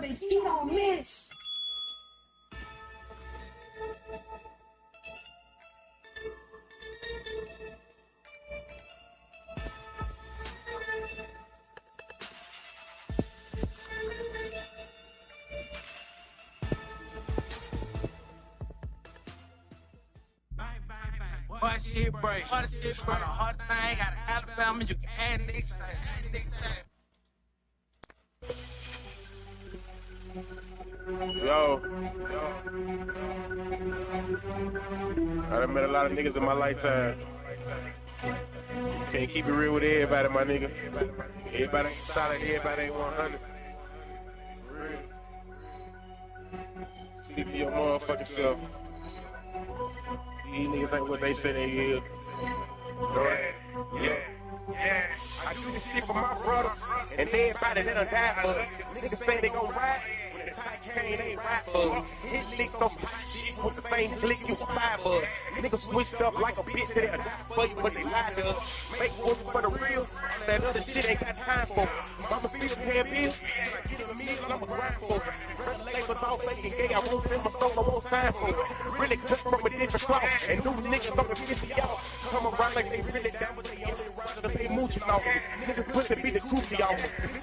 they keep on miss. Hard shit break. Hard shit break. Hard thing, got Alabama, you can add next time. Yo. I done met a lot of niggas in my lifetime. Can't keep it real with everybody, my nigga. Everybody ain't solid, everybody ain't 100. For real. Stick to your motherfucking self. These niggas ain't what they say they is. Yeah. I do this shit for my brother and everybody that done died for us. Niggas say they gon' ride. When the time came, they ain't ride for us. Hit licks on hot shit with the same click you spy for us. Niggas switched up like a bitch that they'll die for you, but they lied to us. Fake one for the real, that other shit ain't got time for. I'ma still paying bills, get a meal, I'ma grind for. Red labels all fake and gay, I won't send my soul, I won't sign for. Really cut from a different cloth, and new niggas on the 50 y'all. Come around like they really down with they only ride to pay mooching on it. Niggas pussy be the truth to y'all.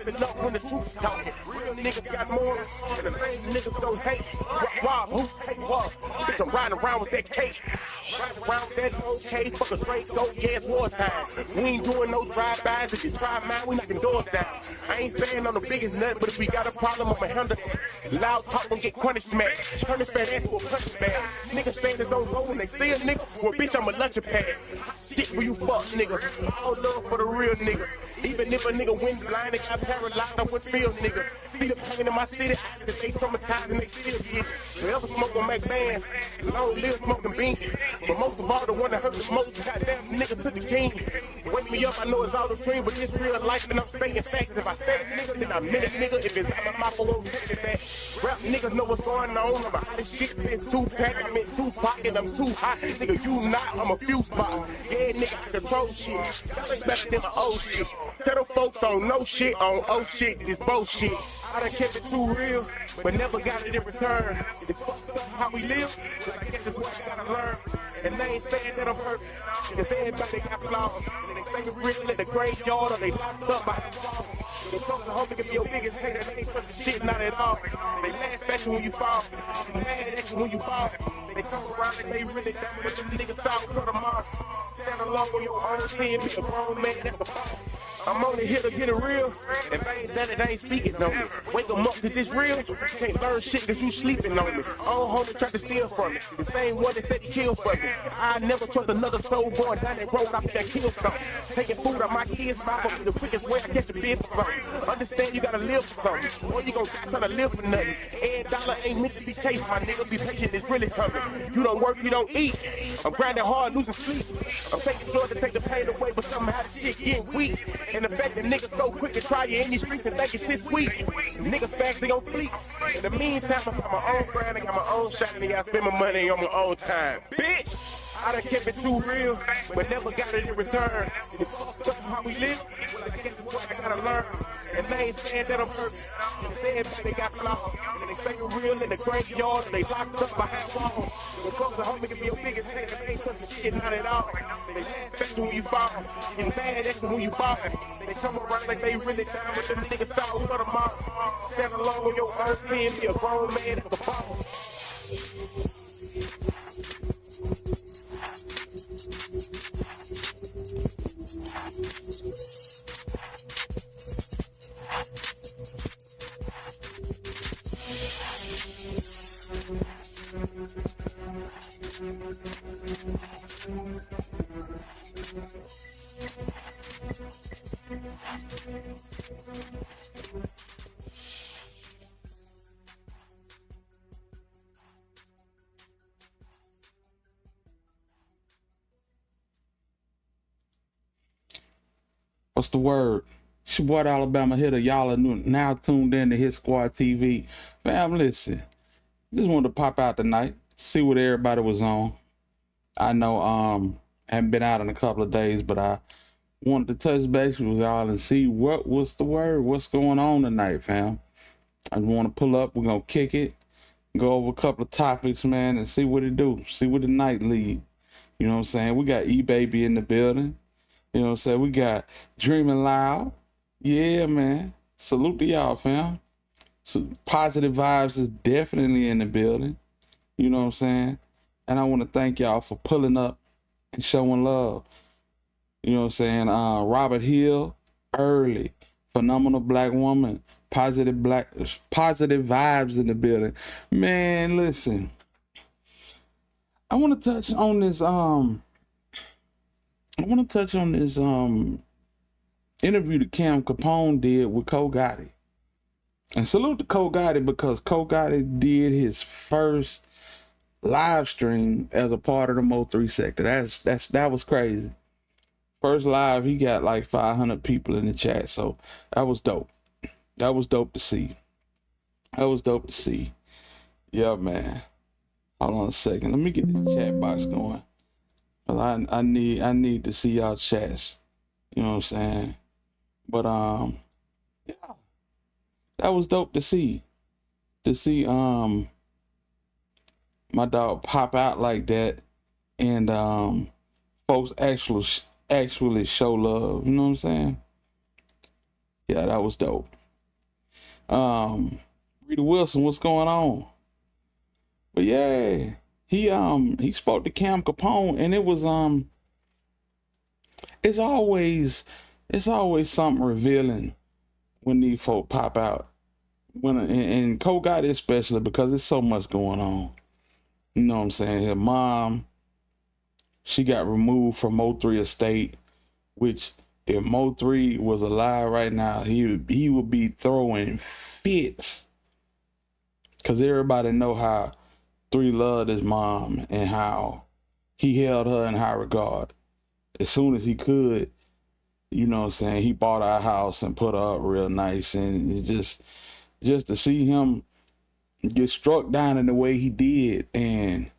Listen up when the truth's talking. Real niggas got more, and the lame niggas don't hate. Why, who take what? Bitch, I'm riding around with that cake. Riding around with that okay, fuck a straight go, yeah, it's wartime. We ain't doing no drive-bys, if you try mine, we knocking doors down. I ain't saying I'm the biggest nut, but if we got a problem, I'ma handle that. Loud talk gon' get crunch smacked. Turn this fat ass to a punch bag. Niggas saying this don't go when they see a nigga. Well, bitch, I'm a luncher pad. Shit for you fuck nigga. All love for the real nigga. Even if a nigga went blind and got paralyzed, I would feel nigga. See the pain in my city, cause they traumatized and they still get. Whoever smoke gon' make bands, long live smoking beans. But most of all, the one that hurt the most, goddamn nigga took the king. Wake me up, I know it's all a dream, but this real life and I'm saying facts. If I say it, nigga, then I meant it, nigga. If it's out my mouth, I won't take it back. Rap niggas know what's going on. I'm a hottest shit since Tupac. I'm in Tupac and I'm too hot. Nigga, you not, I'm a fuse box. Yeah, nigga, I control shit. Y'all ain't better than my old shit. Tell them folks on no shit, on oh shit, this bullshit. I done kept it too real, but never got it in return. It's fucked up how we live, but I guess it's what I gotta learn. And they ain't saying that I'm hurt, cause everybody got flaws. And they say real in the graveyard or they locked up by the wall. They close the home to be your biggest hater, they ain't touching shit, not at all. They laugh at you when you fall, they mad at you when you fall. They come around and they really down with them niggas out for the mom. Stand along on your own team, be a grown man, that's a boss. I'm only here to get it real. If I ain't done it, I ain't speaking on me. Wake them up, cause it's real. You can't learn shit cause you sleeping on me. Old homie tried to steal from me. The same one that said he killed for me. I never trust another soul going down that road after that kill something. Taking food out my kids' mouth will be the quickest way I catch a bid for something. Understand you gotta live for something. Or you gon' die trying to live for nothing. Every dollar ain't meant to be chased, my nigga. Be patient, it's really coming. You don't work, you don't eat. I'm grinding hard, losing sleep. I'm taking drugs to take the pain away, but somehow the shit getting weak. And the fact that niggas so quick to try you in these streets and think it's shit sweet. Niggas facts, they gon' fleet. In the meantime, I got my own grind, I got my own shot, and I gotta spend my money on my own time. Bitch! I done kept it too real, but never got it in return. It's fucked up how we live, well, I guess it's what I gotta learn. And they ain't saying that I'm hurt, and everybody got flaws. And they say you're real in the graveyard, and they locked up behind walls. But close the home, it can be your biggest hater, they ain't touching shit, not at all. They laugh at you when you fall, and mad at you when you fall. They come around like they really down with them niggas out for the mom. Stand along on your own team, be a grown man, it's a boss. What's the word? It's your boy, the Alabama hitter. Y'all are now tuned in to Hit Squad TV. Fam, listen. Just wanted to pop out tonight, see what everybody was on. I know haven't been out in a couple of days, but I wanted to touch base with y'all and see what was the word, what's going on tonight, fam. I want to pull up. We're going to kick it, go over a couple of topics, man, and see what it do. See what the night lead. You know what I'm saying? We got E-Baby in the building. You know what I'm saying? We got Dreaming Loud. Yeah, man. Salute to y'all, fam. So positive vibes is definitely in the building. You know what I'm saying? And I want to thank y'all for pulling up and showing love. You know what I'm saying? Robert Hill, early, phenomenal black woman, positive vibes in the building. Man, listen. I want to touch on this interview that Cam Capone did with Gotti. And salute to Gotti because Gotti did his first live stream as a part of the Mo3 sector. That was crazy. First live, he got like 500 people in the chat, so that was dope. That was dope to see. Yeah, man. Hold on a second. Let me get this chat box going. Cause I need to see y'all chats. You know what I'm saying? But yeah. That was dope to see. My dog pop out like that and folks actually show love. You know what I'm saying? Yeah, that was dope. Rita Wilson, what's going on? But yeah, he spoke to Cam Capone, and it was it's always something revealing when these folk pop out. And Gotti especially, because there's so much going on. You know what I'm saying? Her mom, she got removed from Mo3 estate, which if Mo3 was alive right now, he would be throwing fits. Cause everybody know how 3 loved his mom and how he held her in high regard. As soon as he could, you know what I'm saying, he bought our house and put her up real nice. And it just to see him get struck down in the way he did, and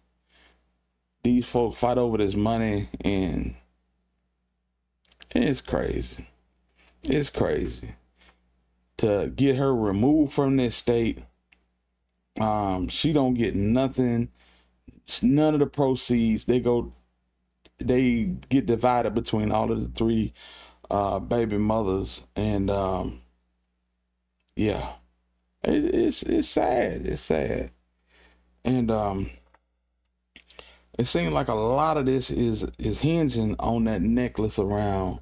these folks fight over this money, and it's crazy. It's crazy to get her removed from this state. She don't get nothing, none of the proceeds. They get divided between all of the 3 baby mothers, and yeah. It's sad. It's sad. And it seems like a lot of this is hinging on that necklace around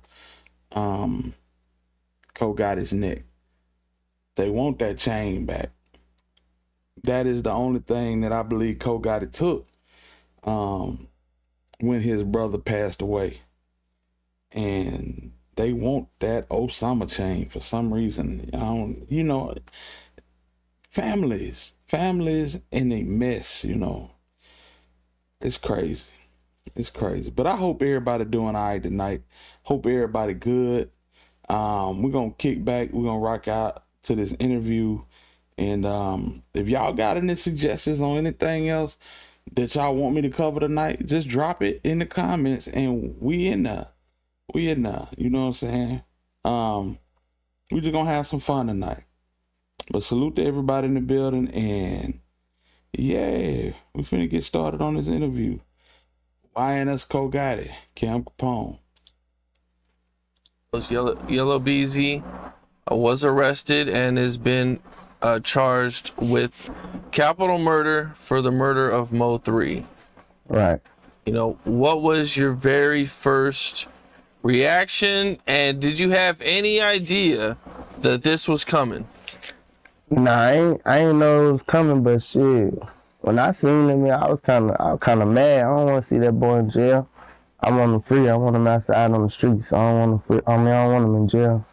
Gotti's neck. They want that chain back. That is the only thing that I believe Gotti took when his brother passed away. And they want that Osama chain for some reason. Families in a mess, you know. It's crazy. But I hope everybody doing all right tonight. Hope everybody good. We're going to kick back. We're going to rock out to this interview. And if y'all got any suggestions on anything else that y'all want me to cover tonight, just drop it in the comments and we in there. You know what I'm saying? We just going to have some fun tonight. But salute to everybody in the building, and yeah, we finna get started on this interview. YNS Gotti, Cam Capone. Yella Beezy was arrested and has been charged with capital murder for the murder of Mo3. Right. You know, what was your very first reaction, and did you have any idea that this was coming? Nah, I ain't know it was coming, but shit. When I seen him, I was kind of mad. I don't want to see that boy in jail. I want him free. I want him outside on the streets. I don't want him in jail.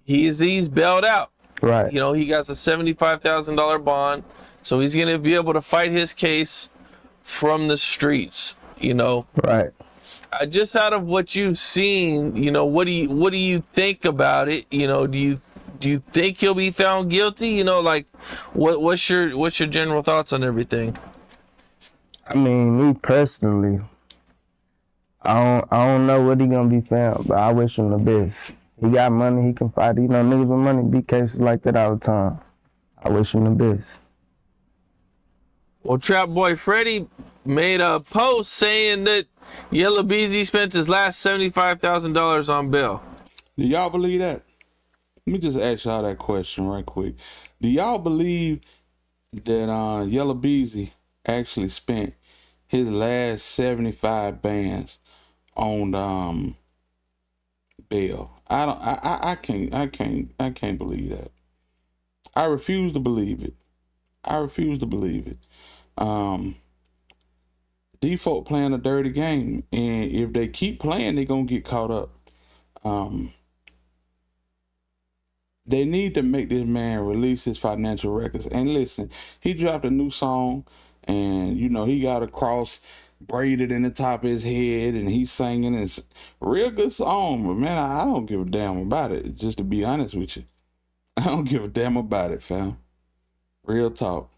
He's bailed out. Right. You know, he got a $75,000 bond, so he's gonna be able to fight his case from the streets. You know. Right. Just out of what you've seen, you know, what do you think about it? You know, do you think he'll be found guilty? You know, like, what's your general thoughts on everything? I mean, me personally, I don't know what he gonna be found, but I wish him the best. He got money, he can fight. You know, niggas with money beat cases like that all the time. I wish him the best. Well, Trap Boy Freddy made a post saying that Yella Beezy spent his last $75,000 on bail. Do y'all believe that? Let me just ask y'all that question right quick. Do y'all believe that Yella Beezy actually spent his last 75 bands on bail? I can't believe that. I refuse to believe it. These folk playing a dirty game, and if they keep playing, they're gonna get caught up. They need to make this man release his financial records. And listen, he dropped a new song, and you know he got a cross braided in the top of his head, and he's singing. It's a real good song, but man, I don't give a damn about it. Just to be honest with you, I don't give a damn about it, fam. Real talk.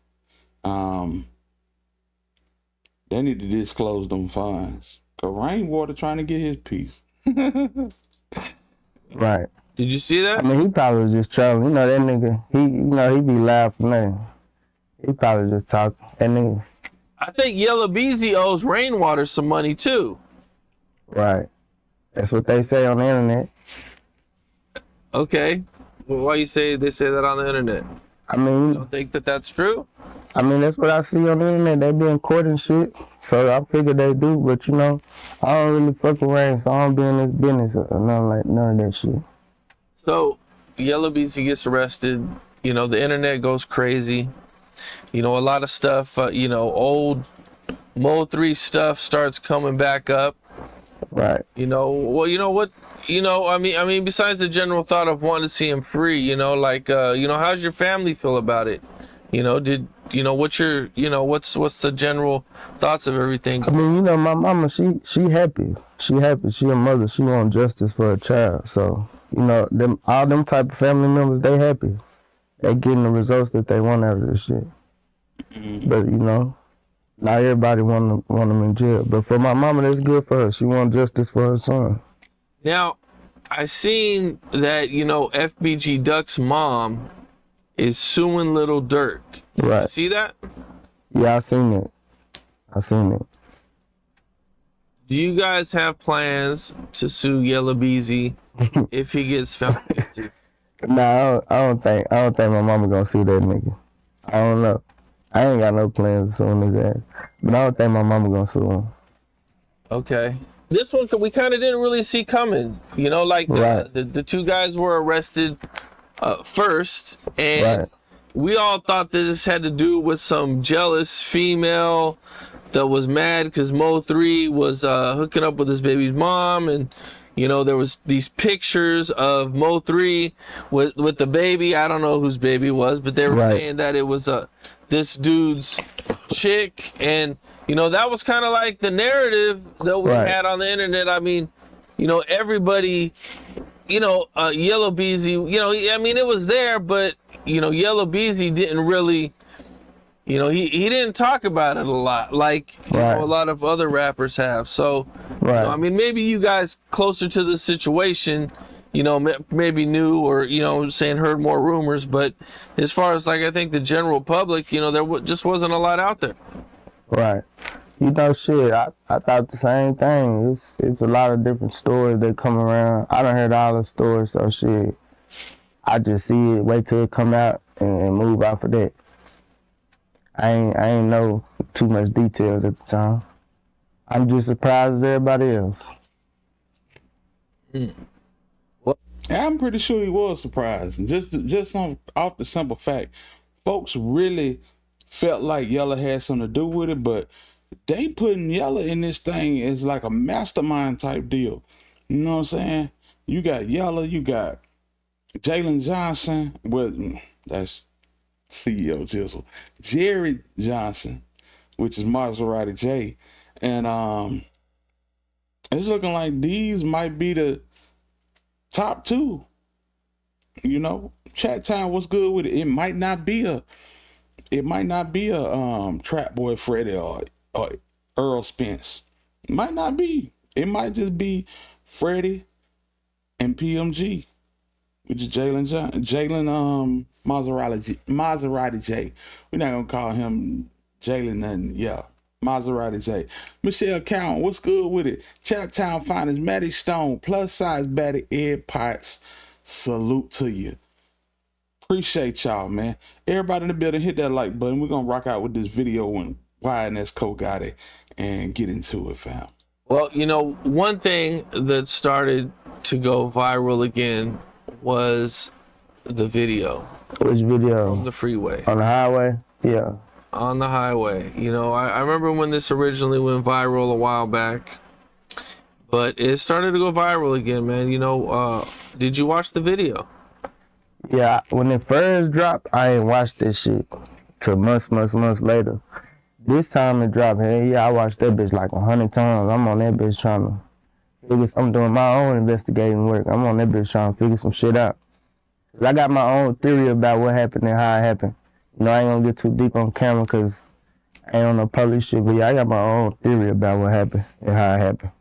They need to disclose them fines. Cause Rainwater trying to get his piece. Right. Did you see that? I mean, he probably was just trolling. You know, that nigga, he be loud for nothing. He probably just talking. That nigga. I think Yella Beezy owes Rainwater some money too. Right. That's what they say on the internet. Okay. Well, why you say they say that on the internet? I mean, You don't think that that's true? I mean, that's what I see on the internet. They be in court and shit. So I figured they do, but you know, I don't really fuck with Rain, so I don't be in this business or none of that shit. So, Yella Beezy gets arrested. You know, the internet goes crazy. You know, a lot of stuff, you know, old Mo 3 stuff starts coming back up. Right. You know, well, you know what? You know, I mean, besides the general thought of wanting to see him free, you know, like, you know, how's your family feel about it? You know, what's the general thoughts of everything? I mean, you know, my mama, she happy. She happy. She a mother. She want justice for her child. So, you know, all them type of family members, they happy. They getting the results that they want out of this shit. Mm-hmm. But, you know, not everybody want them in jail. But for my mama, that's good for her. She want justice for her son. Now, I seen that, you know, FBG Duck's mom is suing Lil Durk. Right. You see that? Yeah, I seen it. Do you guys have plans to sue Yella Beezy if he gets found guilty? Nah, I don't think my mama gonna sue that nigga. I don't know. I ain't got no plans to sue his ass. But I don't think my mama gonna sue him. Okay. This one we kind of didn't really see coming. You know, like the two guys were arrested first, and right. We all thought that this had to do with some jealous female that was mad because Mo 3 was hooking up with his baby's mom, and you know there was these pictures of Mo 3 with the baby. I don't know whose baby it was, but they were saying that it was this dude's chick, and you know that was kind of like the narrative that we had on the internet. I mean, you know, everybody, you know, Yella Beezy, you know, I mean it was there, but you know, Yella Beezy didn't really, you know, he didn't talk about it a lot like you know, a lot of other rappers have. So, you know, I mean, maybe you guys closer to the situation, you know, maybe knew or, you know, heard more rumors. But as far as like, I think the general public, you know, there just wasn't a lot out there. Right. You know, shit, I thought the same thing. It's a lot of different stories that come around. I done heard all the stories, so shit. I just see it, wait till it come out and move out of that. I ain't know too much details at the time. I'm just surprised as everybody else. I'm pretty sure he was surprised. Just off the simple fact, folks really felt like Yella had something to do with it, but they putting Yella in this thing as like a mastermind type deal. You know what I'm saying? You got Yella, you got Jalen Johnson, well, that's CEO Jizzle. Jerry Johnson, which is Maserati J. And it's looking like these might be the top two. You know, chat time, what's good with it? It might not be a Trap Boy Freddy or Earl Spence. It might not be. It might just be Freddie and PMG. Which is Jalen Maserati J. We're not gonna call him Jalen nothing. Yeah. Maserati J. Michelle Cowan, what's good with it? Chattown finest Matty Stone, plus size baddie Ed Potts. Salute to you. Appreciate y'all, man. Everybody in the building, hit that like button. We're gonna rock out with this video and YNS Cole got it and get into it, fam. Well, you know, one thing that started to go viral again was the video. Which video? On the freeway. On the highway? Yeah. On the highway. You know, I remember when this originally went viral a while back, but it started to go viral again, man. You know, did you watch the video? Yeah, when it first dropped, I ain't watched this shit till months later. This time it dropped, hey, yeah, I watched that bitch like 100 times. I'm on that bitch trying to figure, I'm doing my own investigating work. I'm on that bitch trying to figure some shit out. I got my own theory about what happened and how it happened. You know, I ain't gonna get too deep on camera because I ain't on no public shit, but yeah, I got my own theory about what happened and how it happened.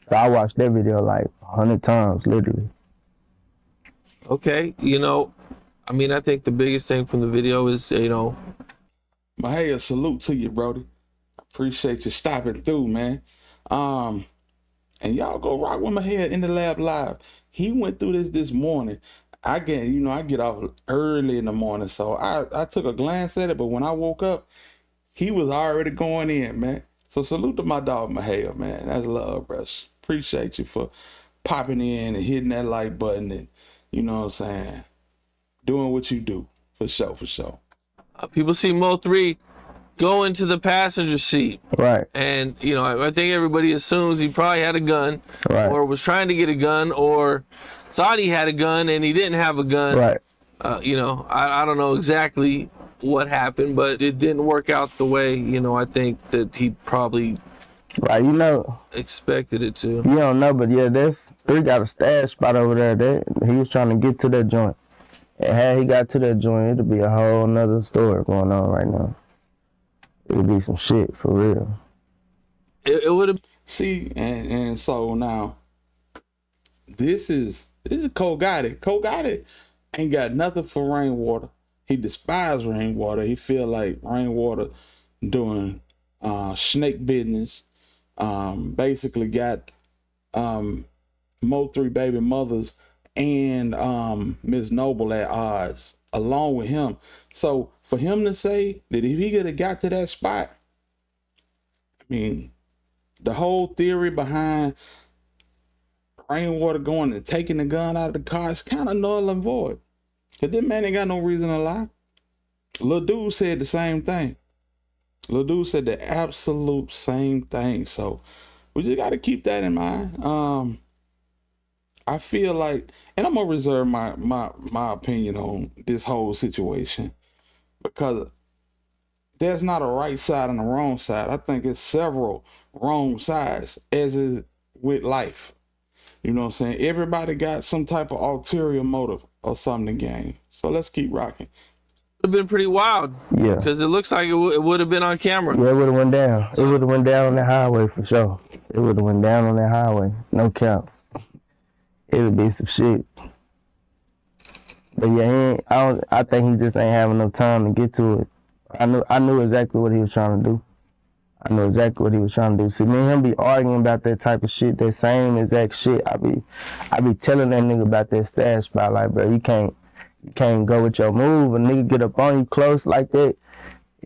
So I watched that video like 100 times, literally. Okay, you know, I mean, I think the biggest thing from the video is, you know, Mahaya, salute to you, Brody. Appreciate you stopping through, man. And y'all go rock with Mahaya in the lab live. He went through this morning. I get off early in the morning, so I took a glance at it, but when I woke up, he was already going in, man. So salute to my dog Mahaya, man. That's love, bro. Appreciate you for popping in and hitting that like button and, you know what I'm saying, doing what you do. For sure. People see Mo3 go into the passenger seat. Right. And, you know, I think everybody assumes he probably had a gun. Right. Or was trying to get a gun, or thought he had a gun and he didn't have a gun. Right. You know, I don't know exactly what happened, but it didn't work out the way, you know, I think that he probably right, you know, expected it to. You don't know, but yeah, that's 3 got a stash spot over there. He was trying to get to that joint. And had he got to that joint, it'd be a whole nother story going on right now. It'd be some shit for real. It would have. See, and so now, this is Cole Gotti. Cole Gotti ain't got nothing for rainwater. He despises rainwater. He feel like rainwater doing snake business. Basically got Mo3 baby mothers and Miss Noble at odds along with him. So for him to say that if he could have got to that spot, I mean, the whole theory behind rainwater going and taking the gun out of the car is kind of null and void. Cause this man ain't got no reason to lie. Lil Dude said the same thing. Lil Dude said the absolute same thing. So we just got to keep that in mind. I feel like, and I'm gonna reserve my opinion on this whole situation because there's not a right side and a wrong side. I think it's several wrong sides, as is with life. You know what I'm saying? Everybody got some type of ulterior motive or something to gain. So let's keep rocking. Would have been pretty wild. Yeah. Because it looks like it would have been on camera. Yeah, it would have went down. It would have went down on the highway for sure. It would have went down on that highway. No cap. It would be some shit. But yeah, I think he just ain't having enough time to get to it. I knew exactly what he was trying to do. I know exactly what he was trying to do. See, me and him be arguing about that type of shit, that same exact shit. I be telling that nigga about that stash spot, like, bro, you can't go with your move. A nigga get up on you close like that,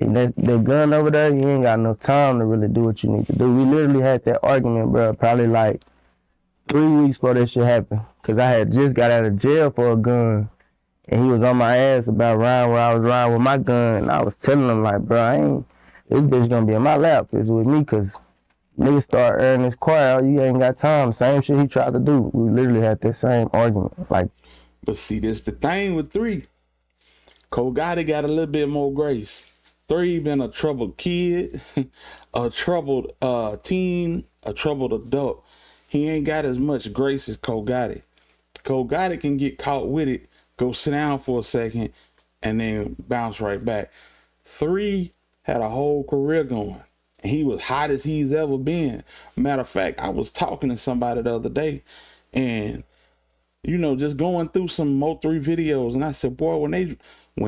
and that gun over there, you ain't got no time to really do what you need to do. We literally had that argument, bro, probably like 3 weeks before that shit happened. Cause I had just got out of jail for a gun, and he was on my ass about riding where I was riding with my gun, and I was telling him like, bro, this bitch gonna be in my lap. It's with me, cause niggas start earning this car out, you ain't got time. Same shit he tried to do. We literally had that same argument. Like, but see, this the thing with 3. Cole Gotti got a little bit more grace. 3 been a troubled kid, a troubled teen, a troubled adult. He ain't got as much grace as Cole Gotti. Cole Gotti can get caught with it, go sit down for a second, and then bounce right back. 3 had a whole career going. And he was hot as he's ever been. Matter of fact, I was talking to somebody the other day, and you know, just going through some Mo3 videos, and I said, boy, when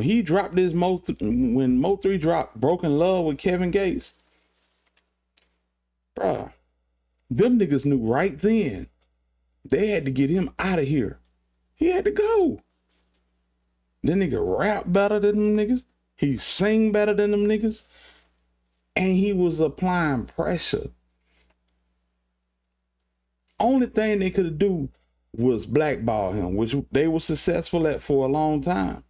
he dropped this when Mo3 dropped Broken Love with Kevin Gates, bruh, them niggas knew right then they had to get him out of here. He had to go. That nigga rap better than them niggas. He sing better than them niggas. And he was applying pressure. Only thing they could do was blackball him, which they were successful at for a long time.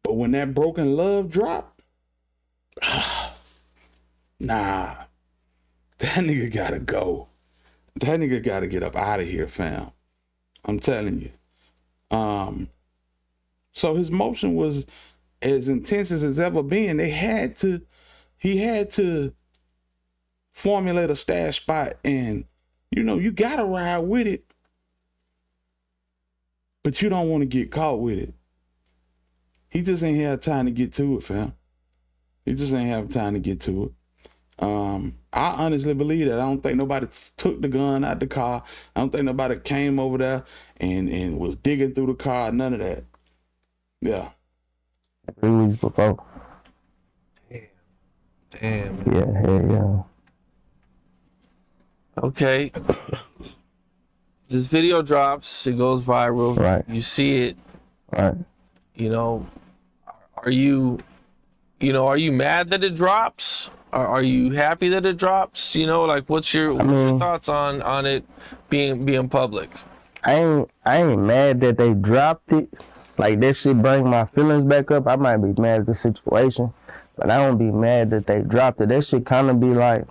But when that Broken Love dropped, nah, that nigga gotta go. That nigga gotta get up out of here, fam. I'm telling you. So his motion was as intense as it's ever been. He had to formulate a stash spot, and you know, you gotta ride with it, but you don't want to get caught with it. He just ain't have time to get to it, fam. He just ain't have time to get to it. I honestly believe that. I don't think nobody took the gun out the car. I don't think nobody came over there and was digging through the car. None of that. Yeah. 3 weeks before. Damn. Yeah. Okay. This video drops, it goes viral. Right. You see it. Right. You know, are you mad that it drops? Are you happy that it drops? You know, like what's your thoughts on it being public? I ain't mad that they dropped it. Like, that shit bring my feelings back up. I might be mad at the situation, but I don't be mad that they dropped it. That shit kind of be like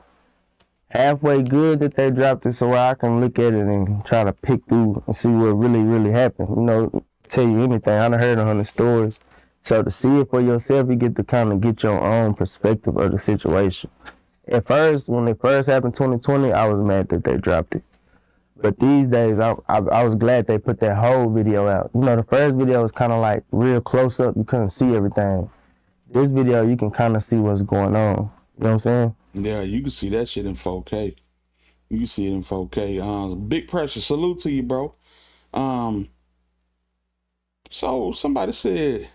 halfway good that they dropped it, so I can look at it and try to pick through and see what really, really happened. You know, tell you anything. I done heard 100 stories. So to see it for yourself, you get to kind of get your own perspective of the situation. At first, when it first happened 2020, I was mad that they dropped it. But these days, I was glad they put that whole video out. You know, the first video was kind of like real close up. You couldn't see everything. This video, you can kind of see what's going on. You know what I'm saying? Yeah, you can see that shit in 4K. You can see it in 4K. Big pressure. Salute to you, bro. So somebody said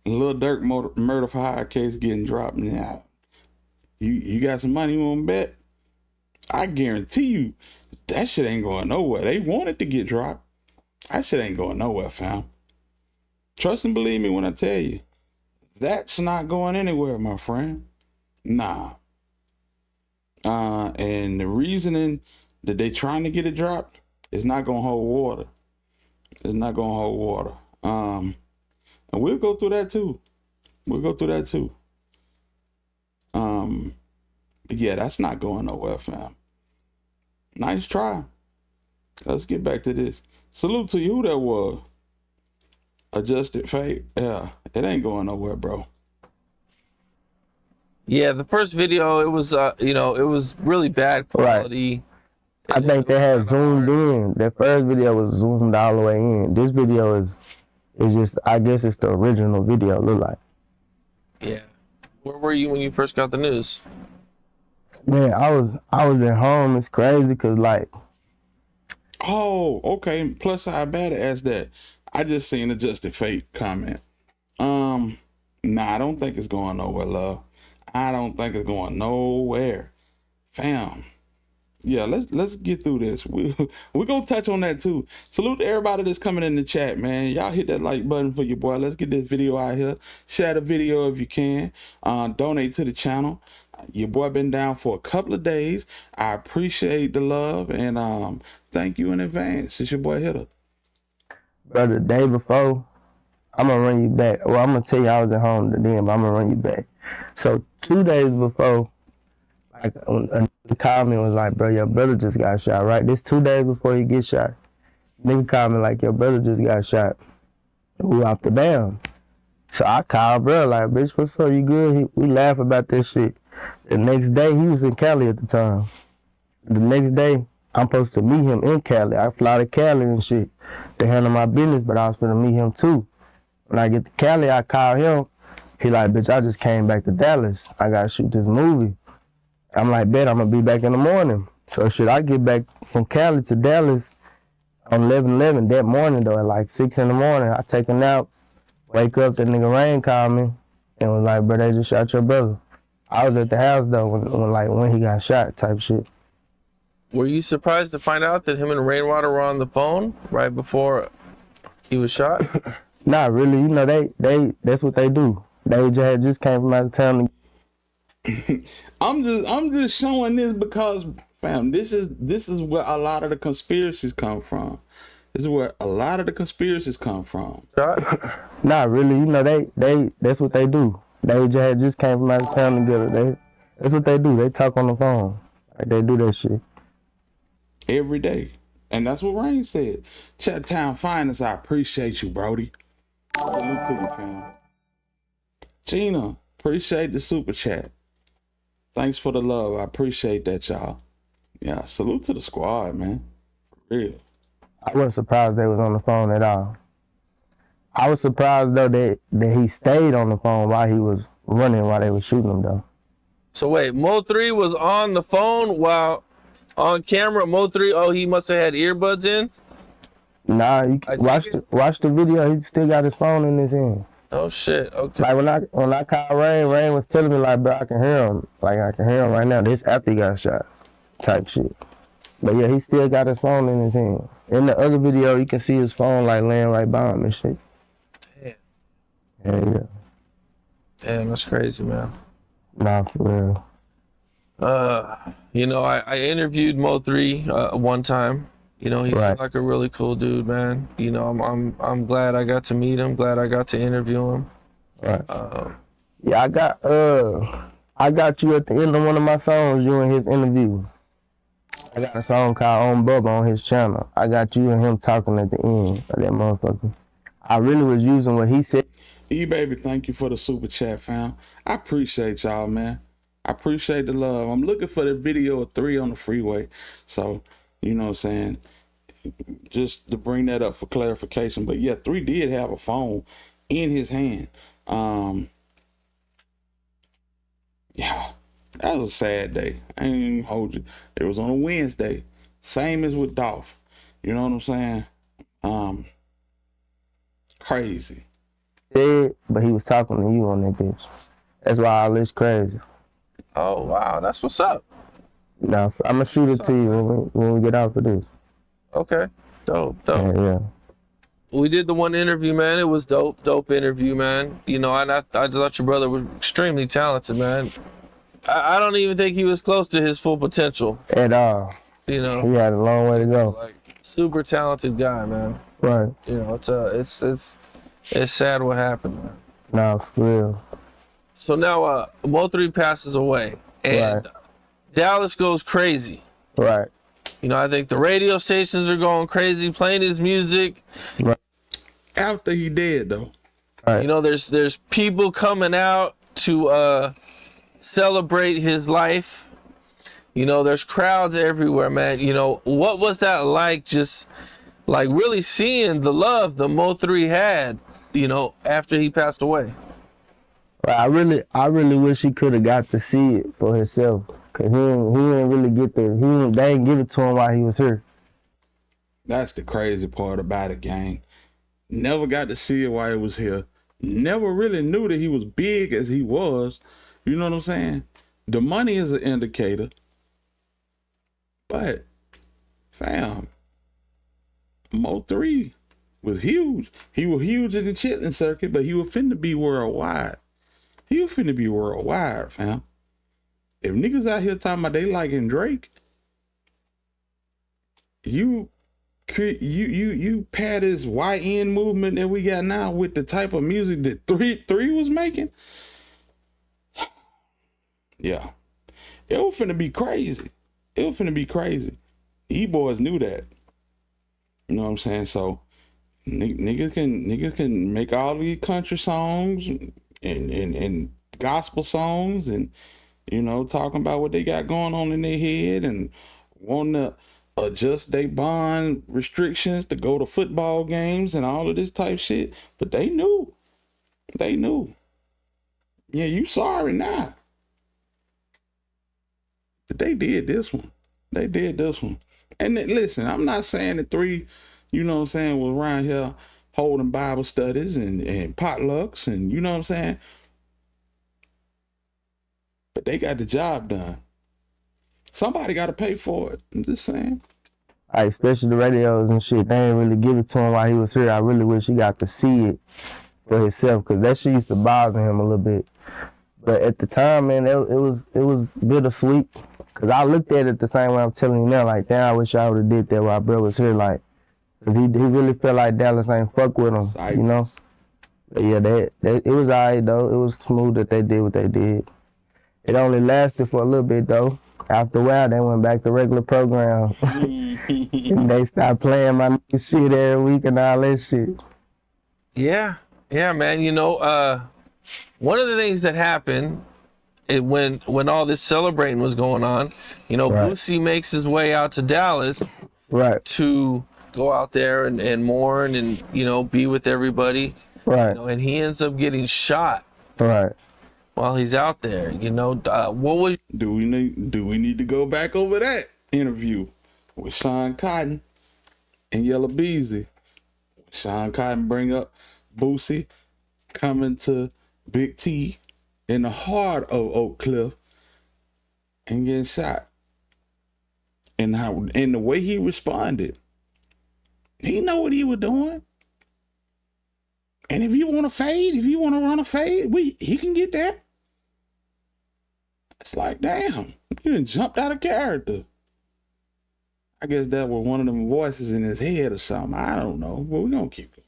Lil Durk murder for hire case getting dropped now. You got some money you want to bet? I guarantee you that shit ain't going nowhere. They want it to get dropped. That shit ain't going nowhere, fam. Trust and believe me when I tell you, that's not going anywhere, my friend. Nah. And the reasoning that they trying to get it dropped is not gonna hold water. It's not gonna hold water. And we'll go through that too. But yeah, that's not going nowhere, fam. Nice try. Let's get back to this. Salute to you, who that was. Adjusted Fate. Yeah, it ain't going nowhere, bro. Yeah, the first video, it was it was really bad quality. Right. I think they had zoomed in. That first video was zoomed all the way in. This video is just, I guess it's the original video, look like. Yeah. Where were you when you first got the news? Man, I was at home. It's crazy because, like. Oh, okay. Plus, I better ask that. I just seen Adjusted Fate comment. Nah, I don't think it's going nowhere, love. I don't think it's going nowhere. Fam. Yeah, let's get through this. We're gonna touch on that too. Salute to everybody that's coming in the chat, man. Y'all hit that like button for your boy. Let's get this video out here. Share the video if you can. Donate to the channel. Your boy been down for a couple of days. I appreciate the love and thank you in advance. It's your boy Hitter. Bro, the day before, I'm gonna run you back. Well, I'm gonna tell you I was at home then, but I'm gonna run you back. So 2 days before, like, the comment was like, bro, your brother just got shot, right? This 2 days before he gets shot. Nigga comment like, your brother just got shot. We off the damn. So I called bro, like, bitch, what's up? You good? We laugh about this shit. The next day, he was in Cali at the time. The next day, I'm supposed to meet him in Cali. I fly to Cali and shit to handle my business, but I was gonna meet him too. When I get to Cali, I call him. He like, bitch, I just came back to Dallas. I gotta shoot this movie. I'm like, bet I'm gonna be back in the morning. So shit, I get back from Cali to Dallas On 11/11 that morning though, at like 6 in the morning, I take a nap, wake up, that nigga Rain called me and was like, bro, they just shot your brother. I was at the house though when he got shot type shit. Were you surprised to find out that him and Rainwater were on the phone right before he was shot? Not really, you know, they that's what they do. They just came from out of town. I'm just showing this because, fam, this is where a lot of the conspiracies come from. This is where a lot of the conspiracies come from. Shot? Not really, you know, they that's what they do. They just came from out of town together. That's what they do. They talk on the phone. Like, they do that shit Every day. And that's what Rain said. Chat Town Finest, I appreciate you, Brody. Salute to you, fam. Gina, appreciate the super chat. Thanks for the love. I appreciate that, y'all. Yeah, salute to the squad, man. For real. I wasn't surprised they was on the phone at all. I was surprised though that he stayed on the phone while he was running while they were shooting him though. So wait, Mo 3 was on the phone while on camera. Mo 3, oh, he must have had earbuds in? Nah, you watch the video. He still got his phone in his hand. Oh shit, okay. Like when I called Rain was telling me like, bro, I can hear him. Like I can hear him right now. This after he got shot, type shit. But yeah, he still got his phone in his hand. In the other video, you can see his phone like laying right by him and shit. Damn. Yeah. Damn, that's crazy, man. Nah, for real. You know, I interviewed Mo 3 one time. You know, he seemed like a really cool dude, man. You know, I'm glad I got to meet him. Glad I got to interview him. Right. Yeah, I got you at the end of one of my songs. You in his interview. I got a song called On Bubba on his channel. I got you and him talking at the end of that motherfucker. I really was using what he said. E-Baby, thank you for the super chat, fam. I appreciate y'all, man. I appreciate the love. I'm looking for the video of 3 on the freeway. So, you know what I'm saying? Just to bring that up for clarification. But yeah, 3 did have a phone in his hand. Yeah, that was a sad day. I ain't even hold you. It was on a Wednesday. Same as with Dolph. You know what I'm saying? Crazy. Dead, but he was talking to you on that bitch. That's why all this crazy. Oh wow, that's what's up. Now I'm gonna shoot it to you when we get out for this. Okay, dope. Yeah. We did the one interview, man. It was dope interview, man. You know, I just thought your brother was extremely talented, man. I don't even think he was close to his full potential At all. You know, He had a long way to go. like super talented guy, man. Right. You know, it's sad what happened, man. Nah, for real. So now Mo 3 passes away, and Dallas goes crazy. Right. You know, I think the radio stations are going crazy, playing his music. Right. After he dead, though. Right. You know, there's people coming out to celebrate his life. You know, there's crowds everywhere, man. You know, what was that like? Just like really seeing the love the Mo 3 had, you know, after he passed away. Right. I really wish he could have got to see it for himself, cause he didn't really get the they didn't give it to him while he was here. That's the crazy part about it, gang. Never got to see it while he was here. Never really knew that he was big as he was. You know what I'm saying? The money is an indicator. But, fam, Mo 3 was huge. He was huge in the chitlin circuit, but he was finna be worldwide. He was finna be worldwide, fam. If niggas out here talking about they liking Drake, you pat this YN movement that we got now with the type of music that 3 was making. Yeah. It was finna be crazy. It was finna be crazy. E-boys knew that. You know what I'm saying? So niggas can make all these country songs and gospel songs and, you know, talking about what they got going on in their head and wanting to adjust their bond restrictions to go to football games and all of this type shit. But they knew. They knew. Yeah, you sorry now. But they did this one. They did this one. And listen, I'm not saying that 3 you know what I'm saying, was around here holding Bible studies and potlucks and, you know what I'm saying? But they got the job done. Somebody got to pay for it. I'm just saying. Like, especially the radios and shit, they ain't really give it to him while he was here. I really wish he got to see it for himself, because that shit used to bother him a little bit. But at the time, man, it was bittersweet, because I looked at it the same way I'm telling you now, like, damn, I wish I would have did that while bro was here, like, because he really felt like Dallas ain't fuck with him, you know? But yeah, it was all right, though. It was smooth that they did what they did. It only lasted for a little bit, though. After a while, they went back to regular program. And they stopped playing my shit every week and all that shit. Yeah, man. You know, one of the things that happened when all this celebrating was going on, you know, Right. Boosie makes his way out to Dallas Right, to go out there and mourn and, you know, be with everybody. right, You know, and he ends up getting shot right. while he's out there. You know, what was Do we need to go back over that interview with Sean Cotton and Yella Beezy? Sean Cotton bring up Boosie coming to Big T in the heart of Oak Cliff and getting shot. And the way he responded, he know what he was doing. And if you want to fade, if you want to run a fade, he can get that. It's like, damn, you done jumped out of character. I guess that was one of them voices in his head or something. I don't know, but we're going to keep going.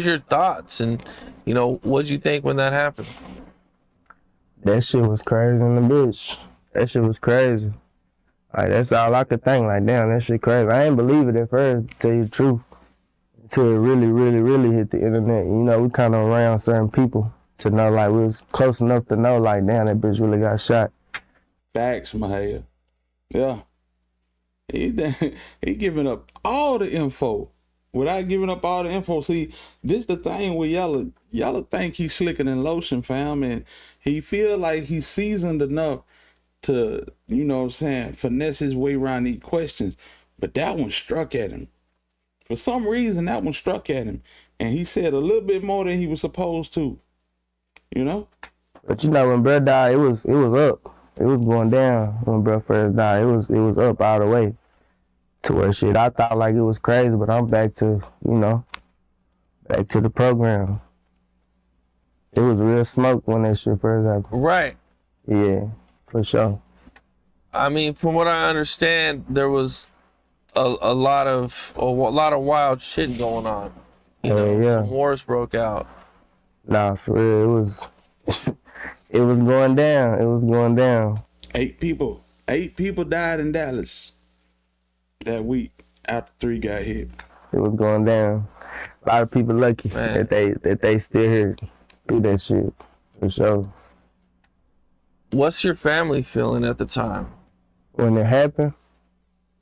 your thoughts, and, you know, what'd you think when that happened? That shit was crazy in the bitch. That shit was crazy. Like, that's all I could think. Like, damn, that shit crazy. I ain't believe it at first, to tell you the truth. Until it really, really, really hit the internet. You know, we kind of around certain people to know, like, we was close enough to know, like, damn, that bitch really got shot. Facts, Mahaya. Yeah. He giving up all the info without giving up all the info. See, this the thing with Yella. Yella think he's slicker than lotion, fam, and he feel like he's seasoned enough to, you know what I'm saying, finesse his way around these questions. But that one struck at him. For some reason, that one struck at him. And he said a little bit more than he was supposed to. You know? But you know, when bro died, it was up. It was going down when bro first died. It was up all the way. To where shit, I thought like it was crazy, but I'm back to, you know, back to the program. It was real smoke when that shit first happened. Right. Yeah, for sure. I mean, from what I understand, there was a lot of wild shit going on. You know, Yeah. some wars broke out. Nah, for real, it was it was going down. It was going down. 8 people died in Dallas that week after 3 got hit. It was going down. A lot of people lucky Man. that they still here through that shit, for sure. What's your family feeling at the time? When it happened,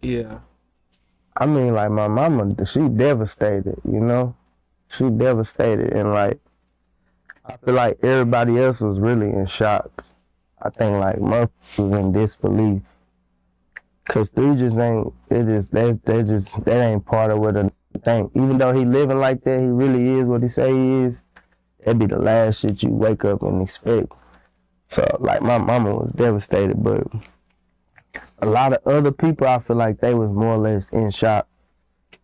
Yeah. I mean, like, my mama, she devastated, you know? She devastated, and, like, I feel like everybody else was really in shock. I think, like, Murphy was in disbelief. Cause 3 just ain't, that ain't part of what a thing. Even though he living like that, he really is what he say he is, that'd be the last shit you wake up and expect. So, like, my mama was devastated, but a lot of other people, I feel like they was more or less in shock.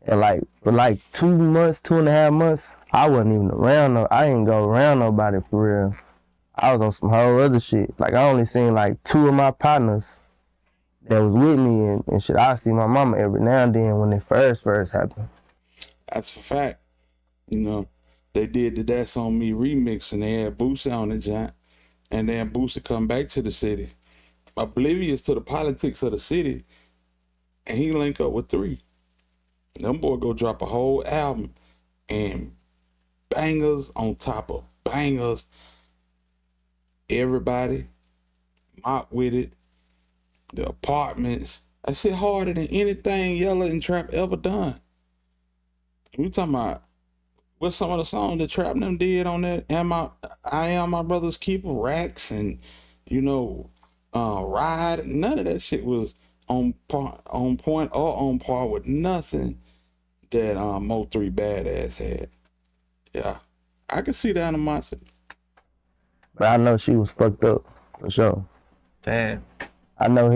And, like, for like 2 months, 2.5 months, I wasn't even around, I didn't go around nobody for real. I was on some whole other shit. Like, I only seen like 2 of my partners that was with me and shit. I see my mama every now and then when it first happened. That's for fact. You know, they did the That's On Me remix and they had Boosie on the joint. And then Boosie come back to the city, oblivious to the politics of the city, and he link up with 3. Them boy go drop a whole album and bangers on top of bangers. Everybody mock with it. The Apartments. That shit harder than anything Yella and Trap ever done. We talking about what's some of the songs that Trap and them did on that? I Am My Brother's Keeper, Racks, and, you know, Ride. None of that shit was on point or on par with nothing that Mo3 badass had. Yeah, I can see the animosity. But I know she was fucked up for sure. Damn. I know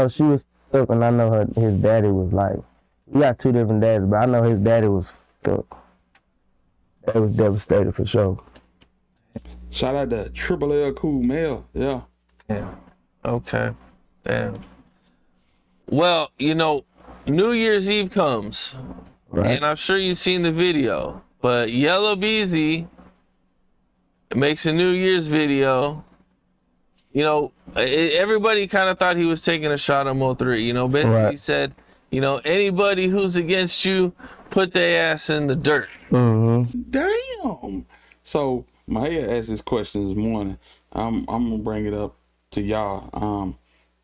she was fucked up, and I know his daddy was like, we got two different daddies, but I know his daddy was fucked up. That was devastated for sure. Shout out to Triple L Cool Mel. Yeah. Damn. Okay. Damn. Well, you know, New Year's Eve comes, Right. and I'm sure you've seen the video, but Yella Beezy makes a New Year's video. You know, everybody kind of thought he was taking a shot at Mo3. You know, basically Right. he said, you know, anybody who's against you, put their ass in the dirt. Mm-hmm. Damn. So Maya asked this question this morning. I'm gonna bring it up to y'all.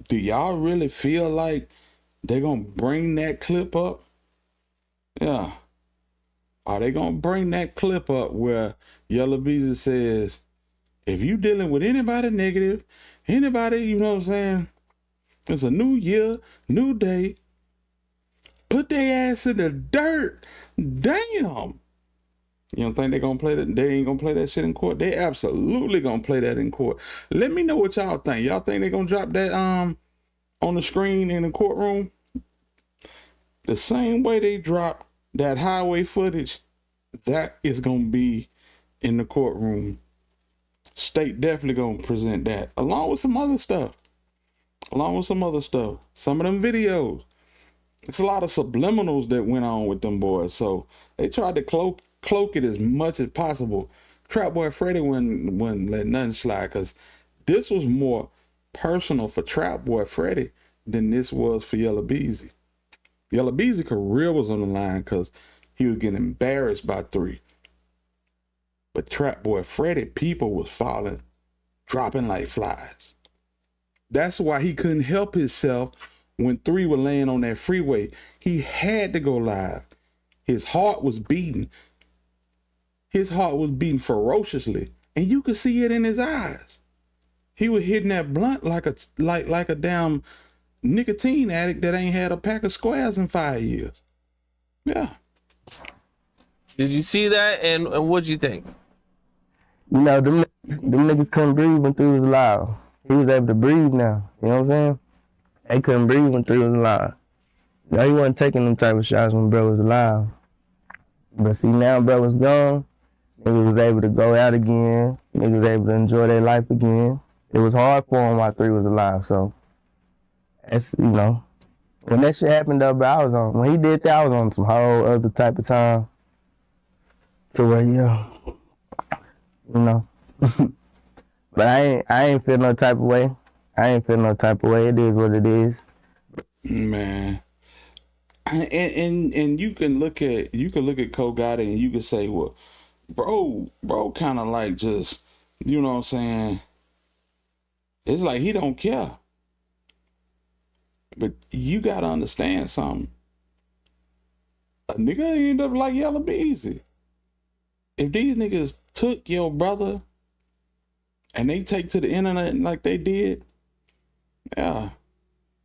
Do y'all really feel like they're gonna bring that clip up? Yeah. Are they gonna bring that clip up where Yella Beezy says, if you dealing with anybody negative, anybody, you know what I'm saying? It's a new year, new day. Put their ass in the dirt. Damn. You don't think they're gonna play that? They ain't gonna play that shit in court? They absolutely gonna play that in court. Let me know what y'all think. Y'all think they're gonna drop that on the screen in the courtroom? The same way they drop that highway footage, that is gonna be in the courtroom. State definitely gonna present that along with some other stuff. Some of them videos. It's a lot of subliminals that went on with them boys. So they tried to cloak it as much as possible. Trap Boy Freddy wouldn't let nothing slide, because this was more personal for Trap Boy Freddy than this was for Yella Beezy. Yella Beezy's career was on the line because he was getting embarrassed by 3. But Trap Boy Freddy, people was falling, dropping like flies. That's why he couldn't help himself when 3 were laying on that freeway. He had to go live. His heart was beating. His heart was beating ferociously, and you could see it in his eyes. He was hitting that blunt like a damn nicotine addict that ain't had a pack of squares in 5 years. Yeah. Did you see that? And what'd you think? You know, them niggas couldn't breathe when 3 was alive. He was able to breathe now. You know what I'm saying? They couldn't breathe when 3 was alive. No, he wasn't taking them type of shots when bro was alive. But see, now bro was gone. Niggas was able to go out again. Niggas was able to enjoy their life again. It was hard for him while 3 was alive. So, that's, you know, when that shit happened though, bro, when he did that, I was on some whole other type of time. To where, yeah, you know. But I ain't feel no type of way. It is what it is. Man. And you can look at Cole Gotti and you can say, well, bro kind of like just, you know what I'm saying? It's like he don't care. But you gotta understand something. A nigga end up like Yella Beezy. If these niggas took your brother and they take to the internet like they did, yeah,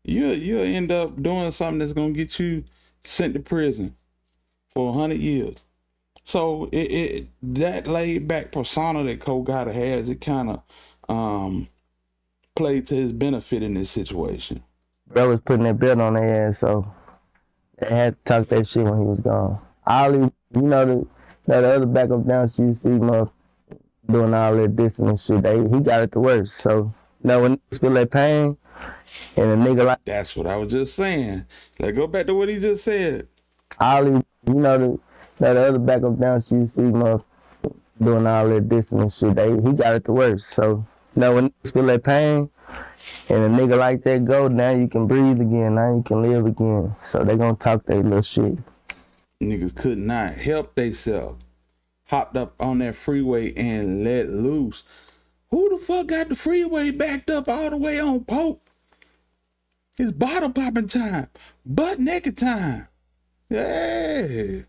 you'll end up doing something that's gonna get you sent to prison for 100 years. So that laid back persona that Cole Gotti has, it kind of played to his benefit in this situation. Bro was putting that belt on their ass, so they had to talk that shit when he was gone. All these, you know, the other backup down CC doing all that dissing and shit, he got it the worst. So, you know, when niggas feel that pain, and a nigga like... That's what I was just saying. Let's go back to what he just said. All these, you know, the other backup down CC doing all that dissing and shit, he got it the worst. So, you know, when niggas feel that pain, and a nigga like that go, now you can breathe again, now you can live again. So they gonna talk that little shit. Niggas could not help theyself. Hopped up on that freeway and let loose. Who the fuck got the freeway backed up all the way on Pope? It's bottle popping time. Butt naked time. Yeah.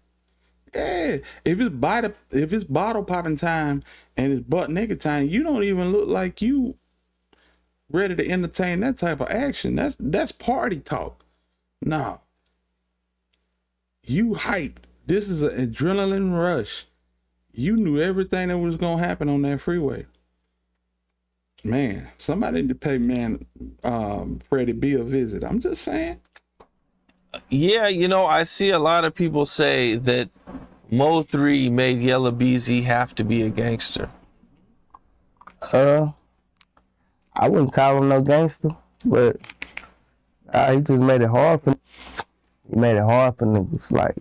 Yeah. If it's bottle popping time and it's butt naked time, you don't even look like you ready to entertain that type of action. That's party talk. No. You hyped This is an adrenaline rush. You knew everything that was gonna happen on that freeway. Man, somebody need to pay Freddie B a visit. I'm just saying. Yeah, you know, I see a lot of people say that Mo 3 made Yella Beezy have to be a gangster. I wouldn't call him no gangster, but he just made it hard for. He made it hard for niggas, like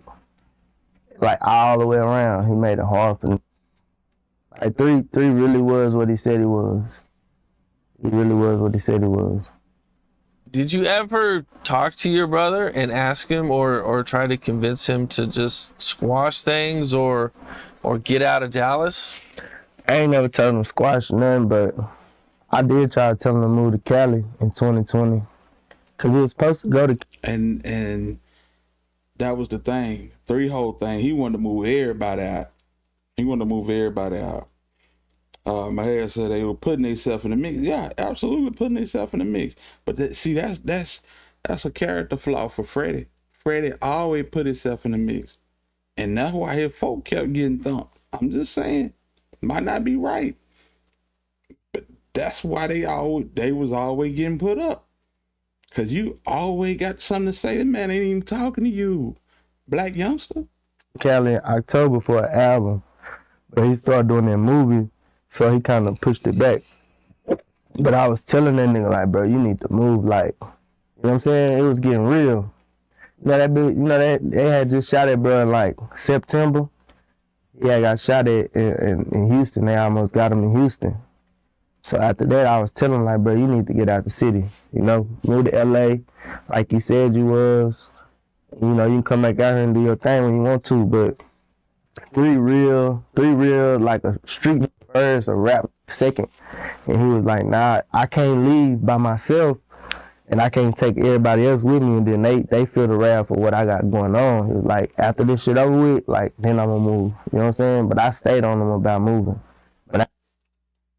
all the way around. He made it hard for. Like three really was what he said he was. He really was what he said he was. Did you ever talk to your brother and ask him or try to convince him to just squash things or get out of Dallas? I ain't never told him to squash nothing, but I did try to tell him to move to Cali in 2020. Cause he was supposed to go to. And that was the thing. Whole thing. He wanted to move everybody out. My hair said they were putting themselves in the mix. Yeah, absolutely putting themselves in the mix. But that's a character flaw for Freddie. Freddie always put himself in the mix. And that's why his folk kept getting thumped. I'm just saying. Might not be right. But that's why they was always getting put up. Cause you always got something to say. The man ain't even talking to you. Black youngster. Cali in October for an album. But he started doing that movie. So he kind of pushed it back. But I was telling that nigga, like, bro, you need to move, like, you know what I'm saying? It was getting real. That they had just shot at bro in like September. Yeah, got shot at in Houston. They almost got him in Houston. So after that, I was telling him, like, bro, you need to get out the city. You know, move to LA, like you said you was. You know, you can come back out here and do your thing when you want to, but three real, like a street first, a rap second. And he was like, nah, I can't leave by myself and I can't take everybody else with me. And then they feel the wrath for what I got going on. He was like, after this shit over with, like, then I'm gonna move. You know what I'm saying? But I stayed on him about moving.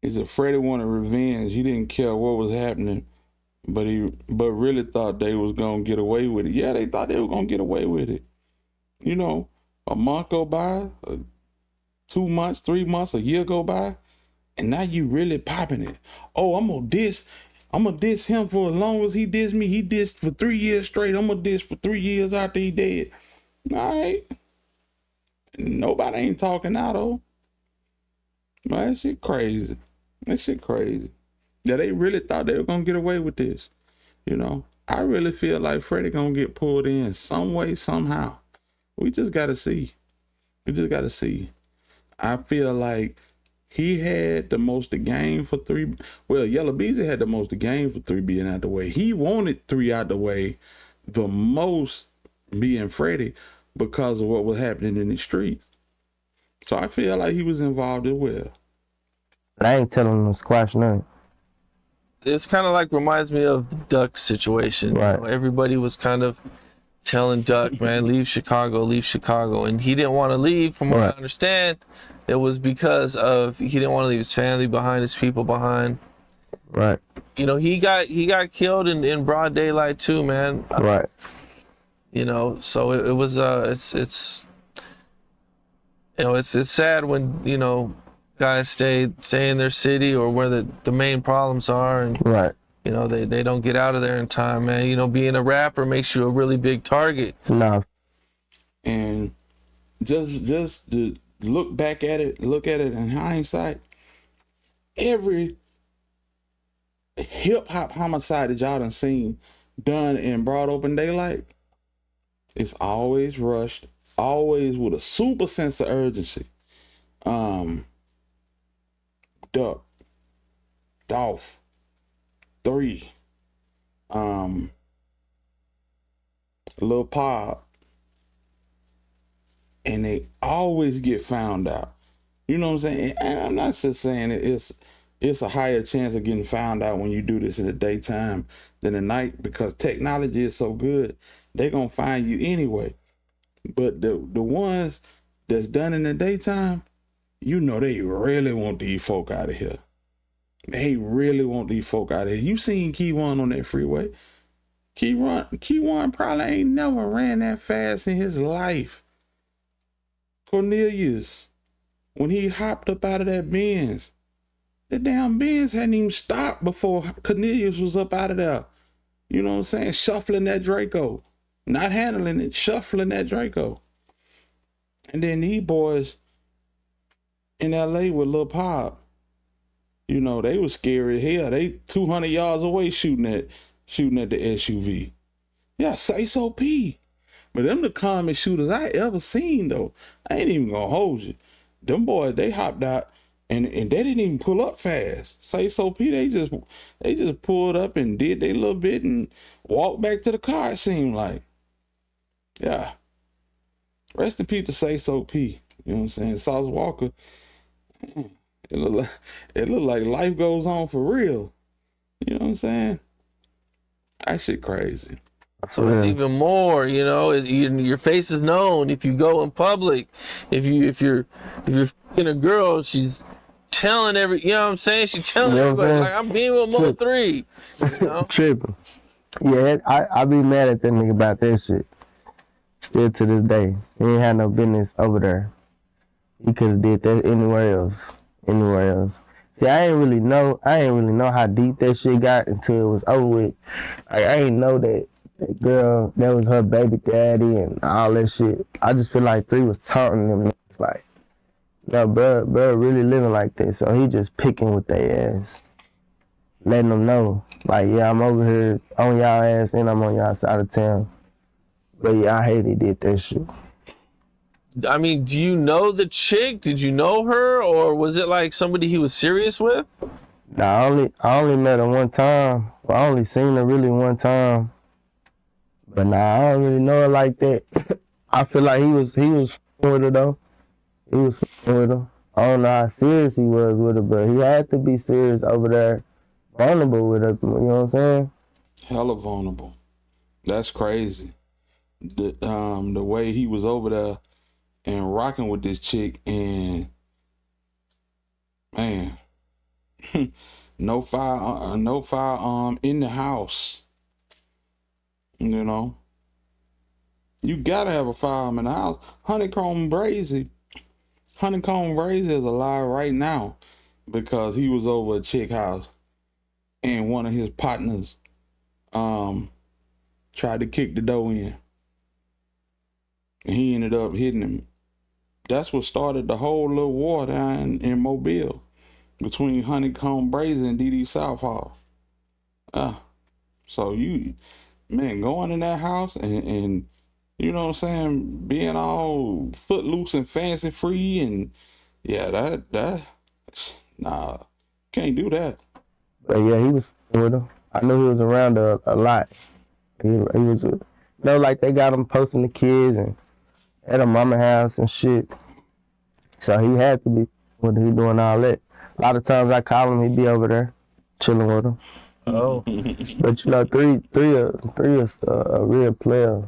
He said Freddie wanted revenge. He didn't care what was happening, but really thought they was gonna get away with it. Yeah, they thought they were gonna get away with it. You know, a month go by, 2 months, 3 months, a year go by, and now you really popping it. Oh, I'm gonna diss him for as long as he diss me. He dissed for 3 years straight. I'm gonna diss for 3 years after he dead. All right. Nobody ain't talking now though. Man, that shit crazy. Yeah, they really thought they were gonna get away with this. You know, I really feel like Freddie gonna get pulled in some way, somehow. We just gotta see. I feel like he had the most to gain for 3. Well, Yella Beezy had the most to gain for 3 being out the way. He wanted 3 out the way the most, being Freddie, because of what was happening in the street. So I feel like he was involved as well. But I ain't telling him to squash nothing. It's kind of like reminds me of the Duck situation. Right. You know, everybody was kind of telling Duck, man, leave Chicago. And he didn't want to leave. From what I understand, it was because of he didn't want to leave his family behind, his people behind. Right. You know, he got killed in broad daylight too, man. Right. You know, so it was it's you know, it's sad when, you know, guys stay in their city or where the main problems are, and right. You know, they don't get out of there in time, man. You know, being a rapper makes you a really big target. No. And just to look at it in hindsight, every hip hop homicide that y'all done seen done in broad open daylight, it's always rushed, always with a super sense of urgency. Duck, Dolph, 3, Lil Pop, and they always get found out. You know what I'm saying? And I'm not just saying it's a higher chance of getting found out when you do this in the daytime than the night, because technology is so good, they're gonna find you anyway. But the ones that's done in the daytime, you know they really want these folk out of here. You seen Key-One on that freeway. Key-One probably ain't never ran that fast in his life. Cornelius, when he hopped up out of that Benz, the damn Benz hadn't even stopped before Cornelius was up out of there. You know what I'm saying? Shuffling that Draco. Not handling it, shuffling that Draco. And then these boys in LA with Lil Pop, you know, they was scary as hell. They 200 yards away shooting at the SUV. Yeah, say so P. But them the calmest shooters I ever seen though. I ain't even gonna hold you. Them boys, they hopped out and they didn't even pull up fast. Say so P, they just pulled up and did their little bit and walked back to the car, it seemed like. Yeah. Rest in peace to Say So P. You know what I'm saying? Sauce Walker. It look like life goes on for real. You know what I'm saying? That shit crazy. So it's even more, you know. Your face is known if you go in public. If you're fucking a girl, she's telling you know what I'm saying? She's telling everybody like I'm being with Mo 3. You know? Tripping. Yeah, I be mad at that nigga about that shit. Still to this day, he ain't had no business over there. He could have did that anywhere else. See, I ain't really know how deep that shit got until it was over with. Like, I ain't know that girl, that was her baby daddy and all that shit. I just feel like 3 was taunting them. It's like, no, bro really living like that. So he just picking with their ass, letting them know, like, yeah, I'm over here on y'all ass and I'm on y'all side of town. But yeah, I hate he did that shit. I mean, do you know the chick? Did you know her, or was it like somebody he was serious with? Nah, I only met her one time. Well, I only seen her really one time. But nah, I don't really know her like that. I feel like he was with her though. He was with her. I don't know how serious he was with her, but he had to be serious over there, vulnerable with her. You know what I'm saying? Hella vulnerable. That's crazy. The way he was over there and rocking with this chick, and man, no firearm in the house. You know, you gotta have a firearm in the house. Honeycomb Brazy is alive right now because he was over a chick house and one of his partners tried to kick the door in. And he ended up hitting him. That's what started the whole little war down in Mobile between Honeycomb Brazy and DD Southall. So you, man, going in that house and you know what I'm saying, being all footloose and fancy free, and yeah, nah, can't do that. But yeah, he was with her. I knew he was around her a lot. He was, you know, like they got him posting the kids and at her mama house and shit. So he had to be with her. He doing all that. A lot of times I call him, he'd be over there chilling with him. Oh. But you know, three is a real player.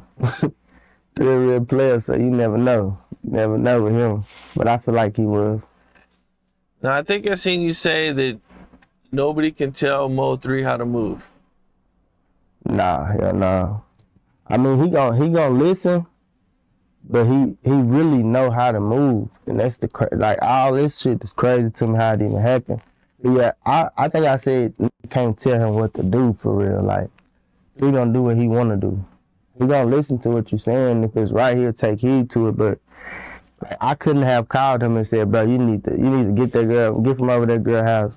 3 a real player, so you never know. You never know with him. But I feel like he was. Now I think I seen you say that nobody can tell Mo 3 how to move. Nah, hell no. I mean, he gon' listen, but he really know how to move, and that's like all this shit is crazy to me how it even happened. But yeah, I think I said you can't tell him what to do for real. Like, he gonna do what he wanna do. He gonna listen to what you're saying. If it's right, he'll take heed to it. But like, I couldn't have called him and said, bro, you need to get that girl, get from over that girl house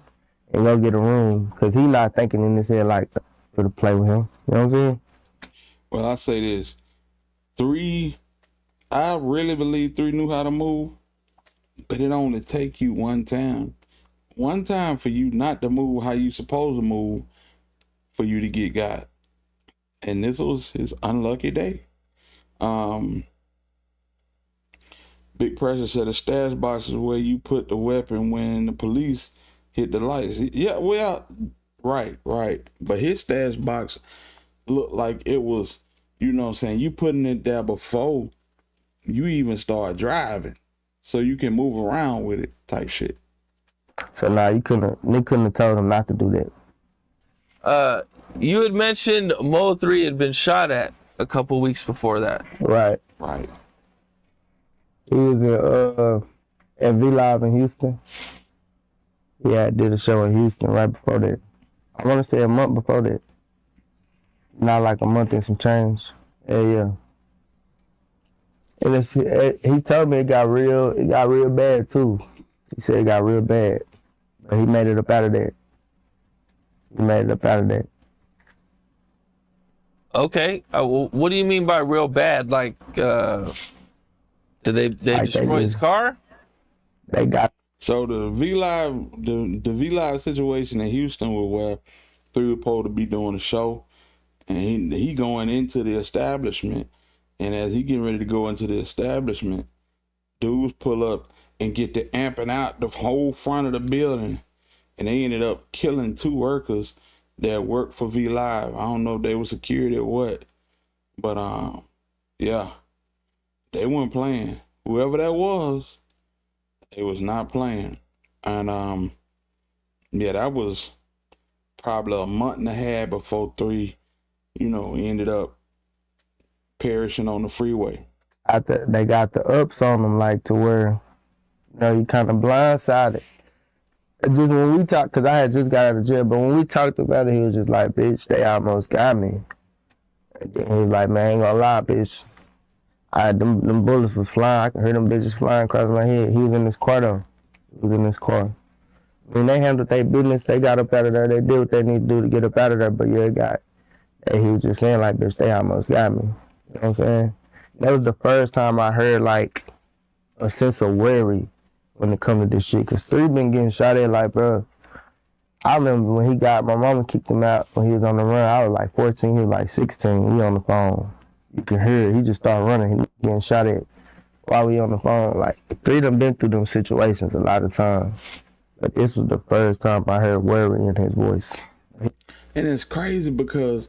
and go get a room, because he not thinking in his head like for to play with him. You know what I'm saying? Well, I say this. 3, I really believe 3 knew how to move, but it only take you one time. One time for you not to move how you supposed to move for you to get got. And this was his unlucky day. Big Pressure said a stash box is where you put the weapon when the police hit the lights. Yeah, well, right. But his stash box looked like it was, you know what I'm saying, you putting it there before you even start driving, so you can move around with it type shit. So now they couldn't have told him not to do that. You had mentioned Mo 3 had been shot at a couple weeks before that. Right. He was at V Live in Houston. Yeah, I did a show in Houston right before that. I want to say a month before that. Not like a month and some change. Yeah. And he told me it got real bad too. He said it got real bad. But he made it up out of that. Okay. What do you mean by real bad? Like, did they Like destroy his car? They got. So the V Live situation in Houston was where 3 was supposed to be doing a show, and he going into the establishment, and as he getting ready to go into the establishment, dudes pull up and get to amping out the whole front of the building, and they ended up killing 2 workers that worked for V Live. I don't know if they were security or what, but yeah, they weren't playing. Whoever that was, it was not playing. And yeah, that was probably a month and a half before 3, ended up perishing on the freeway. They got the ups on them, like to where, you kind of blindsided. Just when we talked, because I had just got out of jail, but when we talked about it, he was just like, bitch, they almost got me. And then he was like, man, I ain't gonna lie, bitch. Them bullets was flying. I could hear them bitches flying across my head. He was in this car though. When they handled their business, they got up out of there. They did what they need to do to get up out of there. But yeah, he was just saying like, bitch, they almost got me. You know what I'm saying? That was the first time I heard like a sense of worry when it come to this shit. Cause 3 been getting shot at like, bro. I remember when my mama kicked him out when he was on the run. I was like 14, he was like 16. We on the phone. You can hear it. He just started running. He getting shot at while we on the phone. Like 3 done been through them situations a lot of times. But this was the first time I heard worry in his voice. And it's crazy because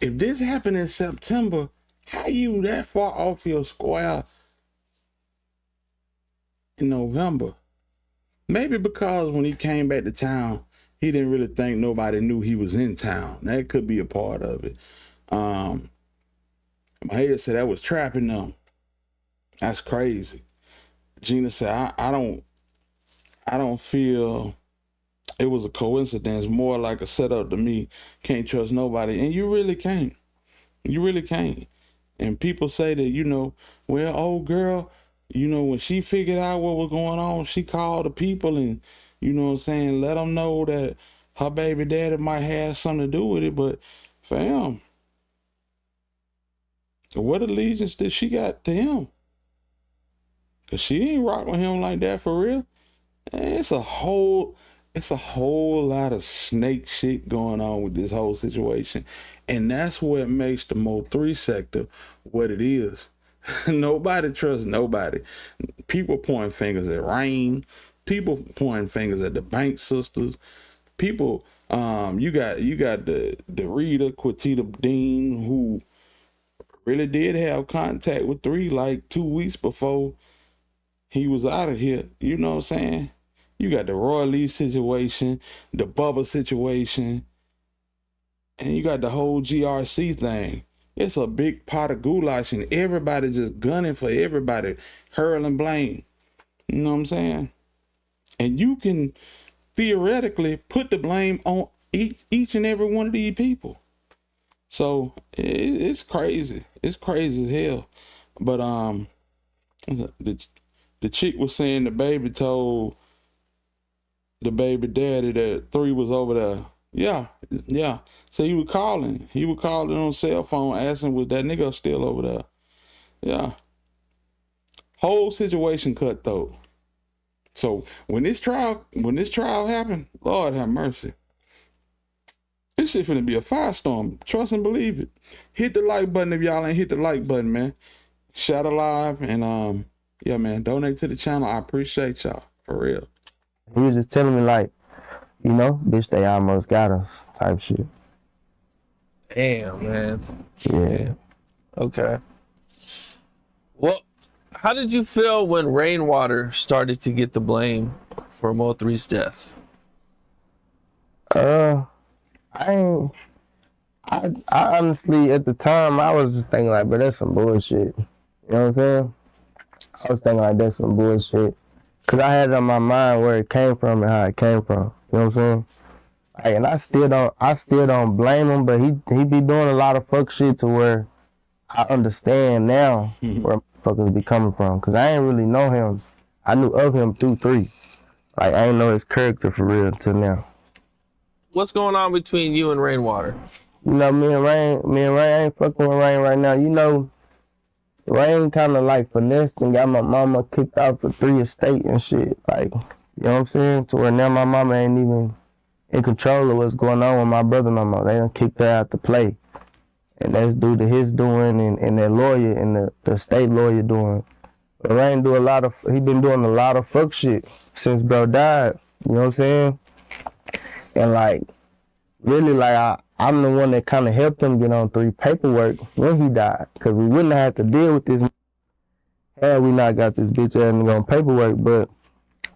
if this happened in September, how you that far off your square in November? Maybe because when he came back to town, he didn't really think nobody knew he was in town. That could be a part of it. My head said that was trapping them. That's crazy. Gina said, I don't feel it was a coincidence, more like a setup to me. Can't trust nobody. And you really can't. And people say that, well, old girl, when she figured out what was going on, she called the people and, let them know that her baby daddy might have something to do with it. But fam, what allegiance did she got to him? Cause she ain't rock with him like that for real. It's a whole lot of snake shit going on with this whole situation. And that's what makes the Mo 3 sector what it is. Nobody trusts nobody. People pointing fingers at Rain. People pointing fingers at the Bank sisters. People, you got the Rita, Quette Dean, who really did have contact with 3 like 2 weeks before he was out of here. You know what I'm saying? You got the Roy Lee situation, the Bubba situation, and you got the whole GRC thing. It's a big pot of goulash and everybody just gunning for everybody, hurling blame. You know what I'm saying? And you can theoretically put the blame on each and every one of these people. So it's crazy. It's crazy as hell. But the chick was saying the baby told the baby daddy that 3 was over there. Yeah. So he was calling on cell phone asking was that nigga still over there. Yeah. Whole situation cutthroat. So when this trial happened, Lord have mercy. This shit finna be a firestorm. Trust and believe it. Hit the like button if y'all ain't hit the like button, man. Shout alive and yeah, man, donate to the channel. I appreciate y'all. For real. He was just telling me like, bitch, they almost got us type shit. Damn, man. Yeah. Damn. Okay. Well, how did you feel when Rainwater started to get the blame for Mo 3's death? I honestly, at the time, I was just thinking like, but that's some bullshit. You know what I'm saying? I was thinking like that's some bullshit. Cause I had it on my mind where it came from and how it came from. You know what I'm saying? Like, and I still don't blame him, but he be doing a lot of fuck shit to where I understand now where motherfuckers be coming from. Cause I ain't really know him. I knew of him through 3. Like, I ain't know his character for real until now. What's going on between you and Rainwater? You know, me and Rain, I ain't fucking with Rain right now. You know, Rain kind of like finessed and got my mama kicked out the 3 estate and shit. Like, you know what I'm saying? To where now my mama ain't even in control of what's going on with my brother no more. They done kicked her out to play. And that's due to his doing and their lawyer and the state lawyer doing. But Rain he been doing a lot of fuck shit since bro died. You know what I'm saying? And like, really like I'm the one that kind of helped him get on 3 paperwork when he died. Cause we wouldn't have had to deal with this had we not got this bitch ass nigga on paperwork. But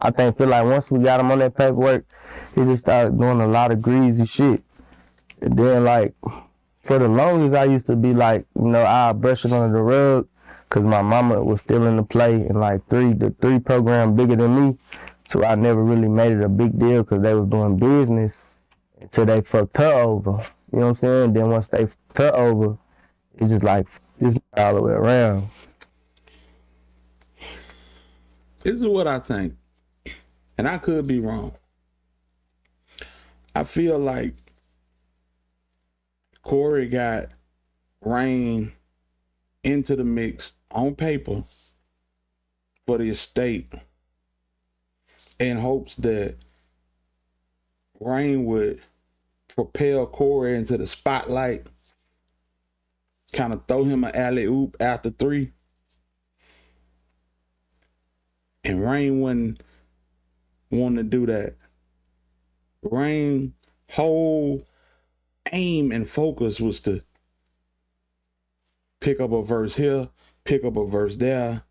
I feel like once we got him on that paperwork, he just started doing a lot of greasy shit. And then like, for the longest I used to be like, you know, I brush it under the rug cause my mama was still in the play and like the 3 program bigger than me. So I never really made it a big deal cause they was doing business until they fucked her over. You know what I'm saying? Then once they fucked her over, it's just like, this all the way around. This is what I think. And I could be wrong. I feel like Corey got Rain into the mix on paper for the estate in hopes that Rain would propel Corey into the spotlight, kind of throw him an alley-oop after 3. And Rain wouldn't want to do that. Rain's whole aim and focus was to pick up a verse here, pick up a verse there.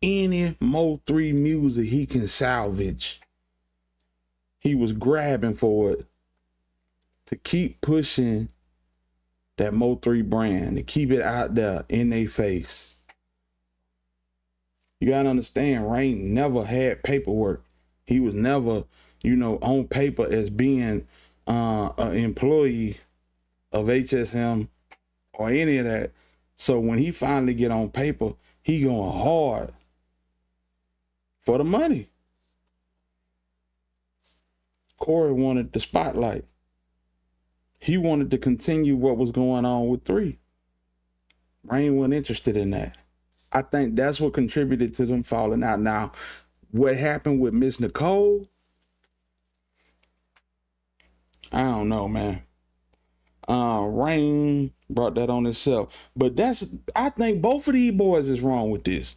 Any Mo3 music he can salvage, he was grabbing for it to keep pushing that Mo3 brand, to keep it out there in their face. You gotta understand, Rain never had paperwork. He was never, you know, on paper as being an employee of HSM or any of that. So when he finally get on paper, he going hard for the money. Corey wanted the spotlight. He wanted to continue what was going on with 3. Rain wasn't interested in that. I think that's what contributed to them falling out. Now, what happened with Miss Nicole, I don't know, man. Rain brought that on himself. But I think both of these boys is wrong with this.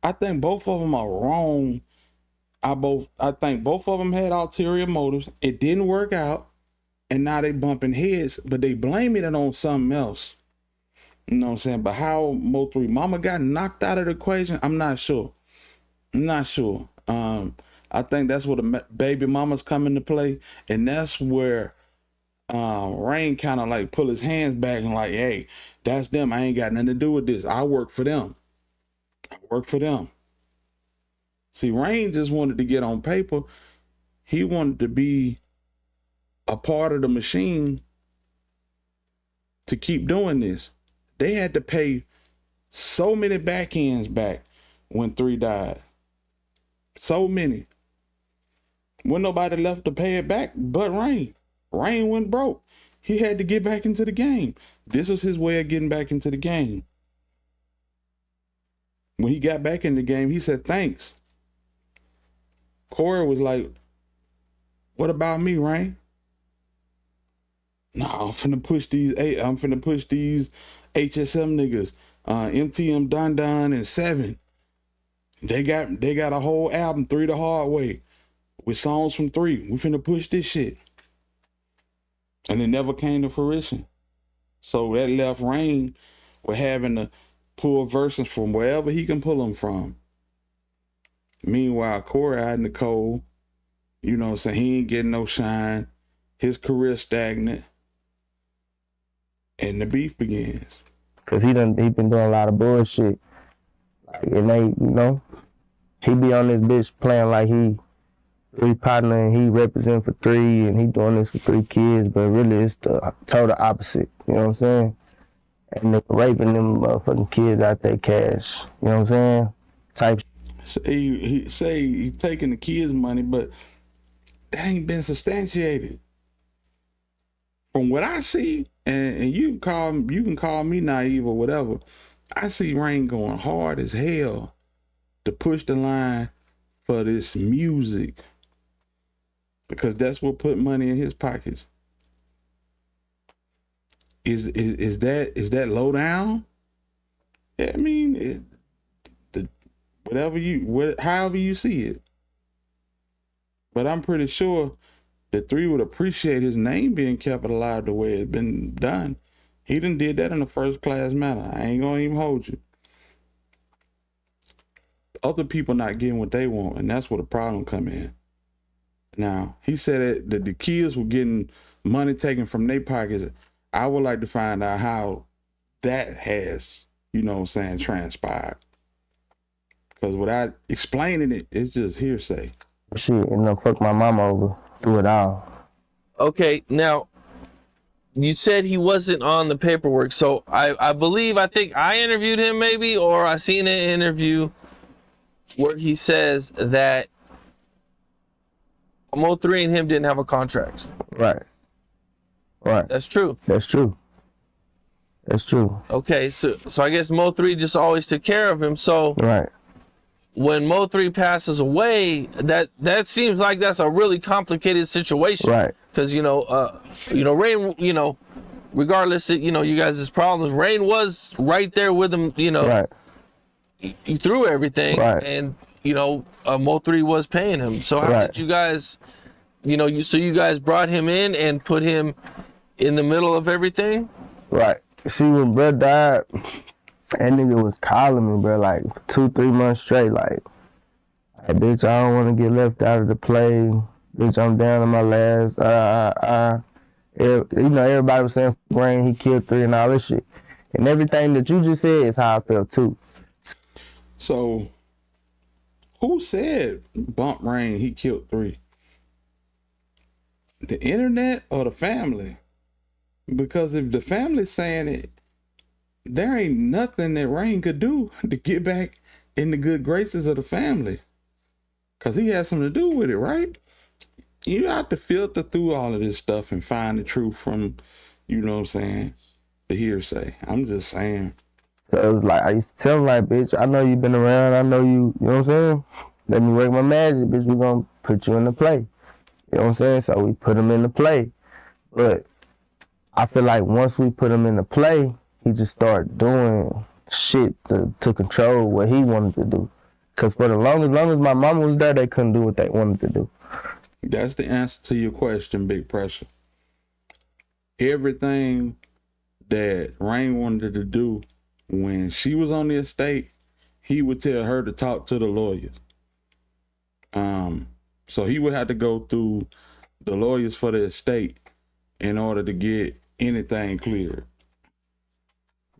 I think both of them are wrong. I think both of them had ulterior motives. It didn't work out. And now they bumping heads, but they blaming it on something else. You know what I'm saying? But how Mo3 Mama got knocked out of the equation, I'm not sure. I think that's where the baby mamas come into play. And that's where Rain kind of like pull his hands back and like, hey, that's them. I ain't got nothing to do with this. I work for them. See, Rain just wanted to get on paper. He wanted to be a part of the machine to keep doing this. They had to pay so many back ends back when 3 died. So many. When nobody left to pay it back but Rain. Rain went broke. He had to get back into the game. This was his way of getting back into the game. When he got back in the game, he said, thanks. Corey was like, what about me, Rain? No, I'm finna push these HSM niggas, MTM Don Don and 7. They got a whole album, 3 the Hard Way, with songs from 3. We finna push this shit. And it never came to fruition. So that left Rain with having to pull verses from wherever he can pull them from. Meanwhile, Corey out in the cold, you know what I'm saying, he ain't getting no shine. His career stagnant. And the beef begins. Cause he been doing a lot of bullshit. Like, and they, he be on this bitch playing like he 3 partner and he represent for 3 and he doing this for 3 kids, but really it's the total opposite. You know what I'm saying? And they raping them motherfucking kids out their cash. You know what I'm saying? Type. He say he taking the kids' money, but that ain't been substantiated. From what I see, and you can call me naive or whatever, I see Rain going hard as hell to push the line for this music because that's what put money in his pockets. Is that low down? Yeah, I mean, however you see it. But I'm pretty sure the 3 would appreciate his name being kept alive the way it's been done. He done did that in a first class manner. I ain't gonna even hold you. Other people not getting what they want, and that's where the problem come in. Now, he said that the kids were getting money taken from their pockets. I would like to find out how that has, transpired. Because without explaining it, it's just hearsay. Shit, and fuck my mama over through it all. Okay, now you said he wasn't on the paperwork, so I think I interviewed him maybe, or I seen an interview where he says that Mo3 and him didn't have a contract. Right. That's true. That's true. Okay, so I guess Mo3 just always took care of him. So right. When Mo3 passes away, that seems like that's a really complicated situation. Right. Because Rain, regardless of you guys' problems, Rain was right there with him. Right. He threw everything, right. And Mo3 was paying him. So how did you guys, you guys brought him in and put him in the middle of everything? Right. See, when bro died, that nigga was calling me, bro, like 2-3 months straight, like, hey, bitch, I don't want to get left out of the play. Bitch, I'm down to my last. Everybody was saying Rain, he killed 3 and all this shit. And everything that you just said is how I felt too. So, who said Bump Rain, he killed 3? The internet or the family? Because if the family's saying it, there ain't nothing that Rain could do to get back in the good graces of the family. Because he has something to do with it, right? You have to filter through all of this stuff and find the truth from, the hearsay. I'm just saying. So it was like, I used to tell him, like, bitch, I know you been around. I know you know what I'm saying? Let me work my magic, bitch. We gonna put you in the play. You know what I'm saying? So we put him in the play. But I feel like once we put him in the play, he just started doing shit to control what he wanted to do. Because for the longest my mama was there, they couldn't do what they wanted to do. That's the answer to your question, Big Pressure. Everything that Rain wanted to do when she was on the estate, he would tell her to talk to the lawyers. So he would have to go through the lawyers for the estate in order to get anything cleared.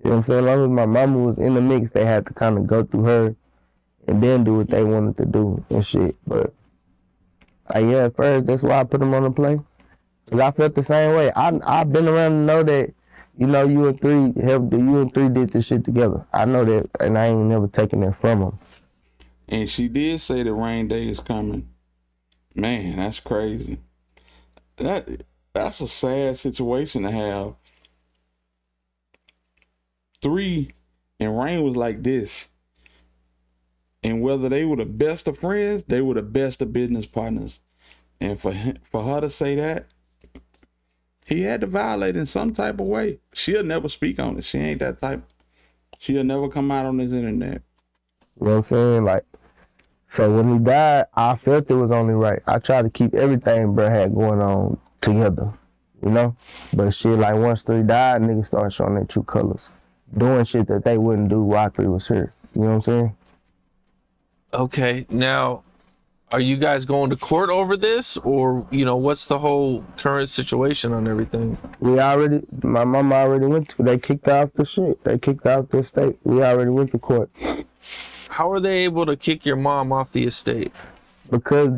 You know what I'm saying? As long as my mama was in the mix, they had to kind of go through her and then do what they wanted to do and shit. But at first, that's why I put them on the play. Because I felt the same way. I've been around to know that, you and 3 helped, you and 3 did this shit together. I know that, and I ain't never taken it from them. And she did say the rain day is coming. Man, that's crazy. That's a sad situation to have. 3 and Rain was like this. And whether they were the best of friends, they were the best of business partners. And for her to say that, he had to violate in some type of way. She'll never speak on it. She ain't that type. She'll never come out on this internet. You know what I'm saying? Like, so when he died, I felt it was only right. I tried to keep everything bro had going on together, But shit, like once 3 died, niggas started showing their true colors. Doing shit that they wouldn't do while 3 was here. You know what I'm saying? Okay, now, are you guys going to court over this, or what's the whole current situation on everything? My mama already went to. They kicked out the shit. They kicked out the state. We already went to court. How are they able to kick your mom off the estate? Because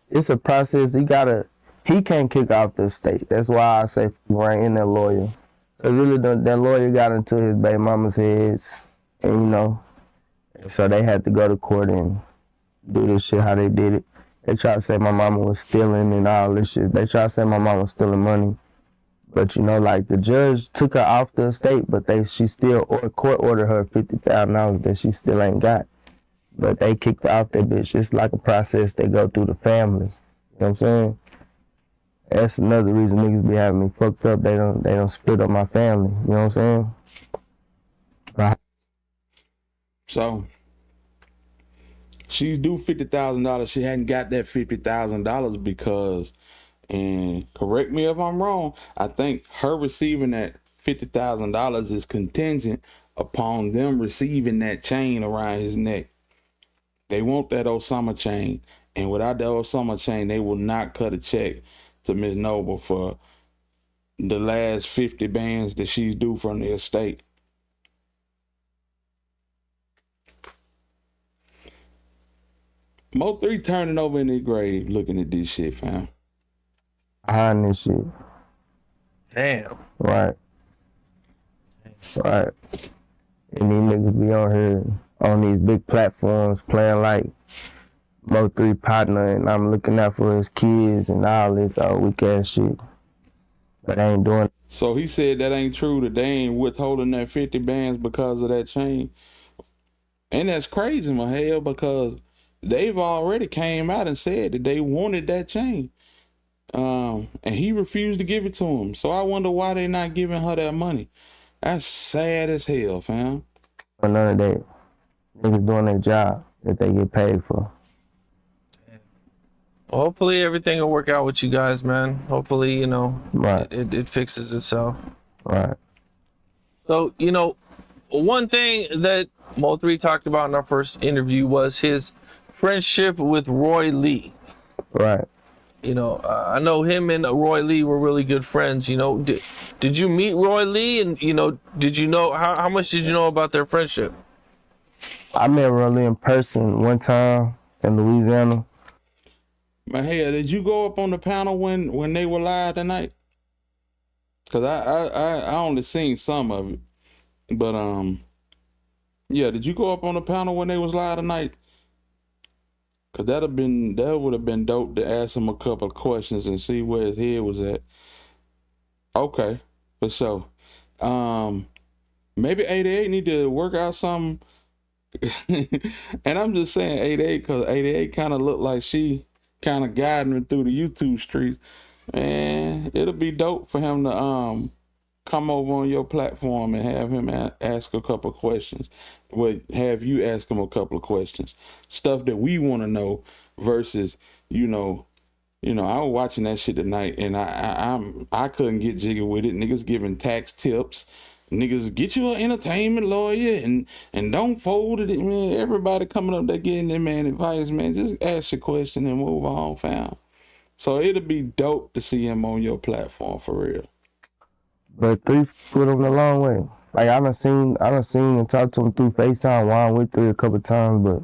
it's a process. He can't kick off the estate. That's why I say bring in that lawyer. So really, that lawyer got into his baby mama's heads, and so they had to go to court and do this shit how they did it. They tried to say my mama was stealing and all this shit. They tried to say my mama was stealing money. But like the judge took her off the estate, but she still court ordered her $50,000 that she still ain't got. But they kicked her off that bitch. It's like a process they go through the family. You know what I'm saying? That's another reason niggas be having me fucked up. They don't split up my family. You know what I'm saying? So she's due $50,000. She hadn't got that $50,000 because, and correct me if I'm wrong, I think her receiving that $50,000 is contingent upon them receiving that chain around his neck. They want that Osama chain, and without that Osama chain, they will not cut a check to Miss Noble for the last 50 bands that she's due from the estate. Mo3 turning over in his grave looking at this shit, fam. Behind this shit. Damn. Right. And these niggas be on here on these big platforms playing like Mo3 partner, and I'm looking out for his kids and all this weak ass shit. But they ain't doing it. So he said that ain't true, that they ain't withholding that 50 bands because of that chain. And that's crazy, my hell, because they've already came out and said that they wanted that chain. And he refused to give it to him. So I wonder why they not giving her that money. That's sad as hell, fam. But none of that. Niggas doing their job that they get paid for. Hopefully everything will work out with you guys, man. Hopefully, Right. it fixes itself. Right. So, one thing that Mo3 talked about in our first interview was his friendship with Roy Lee. Right. I know him and Roy Lee were really good friends. Did you meet Roy Lee? And, did you know, how much did you know about their friendship? I met Roy Lee in person one time in Louisiana. Man, hey, did you go up on the panel when they were live tonight? Cause I only seen some of it, but yeah, did you go up on the panel when they was live tonight? Cause that would have been dope to ask him a couple of questions and see where his head was at. Okay, for sure. Maybe 88 need to work out something. And I'm just saying 88 because 88 kind of looked like she kind of guiding me through the YouTube streets. Man, it'll be dope for him to come over on your platform and have him ask a couple of questions. Have you ask him a couple of questions, stuff that we want to know versus I was watching that shit tonight and I couldn't get jiggy with it. Niggas giving tax tips. Niggas, get you an entertainment lawyer and don't fold it. Man, everybody coming up there getting their man advice, man. Just ask your question and move on, fam. So it'll be dope to see him on your platform for real. But 3 with him a long way. Like I done seen and talked to him through FaceTime while I'm with 3 a couple times, but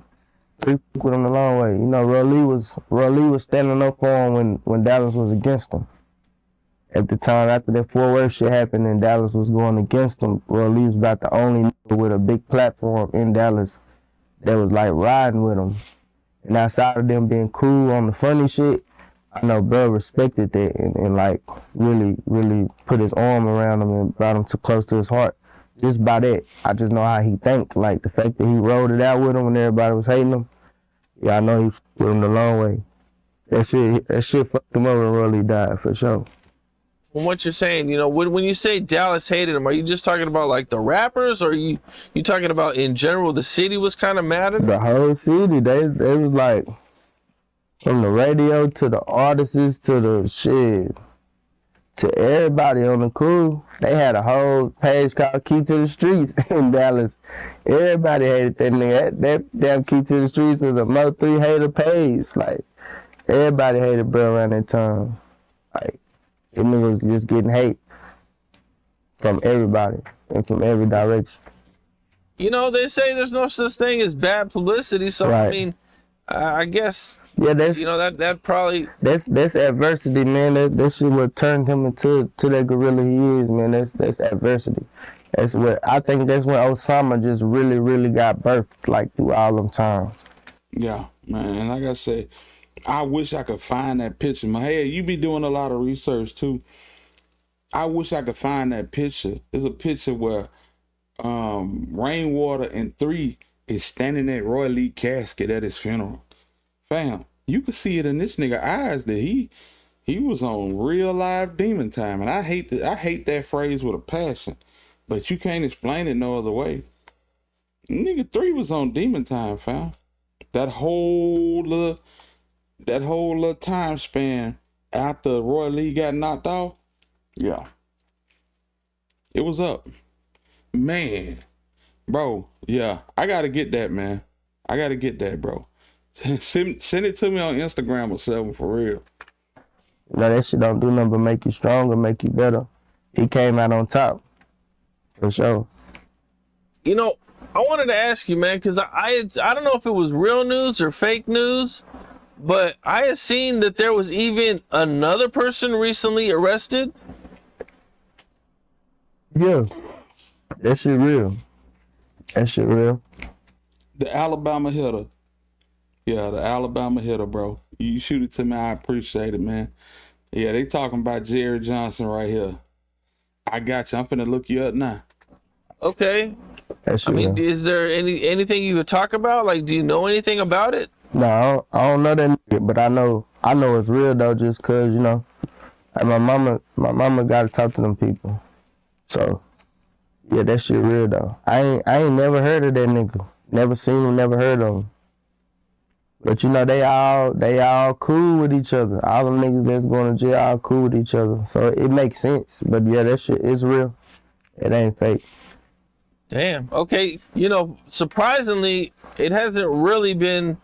3 with him a long way. Roy Lee was standing up for him when Dallas was against him. At the time, after that Fort Worth shit happened and Dallas was going against him, Roy Lee was about the only nigga with a big platform in Dallas that was like riding with him. And outside of them being cool on the funny shit, I know bro respected that and like really, really put his arm around him and brought him too close to his heart. Just by that, I just know how he think. Like the fact that he rolled it out with him when everybody was hating him, yeah, I know he put him the long way. That shit fucked him over when Roy Lee died, for sure. From what you're saying, when you say Dallas hated him, are you just talking about like the rappers, or are you talking about in general the city was kind of mad at him? The whole city, they was like, from the radio to the artists to the shit, to everybody on the crew. They had a whole page called Key to the Streets in Dallas. Everybody hated that nigga. That damn Key to the Streets was a Mo3 hater page. Like, everybody hated bro around that time. Like, that nigga was just getting hate from everybody and from every direction. You know, they say there's no such thing as bad publicity. So I Right. mean, I guess Yeah, that's you know that probably. that's adversity, man. That shit what turned him into that gorilla he is, man. That's adversity. That's what I think. That's when Osama just really got birthed, like through all them times. Yeah, man. Like I said, I wish I could find that picture. My hey, you be doing a lot of research too. I wish I could find that picture. There's a picture where Rainwater and 3 is standing at Roy Lee casket at his funeral. Fam, you could see it in this nigga eyes that he was on real live demon time. And I hate that phrase with a passion. But you can't explain it no other way. Nigga 3 was on demon time, fam. That whole little time span after Roy Lee got knocked off, yeah, it was up, man, bro. Yeah, I gotta get that, man. I gotta get that, bro. Send it to me on Instagram or something for real. You know, that shit don't do nothing but make you stronger, make you better. He came out on top, for sure. You know, I wanted to ask you, man, because I don't know if it was real news or fake news, but I had seen that there was even another person recently arrested. Yeah, that shit real. That shit real. The Alabama hitter. Yeah, the Alabama hitter, bro. You shoot it to me, I appreciate it, man. Yeah, they talking about Jerry Johnson right here. I got you. I'm finna look you up now. Okay. That I shit mean, real. is there anything you could talk about? Like, do you know anything about it? No, I don't know that nigga, but I know it's real though, just cause, you know, like my mama gotta talk to them people. So yeah, that shit real though. I ain't never heard of that nigga. Never seen him, never heard of him. But you know, they all cool with each other. All them niggas that's going to jail all cool with each other. So it makes sense. But yeah, that shit is real. It ain't fake. Damn. Okay. You know, surprisingly, it hasn't really been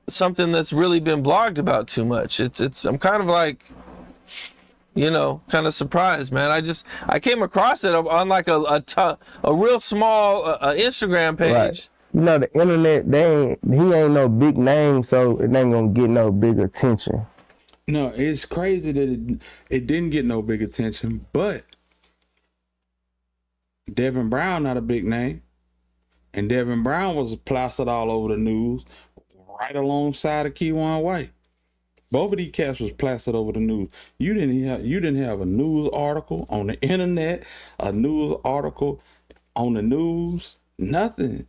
something that's really been blogged about too much. I'm kind of like, you know, kind of surprised, man. I came across it on like a real small Instagram page. Right. You know, the internet, he ain't no big name, so it ain't gonna get no big attention. No, it's crazy that it didn't get no big attention, but Devin Brown not a big name. And Devin Brown was plastered all over the news right alongside of Keywan White. Both of these cats was plastered over the news. You didn't have a news article on the internet, a news article on the news, nothing.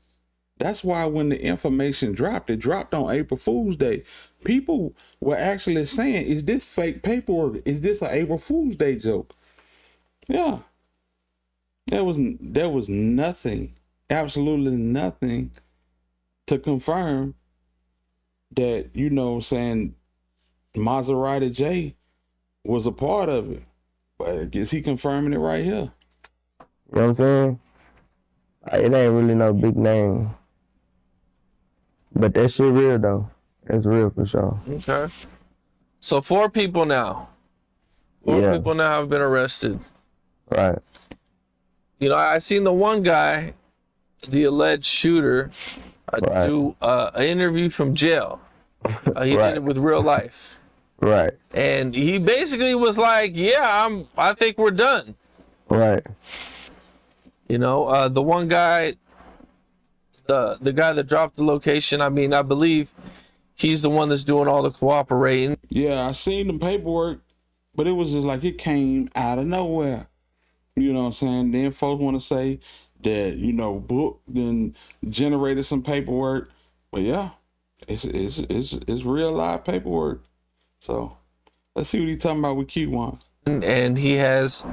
That's why when the information dropped, it dropped on April Fool's Day. People were actually saying, is this fake paperwork? Is this an April Fool's Day joke? Yeah. There was nothing, absolutely nothing to confirm that, you know what I'm saying, Maserati J was a part of it. But I guess he confirming it right here. You know what I'm saying? It ain't really no big name. But that shit real though. It's real for sure. Okay. So 4 people now. 4 people now have been arrested. Right. You know, I seen the one guy, the alleged shooter, do an interview from jail. He did it with real life. Right. And he basically was like, yeah, I think we're done. Right. You know, the one guy, the guy that dropped the location, I mean, I believe he's the one that's doing all the cooperating. Yeah, I seen the paperwork, but it was just like it came out of nowhere. You know what I'm saying? Then folks want to say that, you know, Book then generated some paperwork. But yeah, it's real live paperwork. So let's see what he's talking about with Q1. And he has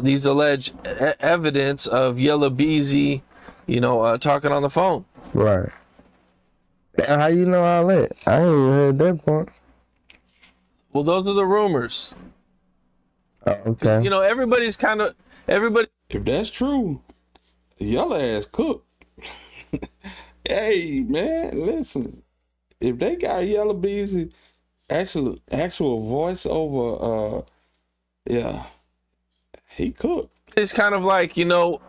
these alleged evidence of Yella Beezy, you know, talking on the phone. Right. How you know all that? I ain't even heard that part. Well, those are the rumors. Oh, okay. You know, everybody. If that's true, Yella ass cooked. Hey man, listen. If they got Yella Beezy actual voice over, yeah, he cooked. It's kind of like, you know,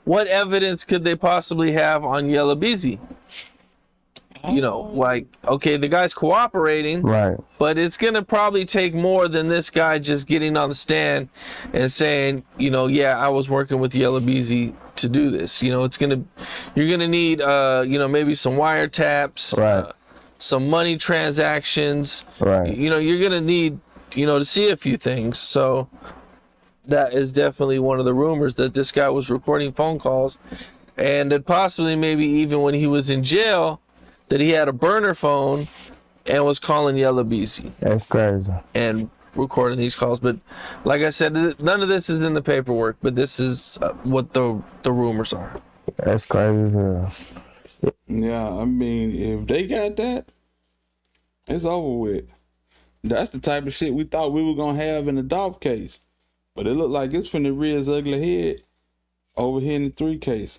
what evidence could they possibly have on Yella Beezy? You know, like, okay, the guy's cooperating, Right. but it's gonna probably take more than this guy just getting on the stand and saying, you know, yeah, I was working with Yella Beezy to do this. You know, you're gonna need, you know, maybe some wiretaps, Right. some money transactions. Right. You know, you're gonna need, you know, to see a few things. So that is definitely one of the rumors, that this guy was recording phone calls, and that possibly maybe even when he was in jail, that he had a burner phone and was calling Yella Beezy That's crazy. and recording these calls. But like I said, none of this is in the paperwork, but this is what the rumors are. That's crazy as hell. Yeah, I mean, if they got that, it's over with. That's the type of shit we thought we were gonna have in the Dolph case, but it looked like it's finna rear its ugly head over here in the 3 case.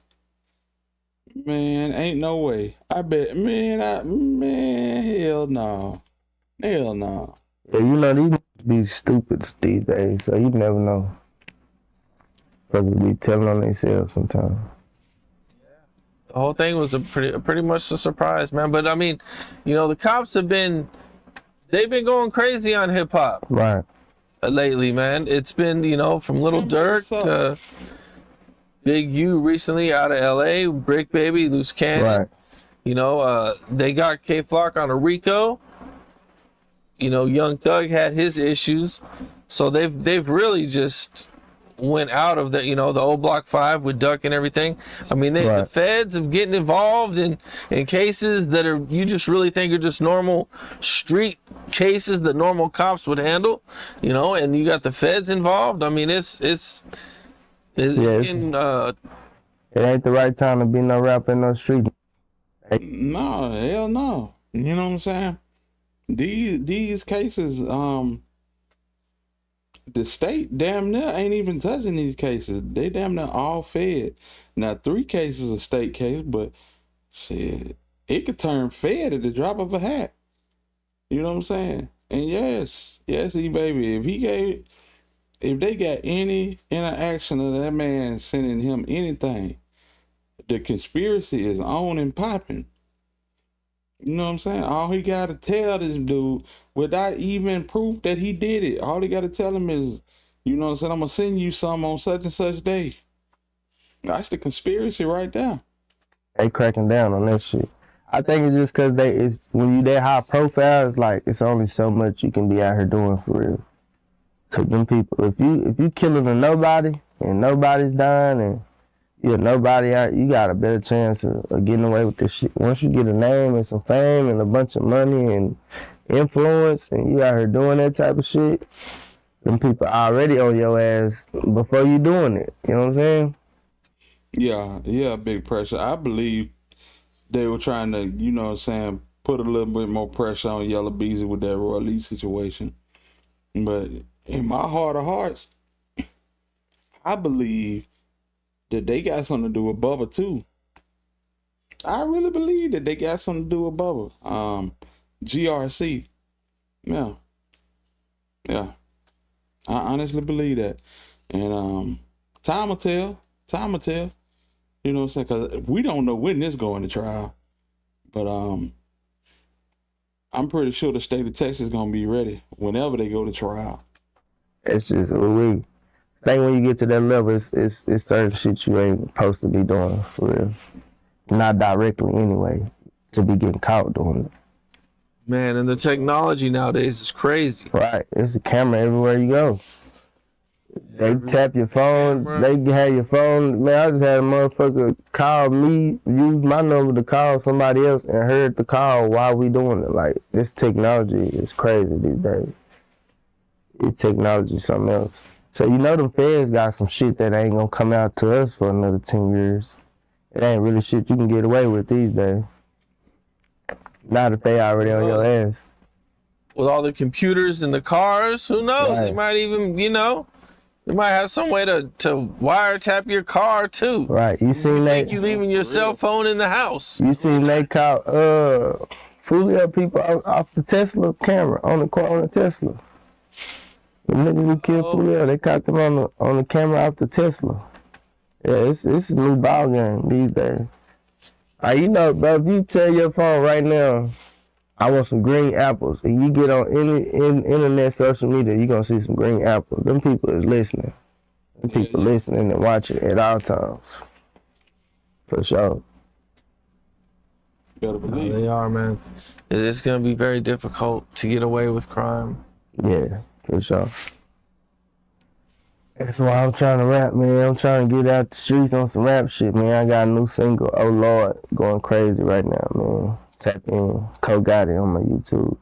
Man, ain't no way. I bet, man, hell no. Hell no. Yeah, you know, these be stupid these days, so you never know. Because they be telling on themselves sometimes. The whole thing was pretty much a surprise, man. But I mean, you know, the cops they've been going crazy on hip hop Right. lately, man. It's been, you know, from Lil Durk to Big U recently out of LA, Brick Baby, Loose Cannon. Right. You know, they got K Flock on a RICO. You know, Young Thug had his issues, so they've really just went out of the, you know, the old Block 5 with Duck and everything. I mean, the feds of getting involved in cases that are, you just really think are just normal street cases that normal cops would handle, you know, and you got the feds involved. I mean, it's getting, it ain't the right time to be no rapper in no street. No, hell no. You know what I'm saying? These cases, the state damn near ain't even touching these cases. They damn near all fed. Now 3 cases a state case, but shit, it could turn fed at the drop of a hat. You know what I'm saying? And yes, E-Baby, if they got any interaction of that man sending him anything, the conspiracy is on and popping. You know what I'm saying? All he got to tell this dude, without even proof that he did it, all he got to tell him is, you know what I'm saying, I'm going to send you some on such and such day. That's the conspiracy right there. They cracking down on that shit. I think it's just because when you that high profile, it's like, it's only so much you can be out here doing for real. Cause them people, if you killing a nobody and nobody's dying and you're nobody out, you got a better chance of getting away with this shit. Once you get a name and some fame and a bunch of money and influence and you out here doing that type of shit, them people already on your ass before you doing it. You know what I'm saying? Yeah, big pressure. I believe they were trying to, you know what I'm saying, put a little bit more pressure on Yella Beezy with that Roy Lee situation. But in my heart of hearts, I believe that they got something to do with Bubba too. I really believe that they got something to do with Bubba. GRC. Yeah. I honestly believe that. And time will tell. You know what I'm saying? Because we don't know when this going to trial. But I'm pretty sure the state of Texas is going to be ready whenever they go to trial. It's just, I think when you get to that level, it's certain shit you ain't supposed to be doing, for real. Not directly anyway, to be getting caught doing it. man, and the technology nowadays is crazy. Right, it's a camera everywhere you go. They tap your phone, they have your phone. Man, I just had a motherfucker call me, use my number to call somebody else and heard the call while we doing it. Like, this technology is crazy these days. This technology is something else. So you know them feds got some shit that ain't gonna come out to us for another 10 years. It ain't really shit you can get away with these days. Not if they already on your ass. With all the computers in the cars, who knows? Right. They might even, you know, they might have some way to wiretap your car too. Right, you seen that? Think you leaving your cell phone in the house. You seen they caught fully up people off the Tesla camera, on the Tesla. The niggas who killed Fulio, they caught them on the camera off the Tesla. Yeah, it's a new ball game these days. You know, bro, if you tell your phone right now, I want some green apples, and you get on any internet social media, you gonna see some green apples. Them people is listening. Them people listening and watching at all times. For sure. Better believe They are, man. It's gonna be very difficult to get away with crime. Yeah, for sure. That's why I'm trying to rap, man. I'm trying to get out the streets on some rap shit, man. I got a new single, Oh Lord, going crazy right now, man. Tap in, Gotti on my YouTube.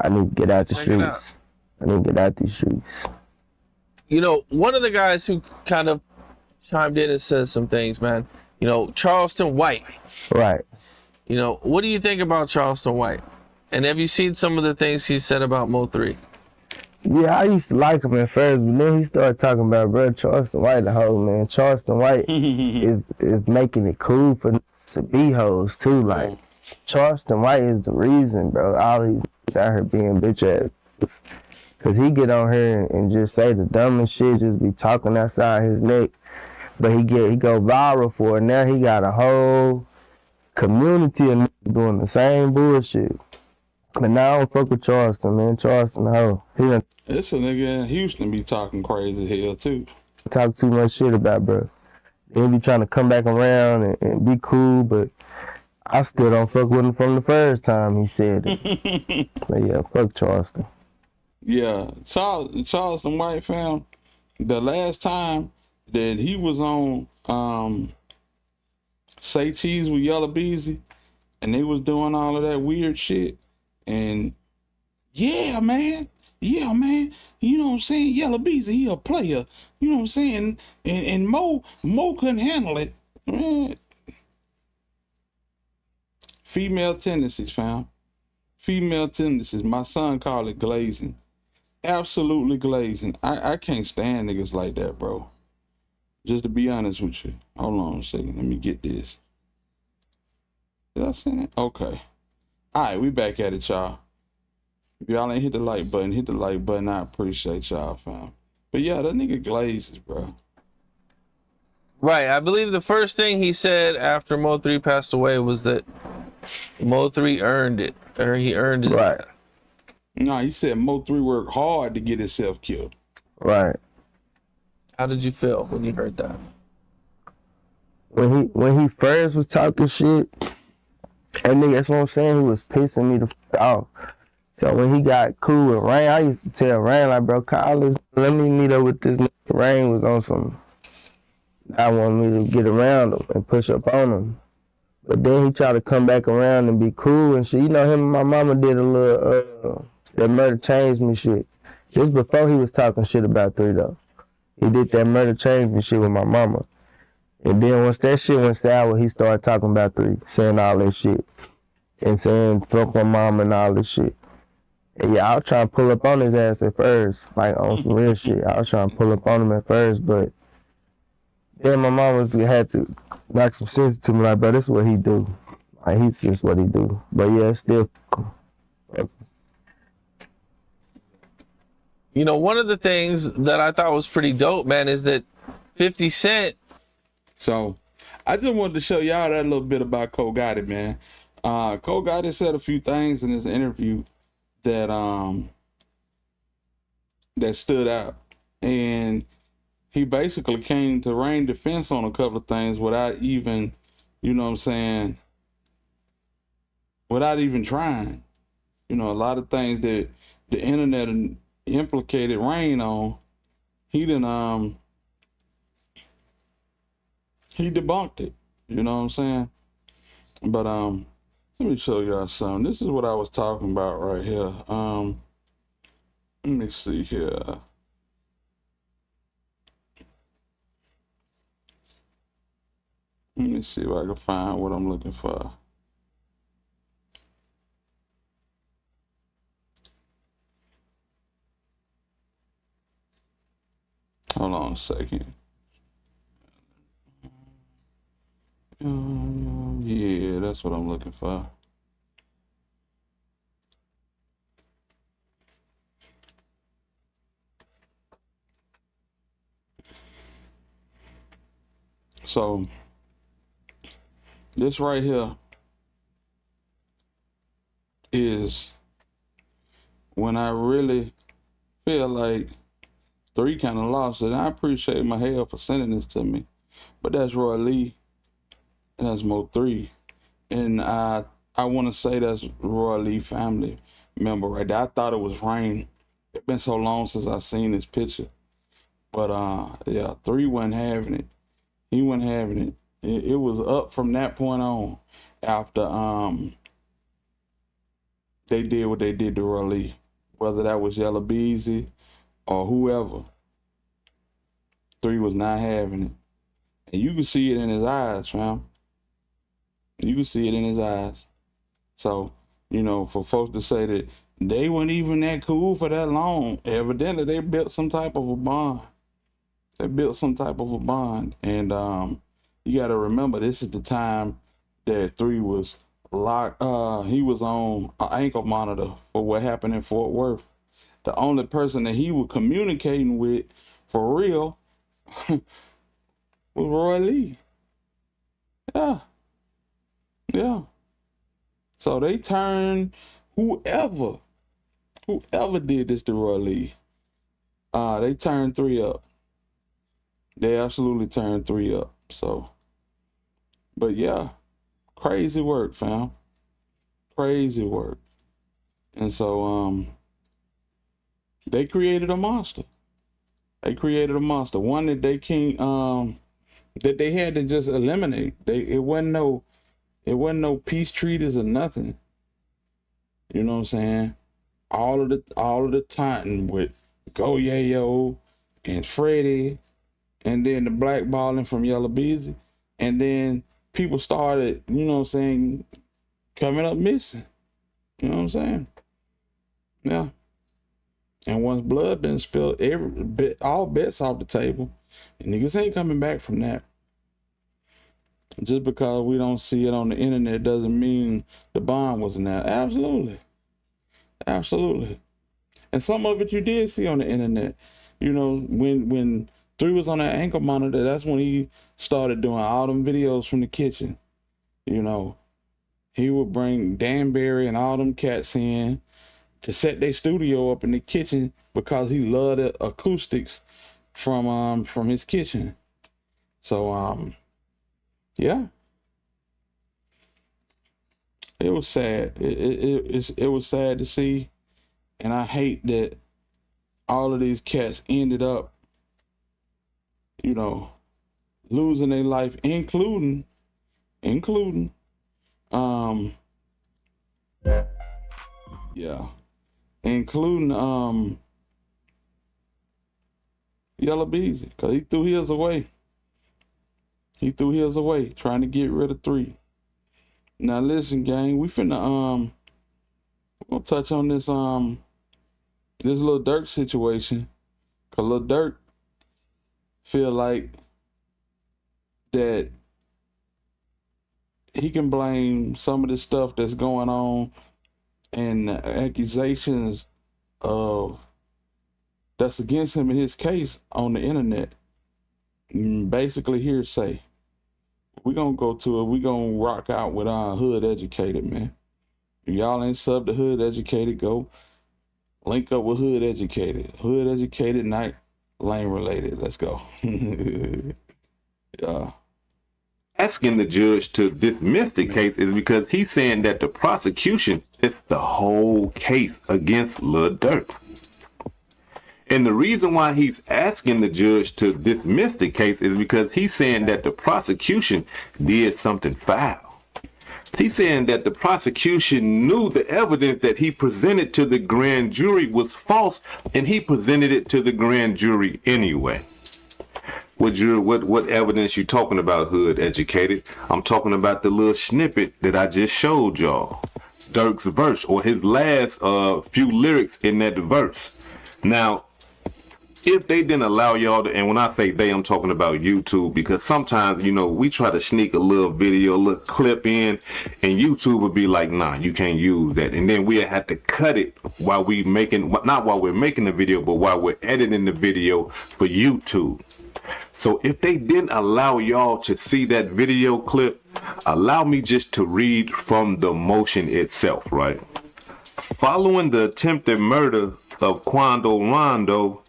I need to get out the streets. I need to get out these streets. You know, one of the guys who kind of chimed in and said some things, man. You know, Charleston White. Right. You know, what do you think about Charleston White? And have you seen some of the things he said about Mo3? Yeah, I used to like him at first, but then he started talking about, bro, Charleston White, the hoe, man. Charleston White is making it cool for to be hoes, too. Like, Charleston White is the reason, bro, all these out here being bitch ass. Because he get on here and just say the dumbest shit, just be talking outside his neck. But he go viral for it. Now he got a whole community of niggas doing the same bullshit. But now I don't fuck with Charleston, man. Charleston, hoe. He done it's a nigga in Houston be talking crazy hell too. talk too much shit about, bro. He be trying to come back around and be cool, but I still don't fuck with him from the first time he said it. But yeah, fuck Charleston. Yeah, Charleston White fam. The last time that he was on Say Cheese with Yella Beezy, and they was doing all of that weird shit, and yeah, man, you know what I'm saying? Yella Beezy, he a player, you know what I'm saying? And Mo couldn't handle it, man. Female tendencies, fam. Female tendencies. My son called it glazing. Absolutely glazing. I can't stand niggas like that, bro. Just to be honest with you. Hold on a second. Let me get this. Did I send it? Okay. Alright, we back at it, y'all. If y'all ain't hit the like button, hit the like button. I appreciate y'all, fam. But yeah, that nigga glazes, bro. Right. I believe the first thing he said after Mo3 passed away was that Mo3 earned it. Or he earned his Right. death. Nah, he said Mo3 worked hard to get himself killed. Right. How did you feel when you heard that? When he first was talking shit, and nigga, that's what I'm saying, he was pissing me the fuck off. So when he got cool with Rain, I used to tell Rain, like, bro, call this, let me meet up with this nigga. Rain was on some, I wanted me to get around him and push up on him. But then he tried to come back around and be cool and shit. You know, him and my mama did a little, that murder changed me shit. Just before he was talking shit about 3 though. He did that murder changed me shit with my mama. And then once that shit went sour, he started talking about 3, saying all that shit. And saying fuck my mom and all this shit. And yeah, I was trying to pull up on his ass at first, like on some real shit. I was trying to pull up on him at first, but then my mom had to knock some sense to me, like, bro, this is what he do. Like, he's just what he do. But yeah, it's still. You know, one of the things that I thought was pretty dope, man, is that 50 Cent. So I just wanted to show y'all that little bit about Gotti, man. Gotti said a few things in this interview that that stood out, and he basically came to Rain defense on a couple of things without even, you know what I'm saying, without even trying. You know, a lot of things that the internet implicated Rain on, he didn't he debunked it. You know what I'm saying? But let me show y'all something. This is what I was talking about right here. Let me see here. Let me see if I can find what I'm looking for. Hold on a second. Yeah, that's what I'm looking for. So this right here is when I really feel like 3 kind of lost it. And I appreciate my hell for sending this to me. But that's Roy Lee, and that's Mo 3. And I want to say that's Roy Lee family member right there. I thought it was Rain. It's been so long since I seen this picture. But yeah, 3 wasn't having it. He wasn't having it. It was up from that point on after they did what they did to Roy Lee. Whether that was Yella Beezy or whoever. 3 was not having it. And you can see it in his eyes, fam. You can see it in his eyes. So, you know, for folks to say that they weren't even that cool for that long, evidently they built some type of a bond. They built some type of a bond. And you got to remember, this is the time that 3 was locked. He was on an ankle monitor for what happened in Fort Worth. The only person that he was communicating with for real was Roy Lee. Yeah. Yeah. So they turned whoever did this to Roy Lee, they turned 3 up. They absolutely turned 3 up. So, but yeah, crazy work, fam. Crazy work. And so they created a monster. They created a monster. One that they can't that they had to just eliminate. It wasn't no peace treaties or nothing. You know what I'm saying? All of the taunting with Go Yayo and Freddie, and then the blackballing from Yella Beezy, and then people started, you know what I'm saying, coming up missing. You know what I'm saying? Yeah. And once blood been spilled, all bets off the table. And niggas ain't coming back from that. Just because we don't see it on the internet doesn't mean the bond wasn't there. Absolutely. Absolutely. And some of it you did see on the internet. You know, when 3 was on that ankle monitor, that's when he started doing all them videos from the kitchen. You know, he would bring Danbury and all them cats in to set their studio up in the kitchen because he loved the acoustics from his kitchen. So yeah, it was sad. It was sad to see, and I hate that all of these cats ended up, you know, losing their life, including Yella Beezy, because he threw his away. He threw his away, trying to get rid of 3. Now listen, gang, we finna we're gonna touch on this Lil Durk situation. Cause Lil Durk feel like that he can blame some of the stuff that's going on and the accusations of that's against him in his case on the internet. Basically hearsay. We're gonna go to it. We're gonna rock out with Hood Educated, man. If y'all ain't sub to Hood Educated, go link up with Hood Educated. Hood Educated, Night Lane Related. Let's go. Yeah. Asking the judge to dismiss the case is because he's saying that the prosecution is the whole case against Lil Durk. And the reason why he's asking the judge to dismiss the case is because he's saying that the prosecution did something foul. He's saying that the prosecution knew the evidence that he presented to the grand jury was false, and he presented it to the grand jury anyway. What evidence you talking about, Hood Educated? I'm talking about the little snippet that I just showed y'all. Durk's verse, or his last few lyrics in that verse. Now, if they didn't allow y'all to, and when I say they, I'm talking about YouTube, because sometimes, you know, we try to sneak a little video, a little clip in, and YouTube would be like, nah, you can't use that. And then we have to cut it while we making, not while we're making the video, but while we're editing the video for YouTube. So if they didn't allow y'all to see that video clip, allow me just to read from the motion itself, right? Following the attempted murder of Quando Rondo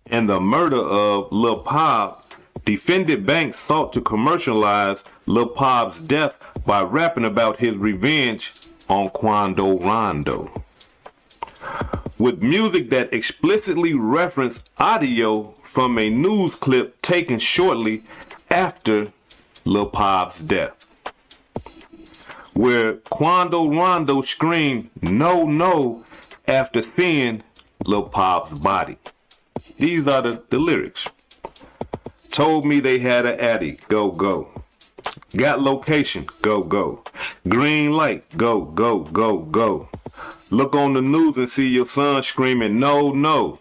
and the murder of Lil Pop, defendant Banks sought to commercialize Lil Pop's death by rapping about his revenge on Quando Rondo, with music that explicitly referenced audio from a news clip taken shortly after Lil Pop's death, where Quando Rondo screamed "no, no" after seeing Lil Pop's body. These are the lyrics. Told me they had an addy, go, go. Got location, go, go. Green light, go, go, go, go. Look on the news and see your son screaming, no, no.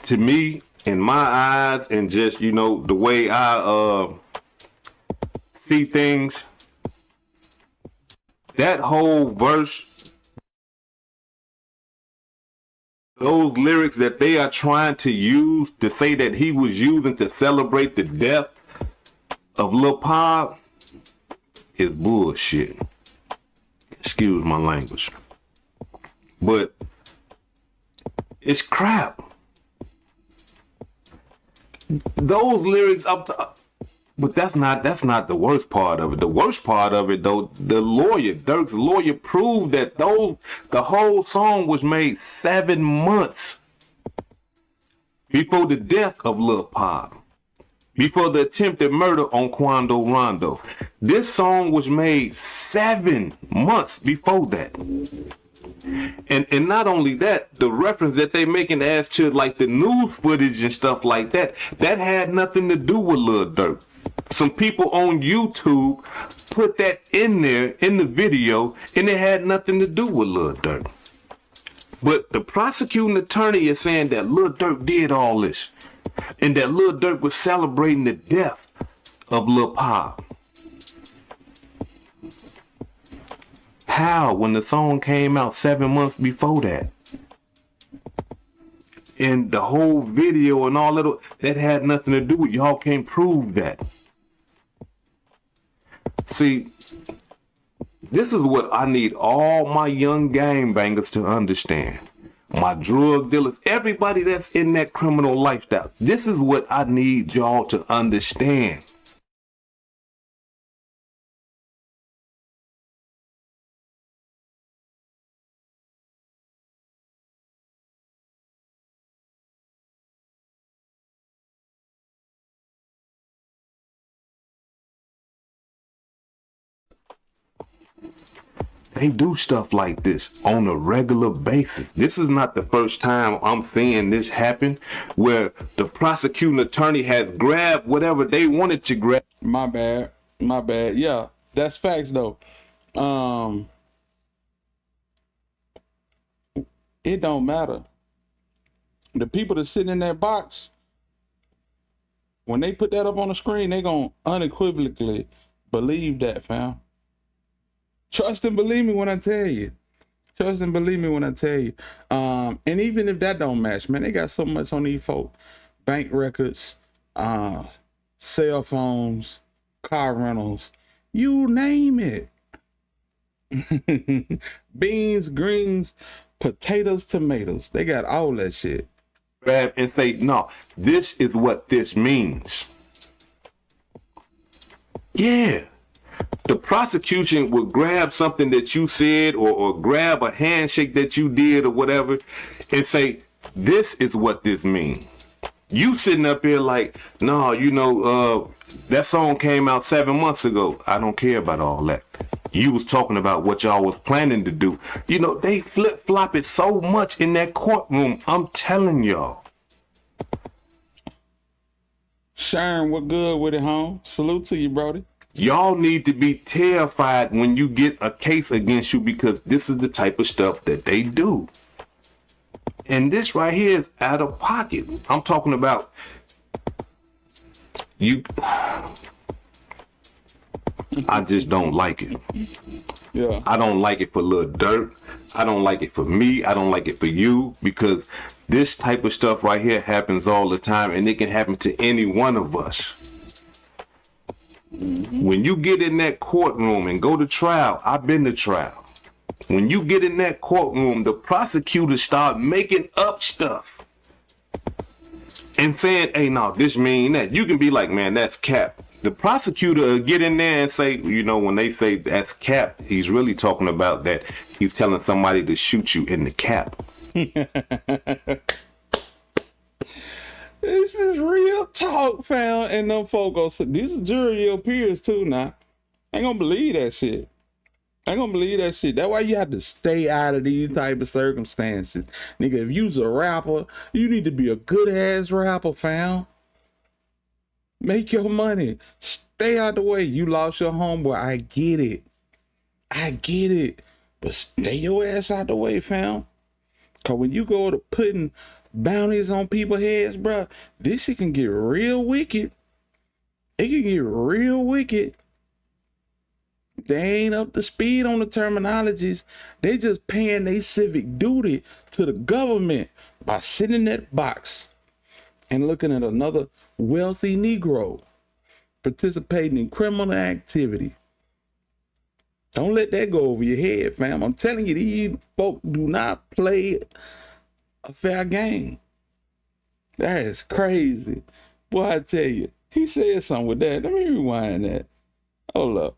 To me, in my eyes, and just, you know, the way I see things, that whole verse, those lyrics that they are trying to use to say that he was using to celebrate the death of Lil Pop is bullshit. Excuse my language. But it's crap. Those lyrics up to, but that's not the worst part of it. The worst part of it, though, the lawyer, Durk's lawyer, proved that the whole song was made 7 months before the death of Lil Pop, before the attempted murder on Quando Rondo. This song was made 7 months before that. And not only that, the reference that they making as to like the news footage and stuff like that, that had nothing to do with Lil Durk. Some people on YouTube put that in there in the video, and it had nothing to do with Lil Durk. But the prosecuting attorney is saying that Lil Durk did all this, and that Lil Durk was celebrating the death of Lil Pop. How, when the song came out 7 months before that? And the whole video and all that had nothing to do with, y'all can't prove that. See, this is what I need all my young gangbangers to understand. My drug dealers, everybody that's in that criminal lifestyle. This is what I need y'all to understand. They do stuff like this on a regular basis. This is not the first time I'm seeing this happen, where the prosecuting attorney has grabbed whatever they wanted to grab. My bad. Yeah, that's facts though. It don't matter. The people that sit in that box, when they put that up on the screen, they gonna unequivocally believe that, fam. Trust and believe me when I tell you. Trust and believe me when I tell you. And even if that don't match, man, they got so much on these folk. Bank records, cell phones, car rentals, you name it. Beans, greens, potatoes, tomatoes. They got all that shit. Grab and say, no, this is what this means. Yeah. The prosecution would grab something that you said or grab a handshake that you did or whatever and say, this is what this means. You sitting up here like, no, you know, that song came out 7 months ago. I don't care about all that. You was talking about what y'all was planning to do. You know, they flip-flop it so much in that courtroom. I'm telling y'all. Sharon, what good with it, home? Salute to you, Brody. Y'all need to be terrified when you get a case against you, because this is the type of stuff that they do. And this right here is out of pocket. I'm talking about you. I just don't like it. Yeah. I don't like it for Lil Durk. I don't like it for me. I don't like it for you, because this type of stuff right here happens all the time, and it can happen to any one of us. When you get in that courtroom and go to trial, I've been to trial. When you get in that courtroom, the prosecutors start making up stuff and saying, hey, no, this mean that. You can be like, man, that's cap. The prosecutor will get in there and say, you know, when they say that's cap, he's really talking about that he's telling somebody to shoot you in the cap. This is real talk, fam. And them folk go, these are jury your peers too now. Ain't gonna believe that shit. Ain't gonna believe that shit. That's why you have to stay out of these type of circumstances. Nigga, if you's a rapper, you need to be a good ass rapper, fam. Make your money. Stay out the way. You lost your homeboy. I get it. I get it. But stay your ass out the way, fam. Cause when you go to putting bounties on people's heads, bro, this shit can get real wicked. It can get real wicked. They ain't up to speed on the terminologies. They just paying their civic duty to the government by sitting in that box and looking at another wealthy Negro participating in criminal activity. Don't let that go over your head, fam. I'm telling you, these folk do not play a fair game. That is crazy. Boy, I tell you, he said something with that. Let me rewind that. Hold up.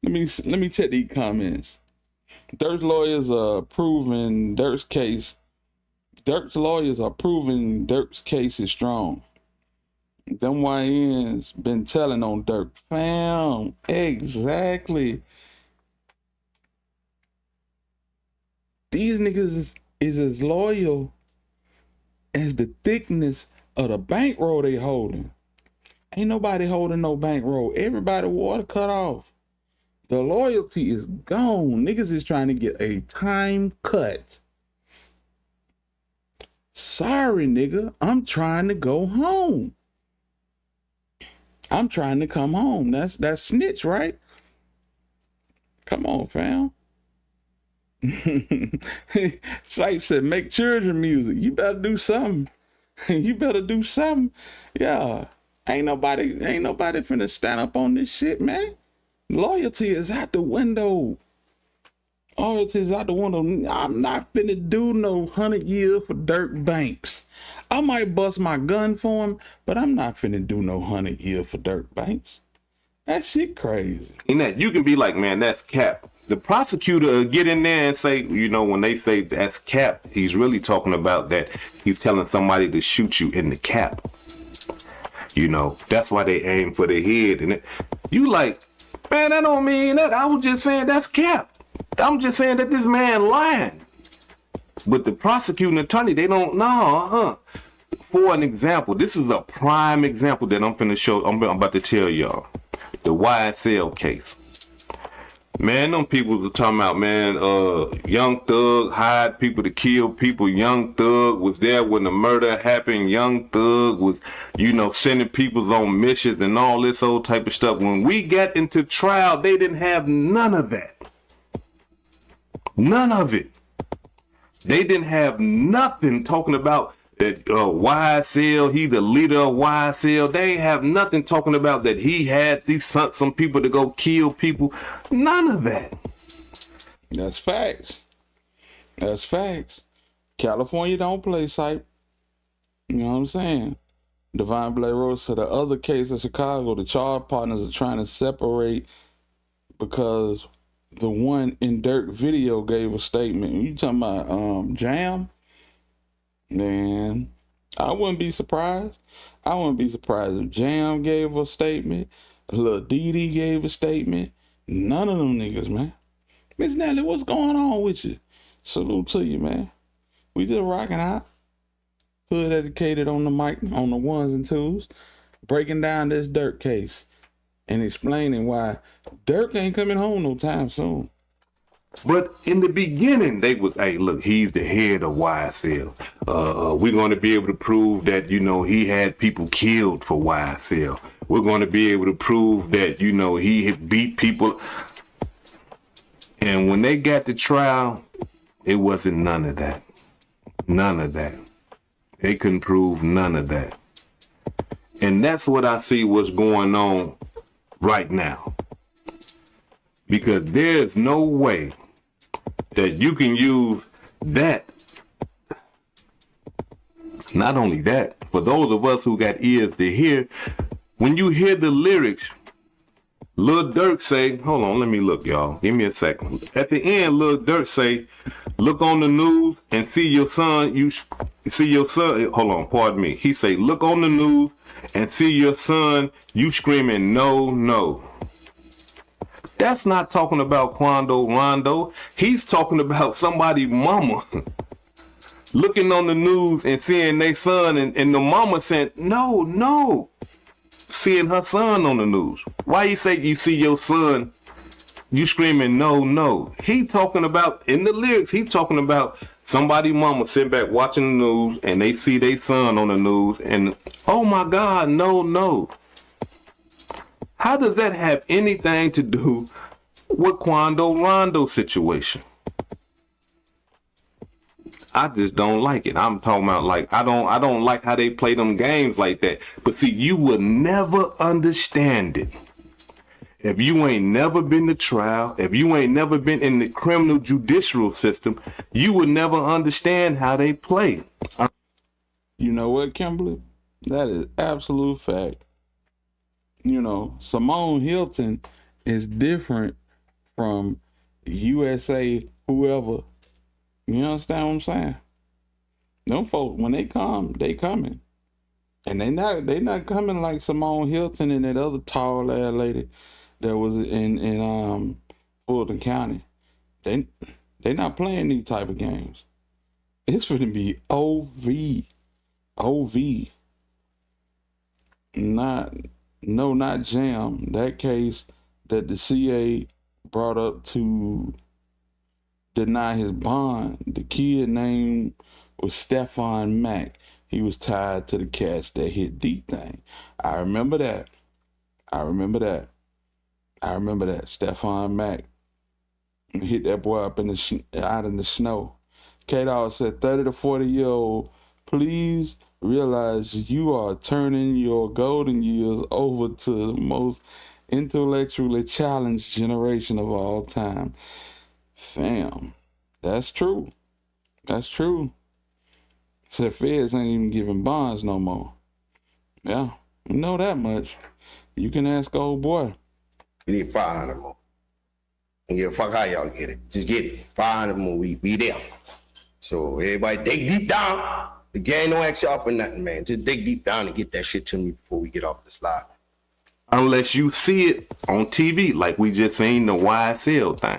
Let me check these comments. Durk's lawyers are proving Durk's case. Durk's lawyers are proving Durk's case is strong. Them YNs been telling on Durk. Fam, exactly. These niggas is as loyal as the thickness of the bankroll they holding. Ain't nobody holding no bankroll. Everybody water cut off. The loyalty is gone. Niggas is trying to get a time cut. Sorry, nigga. I'm trying to go home. I'm trying to come home. That's snitch, right? Come on, fam. Sipe said, make children music. You better do something. You better do something. Yeah. Ain't nobody finna stand up on this shit, man. Loyalty is out the window. Loyalty is out the window. I'm not finna do no 100 years for Durk Banks. I might bust my gun for him, but I'm not finna do no 100 years for Durk Banks. That shit crazy. And that you can be like, man, that's cap. The prosecutor will get in there and say, you know, when they say that's cap, he's really talking about that he's telling somebody to shoot you in the cap. You know, that's why they aim for the head. And you like, man, that don't mean that. I was just saying that's cap. I'm just saying that this man lying. But the prosecuting attorney, they don't know. For an example, this is a prime example that I'm finna show. I'm about to tell y'all. The YSL case. Man, them people were talking about, man, Young Thug hired people to kill people. Young Thug was there when the murder happened. Young Thug was, you know, sending people on missions and all this old type of stuff. When we got into trial, they didn't have none of that. None of it. They didn't have nothing talking about that YSL, he the leader of YSL. They ain't have nothing talking about that he had sent some people to go kill people. None of that. That's facts. That's facts. California don't play sight. You know what I'm saying? Divine Blair Rose said the other case in Chicago, the charge partners are trying to separate because the one in Durk video gave a statement. You talking about Jam? Man, I wouldn't be surprised. I wouldn't be surprised if Jam gave a statement, Lil Didi gave a statement. None of them niggas, man. Miss Nelly, what's going on with you? Salute to you, man. We just rocking out. Hood educated on the mic, on the ones and twos, breaking down this Durk case and explaining why Durk ain't coming home no time soon. But in the beginning, they was, hey, look, he's the head of YSL. We're going to be able to prove that, you know, he had people killed for YSL. we're going to be able to prove that, you know, he had beat people. And when they got to trial, it wasn't none of that. None of that. They couldn't prove none of that. And that's what I see what's going on right now. Because there's no way that you can use that. Not only that, for those of us who got ears to hear, when you hear the lyrics, Lil Durk say, hold on, let me look, y'all. Give me a second. At the end, Lil Durk say, look on the news and see your son, hold on, pardon me. He say, look on the news and see your son, you screaming, no, no. That's not talking about Quando Rondo. He's talking about somebody mama looking on the news and seeing their son, and the mama saying, no, no. Seeing her son on the news. Why you say you see your son, you screaming, no, no. He talking about, in the lyrics, he talking about somebody mama sitting back watching the news and they see their son on the news and, oh my God, no, no. How does that have anything to do with Quando Rondo situation? I just don't like it. I'm talking about, like, I don't like how they play them games like that. But see, you will never understand it if you ain't never been to trial, if you ain't never been in the criminal judicial system. You will never understand how they play. You know what, Kimberly? That is absolute fact. You know, Simone Hilton is different from USA whoever. You understand what I'm saying? Them folks, when they come, they coming. And they not coming like Simone Hilton and that other tall ass lady that was in Fulton County. They not playing these type of games. It's gonna be OV. Not jam. That case that the CA brought up to deny his bond. The kid name was Stephon Mack. He was tied to the cats that hit Deep Thing. I remember that. Stephon Mack hit that boy up out in the snow. K-Dog said, 30 to 40-year-old, please realize you are turning your golden years over to the most intellectually challenged generation of all time. Fam, that's true. Said feds ain't even giving bonds no more. Yeah, you know that much. You can ask old boy. We need 500 more. And give a fuck how y'all get it. Just get it. 500 more, we there. So everybody dig deep down. The gang don't ask y'all for nothing, man. Just dig deep down and get that shit to me before we get off the slide. Unless you see it on TV, like we just seen the YSL thing.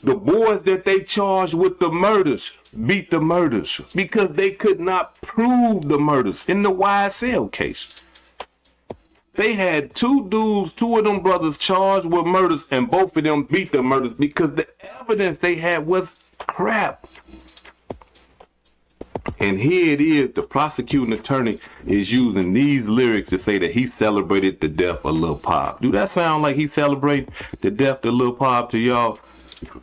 The boys that they charged with the murders beat the murders because they could not prove the murders in the YSL case. They had two of them brothers charged with murders, and both of them beat the murders because the evidence they had was crap. And here it is, the prosecuting attorney is using these lyrics to say that he celebrated the death of Lil Pop. Do that sound like he celebrated the death of Lil Pop to y'all?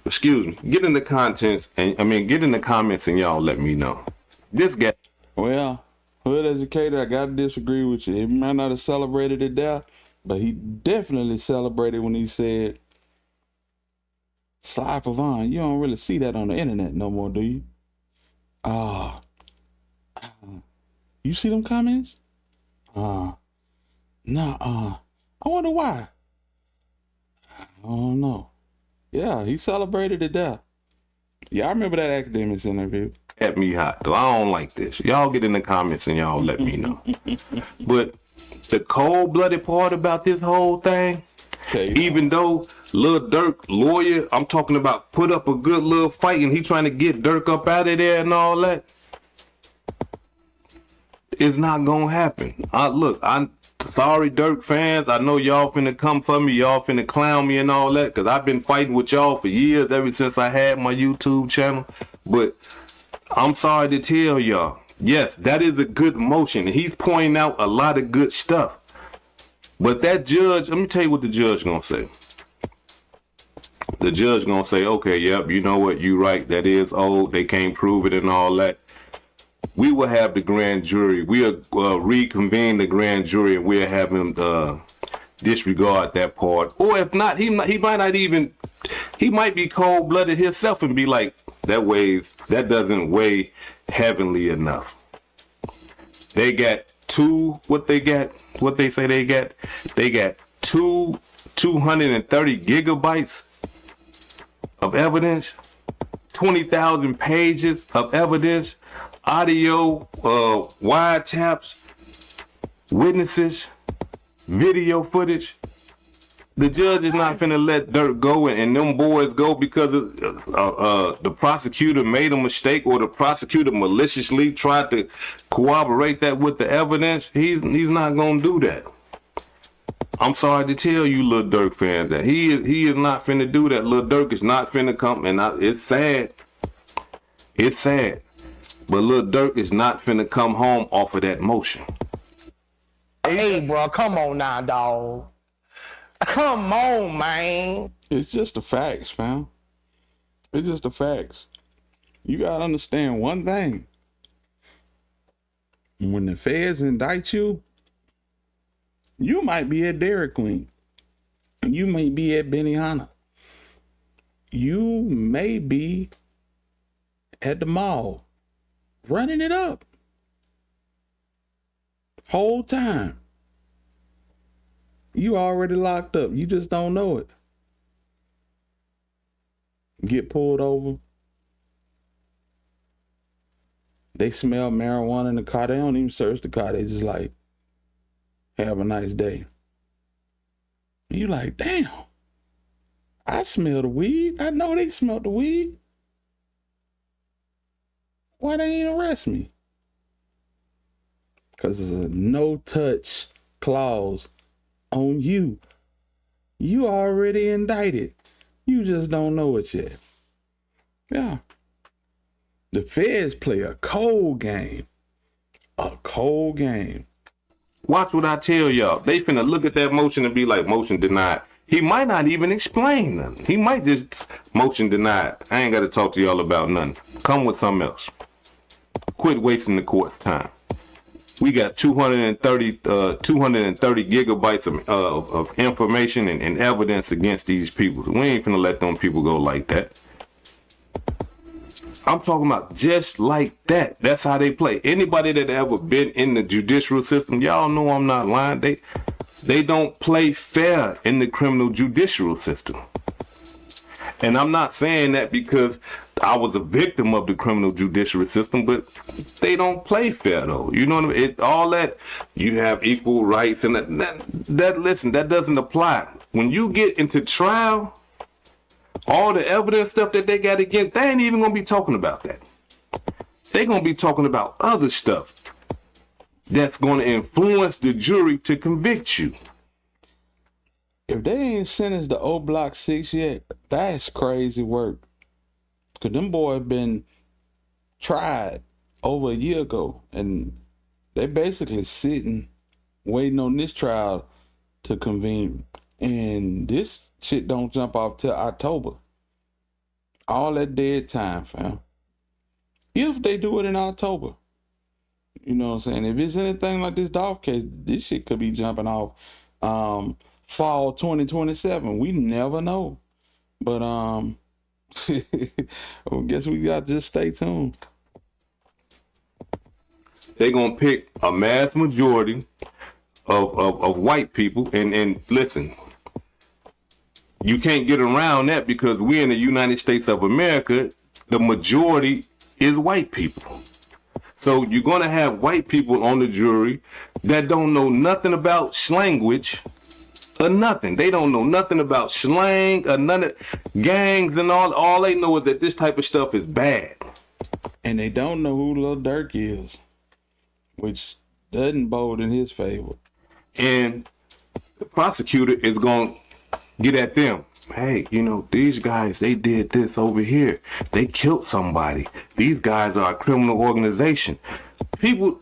Excuse me. Get in the comments and y'all let me know. This guy. Well, hood educator, I gotta disagree with you. He might not have celebrated it there, but he definitely celebrated when he said, Sly Pavon. You don't really see that on the internet no more, do you? You see them comments? I wonder why. I don't know. Yeah, he celebrated it there. Yeah, I remember that Academics interview. At me hot, though. I don't like this. Y'all get in the comments and y'all let me know. But the cold-blooded part about this whole thing, even though Lil Durk, lawyer, I'm talking about put up a good little fight and he trying to get Durk up out of there and all that, it's not gonna happen. I'm sorry, Durk fans. I know y'all finna come for me. Y'all finna clown me and all that, because I've been fighting with y'all for years, ever since I had my YouTube channel. But I'm sorry to tell y'all, Yes, that is a good motion. He's pointing out a lot of good stuff. But that judge, let me tell you what the judge gonna say. The judge gonna say, okay, yep, you know what, you right, that is old, they can't prove it and all that. We will have the grand jury, we'll reconvene the grand jury, and we'll have him disregard that part. Or if not, he might not even, he might be cold-blooded himself and be like, that doesn't weigh heavenly enough. They got what they say they got 230 gigabytes of evidence, 20,000 pages of evidence, audio, wiretaps, witnesses, video footage. The judge is not finna let Durk go and them boys go because the prosecutor made a mistake, or the prosecutor maliciously tried to corroborate that with the evidence. He's not gonna do that. I'm sorry to tell you, Lil Durk fans, that he is not finna do that. Lil Durk is not finna come, and it's sad. It's sad, but Lil Durk is not finna come home off of that motion. Hey, bro, come on now, dog. Come on, man. It's just the facts, fam. It's just the facts. You gotta understand one thing. When the feds indict you, you might be at Dairy Queen. You may be at Benihana. You may be at the mall, running it up. Whole time. You already locked up. You just don't know it. Get pulled over. They smell marijuana in the car. They don't even search the car. They just like, have a nice day. You like, damn. I smell the weed. I know they smelled the weed. Why they ain't arrest me? Because there's a no-touch clause on you. You already indicted. You just don't know it yet. Yeah. The feds play a cold game. A cold game. Watch what I tell y'all. They finna look at that motion and be like, motion denied. He might not even explain nothing. He might just motion denied. I ain't got to talk to y'all about nothing. Come with something else. Quit wasting the court's time. We got 230 gigabytes of information and evidence against these people. We ain't finna let them people go like that. I'm talking about just like that. That's how they play. Anybody that ever been in the judicial system, y'all know I'm not lying. They don't play fair in the criminal judicial system. And I'm not saying that because I was a victim of the criminal judiciary system, but they don't play fair though. You know what I mean? All that, you have equal rights, and that listen, that doesn't apply. When you get into trial, all the evidence stuff that they got against, they ain't even gonna be talking about that. They gonna be talking about other stuff that's gonna influence the jury to convict you. If they ain't sentenced to O Block 6 yet, that's crazy work. Cause them boys been tried over a year ago, and they basically sitting, waiting on this trial to convene. And this shit don't jump off till October. All that dead time, fam. If they do it in October. You know what I'm saying? If it's anything like this Dolph case, this shit could be jumping off fall 2027. We never know. But I guess we got to just stay tuned. They're gonna pick a mass majority of white people, and listen, you can't get around that because we in the United States of America, the majority is white people. So you're gonna have white people on the jury that don't know nothing about slanguage or nothing. They don't know nothing about slang or none of gangs and all. All they know is that this type of stuff is bad. And they don't know who Lil Durk is, which doesn't bode in his favor. And the prosecutor is going to get at them. Hey, you know, these guys, they did this over here. They killed somebody. These guys are a criminal organization. people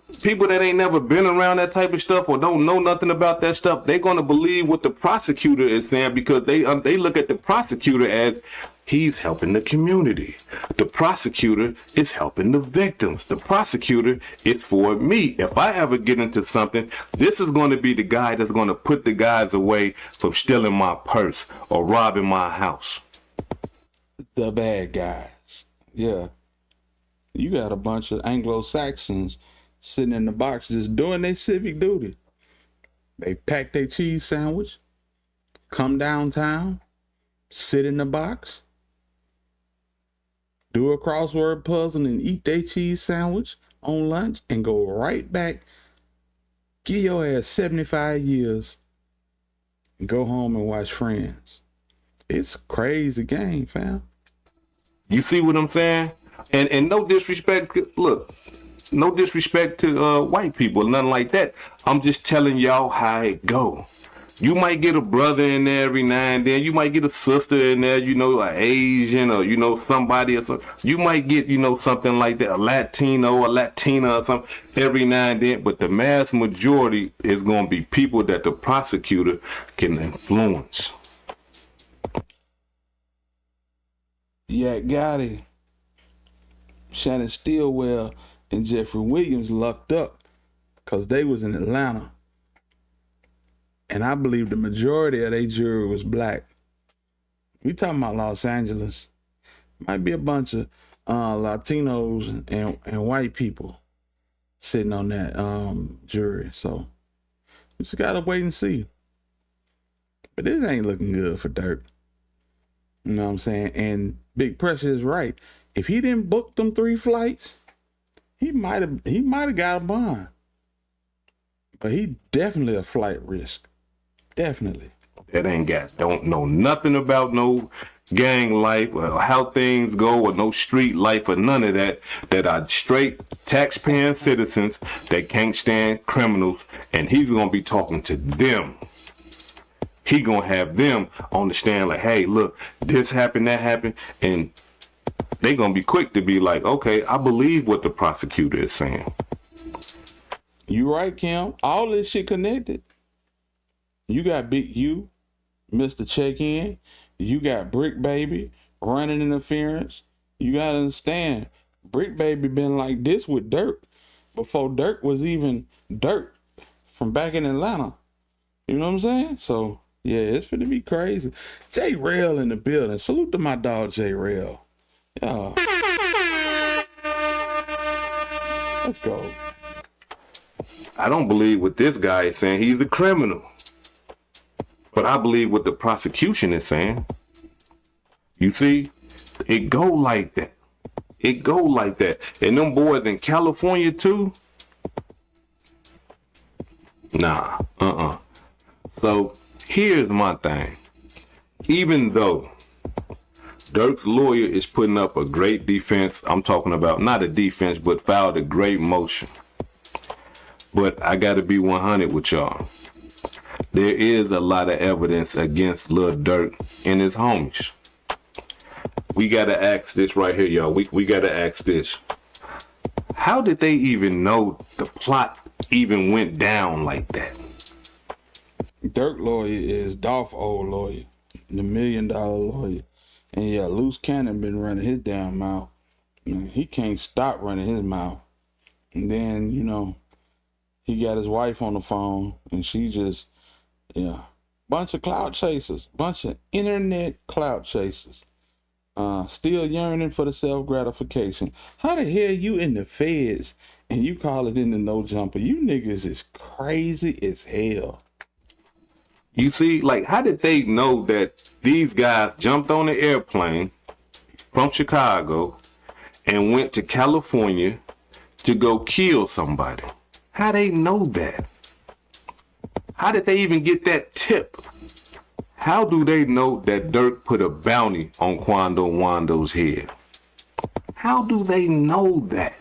that ain't never been around that type of stuff or don't know nothing about that stuff, they're gonna believe what the prosecutor is saying because they look at the prosecutor as he's helping the community. The prosecutor is helping the victims. The prosecutor is for me. If I ever get into something, this is going to be the guy that's going to put the guys away from stealing my purse or robbing my house. The bad guys. Yeah. You got a bunch of Anglo-Saxons sitting in the box just doing their civic duty. They pack their cheese sandwich, come downtown, sit in the box, do a crossword puzzle and eat their cheese sandwich on lunch and go right back, give your ass 75 years and go home and watch Friends. It's a crazy game, fam. You see what I'm saying? And no disrespect, look, no disrespect to white people, nothing like that. I'm just telling y'all how it go. You might get a brother in there every now and then. You might get a sister in there, you know, an Asian or, you know, somebody or something. You might get, you know, something like that, a Latino, a Latina or something every now and then. But the mass majority is going to be people that the prosecutor can influence. Yeah, Gotti, Shannon Stillwell, and Jeffrey Williams lucked up because they was in Atlanta. And I believe the majority of their jury was black. We talking about Los Angeles. Might be a bunch of Latinos and white people sitting on that jury. So we just gotta wait and see. But this ain't looking good for Durk. You know what I'm saying? And Big Pressure is right. If he didn't book them 3 flights, he might have got a bond. But he definitely a flight risk. Definitely. That don't know nothing about no gang life or how things go or no street life or none of that. That are straight taxpaying citizens that can't stand criminals, and he's gonna be talking to them. He gonna have them on the stand like, hey, look, this happened, that happened, and they gonna be quick to be like, okay, I believe what the prosecutor is saying. You right, Kim. All this shit connected. You got Big U, Mr. Check-In. You got Brick Baby running interference. You gotta understand, Brick Baby been like this with Durk before Durk was even Durk from back in Atlanta. You know what I'm saying? So yeah, it's gonna be crazy. J Rail in the building. Salute to my dog J Rail. Yeah. Let's go. I don't believe what this guy is saying. He's a criminal. But I believe what the prosecution is saying. You see, it go like that. It go like that. And them boys in California too? Nah, So here's my thing. Even though Durk's lawyer is putting up a great defense, I'm talking about not a defense, but filed a great motion. But I gotta be 100 with y'all. There is a lot of evidence against Lil Durk and his homies. We gotta ask this right here, y'all. We gotta ask this. How did they even know the plot even went down like that? Durk lawyer is Dolph old lawyer, the $1 million lawyer. And yeah, Loose Cannon been running his damn mouth. He can't stop running his mouth. And then, you know, he got his wife on the phone and she just, bunch of clout chasers, bunch of internet clout chasers. Still yearning for the self-gratification. How the hell you in the feds and you call it in the no jumper? You niggas is crazy as hell. You see, like, how did they know that these guys jumped on an airplane from Chicago and went to California to go kill somebody? How they know that? How did they even get that tip? How do they know that Durk put a bounty on Quando Wando's head? How do they know that?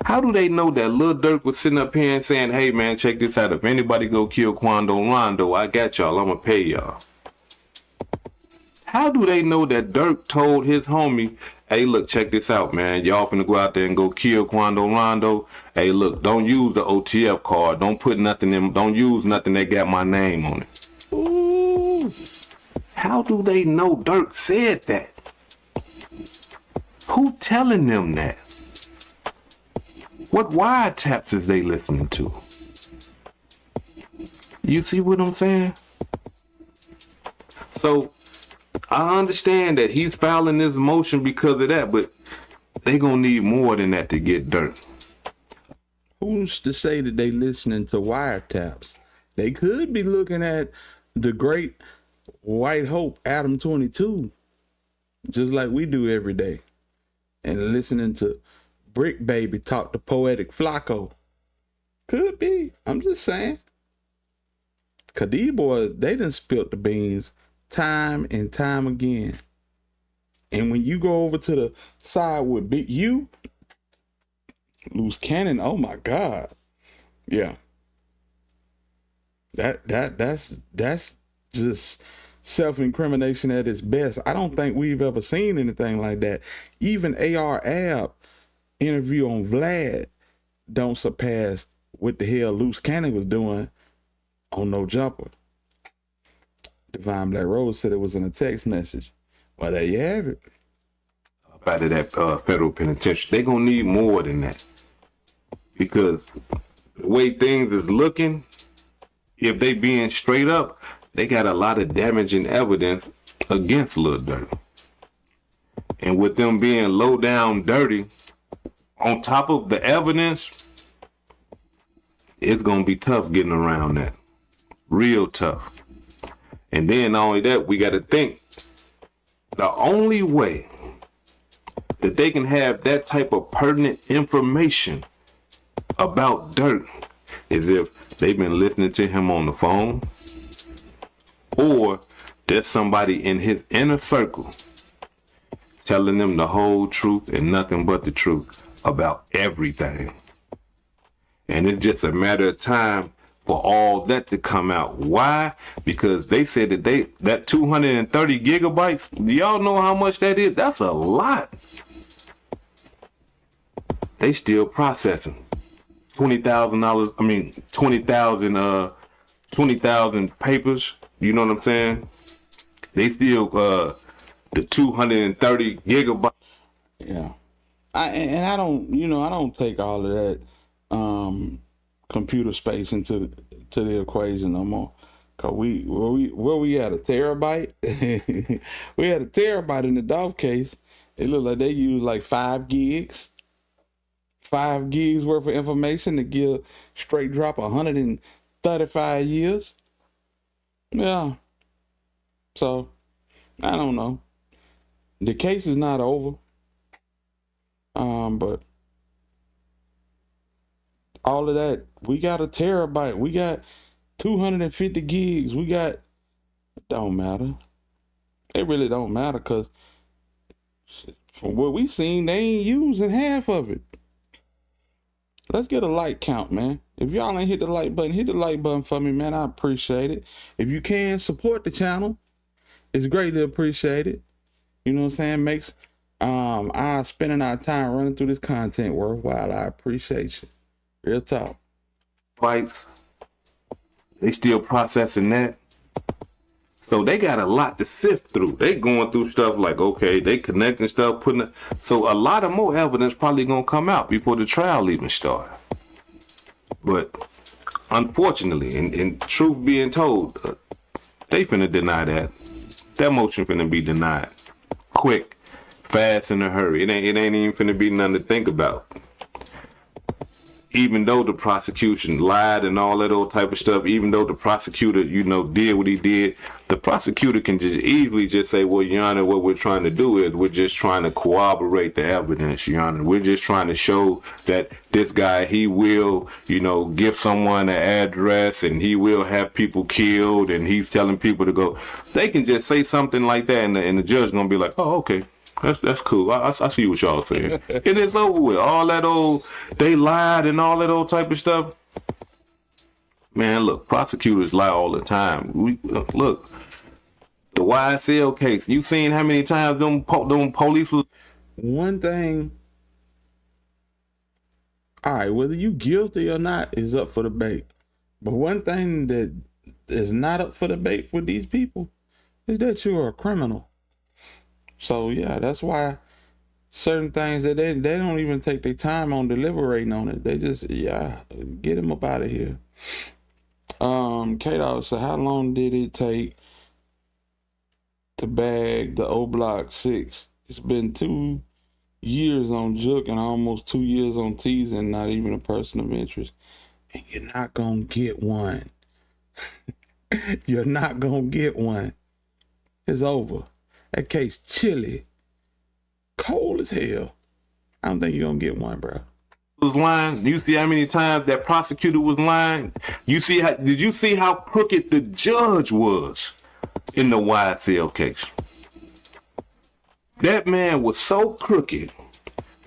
How do they know that Lil Durk was sitting up here and saying, hey man, check this out. If anybody go kill Quando Rondo, I got y'all. I'm gonna pay y'all. How do they know that Durk told his homie, hey, look, check this out, man. Y'all finna go out there and go kill Quando Rondo. Hey, look, don't use the OTF card. Don't put nothing in. Don't use nothing that got my name on it. Ooh. How do they know Durk said that? Who telling them that? What wiretaps is they listening to? You see what I'm saying? So I understand that he's filing this motion because of that, but they gonna need more than that to get Durk. Who's to say that they listening to wiretaps? They could be looking at the great White Hope, Adam 22, just like we do every day, and listening to Brick Baby talk to Poetic Flacco. Could be. I'm just saying. Cause these boys, they done spilt the beans time and time again. And when you go over to the side with Big U, Loose Cannon, oh my God. Yeah. That's just self-incrimination at its best. I don't think we've ever seen anything like that. Even AR Ab interview on Vlad don't surpass what the hell Loose Cannon was doing on No Jumper. Divine Black Rose said it was in a text message. Well, there you have it. Out of that federal penitentiary, they gonna need more than that, because the way things is looking, if they being straight up, they got a lot of damaging evidence against Lil Durk. And with them being low down dirty, on top of the evidence, it's gonna be tough getting around that. Real tough. And then not only that, we gotta think the only way that they can have that type of pertinent information about Durk is if they've been listening to him on the phone, or there's somebody in his inner circle telling them the whole truth and nothing but the truth about everything. And it's just a matter of time for all that to come out. Why? Because they said that that 230 gigabytes, do y'all know how much that is? That's a lot. They still processing $20,000. I mean, 20,000 papers. You know what I'm saying? They still the 230 gigabytes. Yeah, I don't take all of that computer space into the equation no more. Cause where we had a terabyte, we had a terabyte in the Dolph case. It looked like they used like 5 gigs worth of information to give straight drop 135 years. Yeah. So I don't know. The case is not over. But all of that, we got a terabyte, we got 250 gigs, it don't matter. It really don't matter, because from what we seen, they ain't using half of it. Let's get a like count, man. If y'all ain't hit the like button, hit the like button for me, man. I appreciate it. If you can, support the channel. It's greatly appreciated. You know what I'm saying? Makes our spending our time running through this content worthwhile. I appreciate you. Real talk. Fights. They still processing that. So they got a lot to sift through. They going through stuff like, okay, they connecting stuff, so a lot of more evidence probably gonna come out before the trial even start. But unfortunately, and truth being told, they finna deny that. That motion finna be denied. Quick, fast, in a hurry. It ain't even finna be nothing to think about. Even though the prosecution lied and all that old type of stuff, even though the prosecutor, did what he did, the prosecutor can just easily just say, well, Your Honor, what we're trying to do is we're just trying to corroborate the evidence, Your Honor. We're just trying to show that this guy, he will, give someone an address and he will have people killed and he's telling people to go. They can just say something like that and the judge gonna be like, oh, okay. That's cool. I see what y'all saying. It is over with. All that old, they lied and all that old type of stuff. Man, look, prosecutors lie all the time. Look, the YSL case. You seen how many times them police was? one thing, all right, whether you guilty or not is up for debate. But one thing that is not up for debate with these people is that you are a criminal. So yeah, that's why certain things that they don't even take their time on deliberating on it. They just, get him up out of here. K-Dog said, how long did it take to bag the O Block 6? It's been 2 years on Juke and almost 2 years on Tease and not even a person of interest. And you're not gonna get one. You're not gonna get one. It's over. That case chilly. Cold as hell. I don't think you're gonna get one, bro. Was lying. You see how many times that prosecutor was lying? Did you see how crooked the judge was in the YSL case? That man was so crooked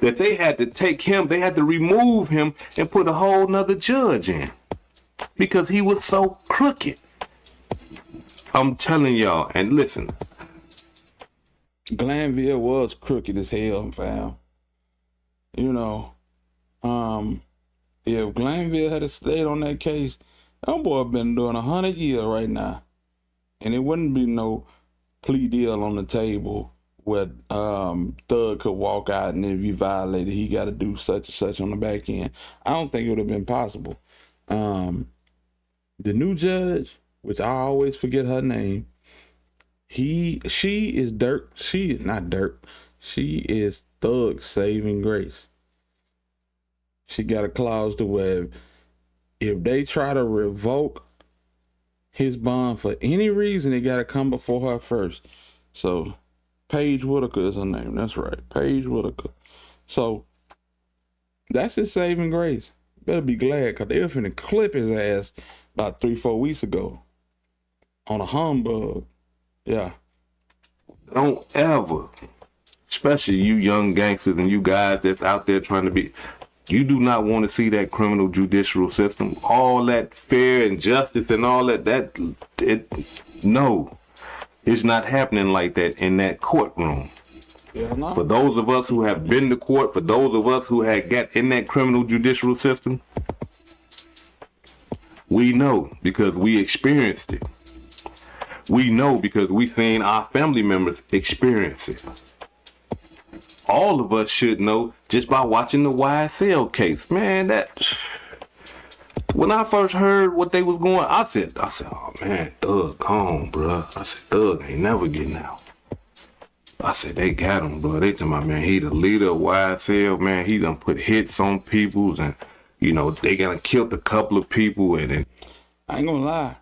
that they had to remove him and put a whole nother judge in because he was so crooked. I'm telling y'all, and listen. Glanville was crooked as hell, fam. You know, if Glanville had stayed on that case, that boy been doing 100 years right now. And it wouldn't be no plea deal on the table where Thug could walk out and if you violated, he got to do such and such on the back end. I don't think it would have been possible. The new judge, which I always forget her name, she is Durk. She is not Durk. She is Thug's saving grace. She got a clause to where if they try to revoke his bond for any reason, it got to come before her first. So Paige Whitaker is her name. That's right, Paige Whitaker. So that's his saving grace. Better be glad, because they were finna clip his ass about 3-4 weeks ago on a humbug. Yeah. Don't ever, especially you young gangsters and you guys that's out there trying to be, you do not want to see that criminal judicial system, all that fair and justice and all no, it's not happening like that in that courtroom. Yeah, no. For those of us who have been to court, for those of us who had got in that criminal judicial system, we know because we experienced it. We know because we seen our family members experience it. All of us should know just by watching the YSL case. Man, when I first heard what they was going, I said, oh man, Thug gone, bro. I said, Thug ain't never getting out. I said, they got him, bro. They tell my man, he the leader of YSL, man. He done put hits on peoples and, they gonna killed a couple of people and then. I ain't gonna lie.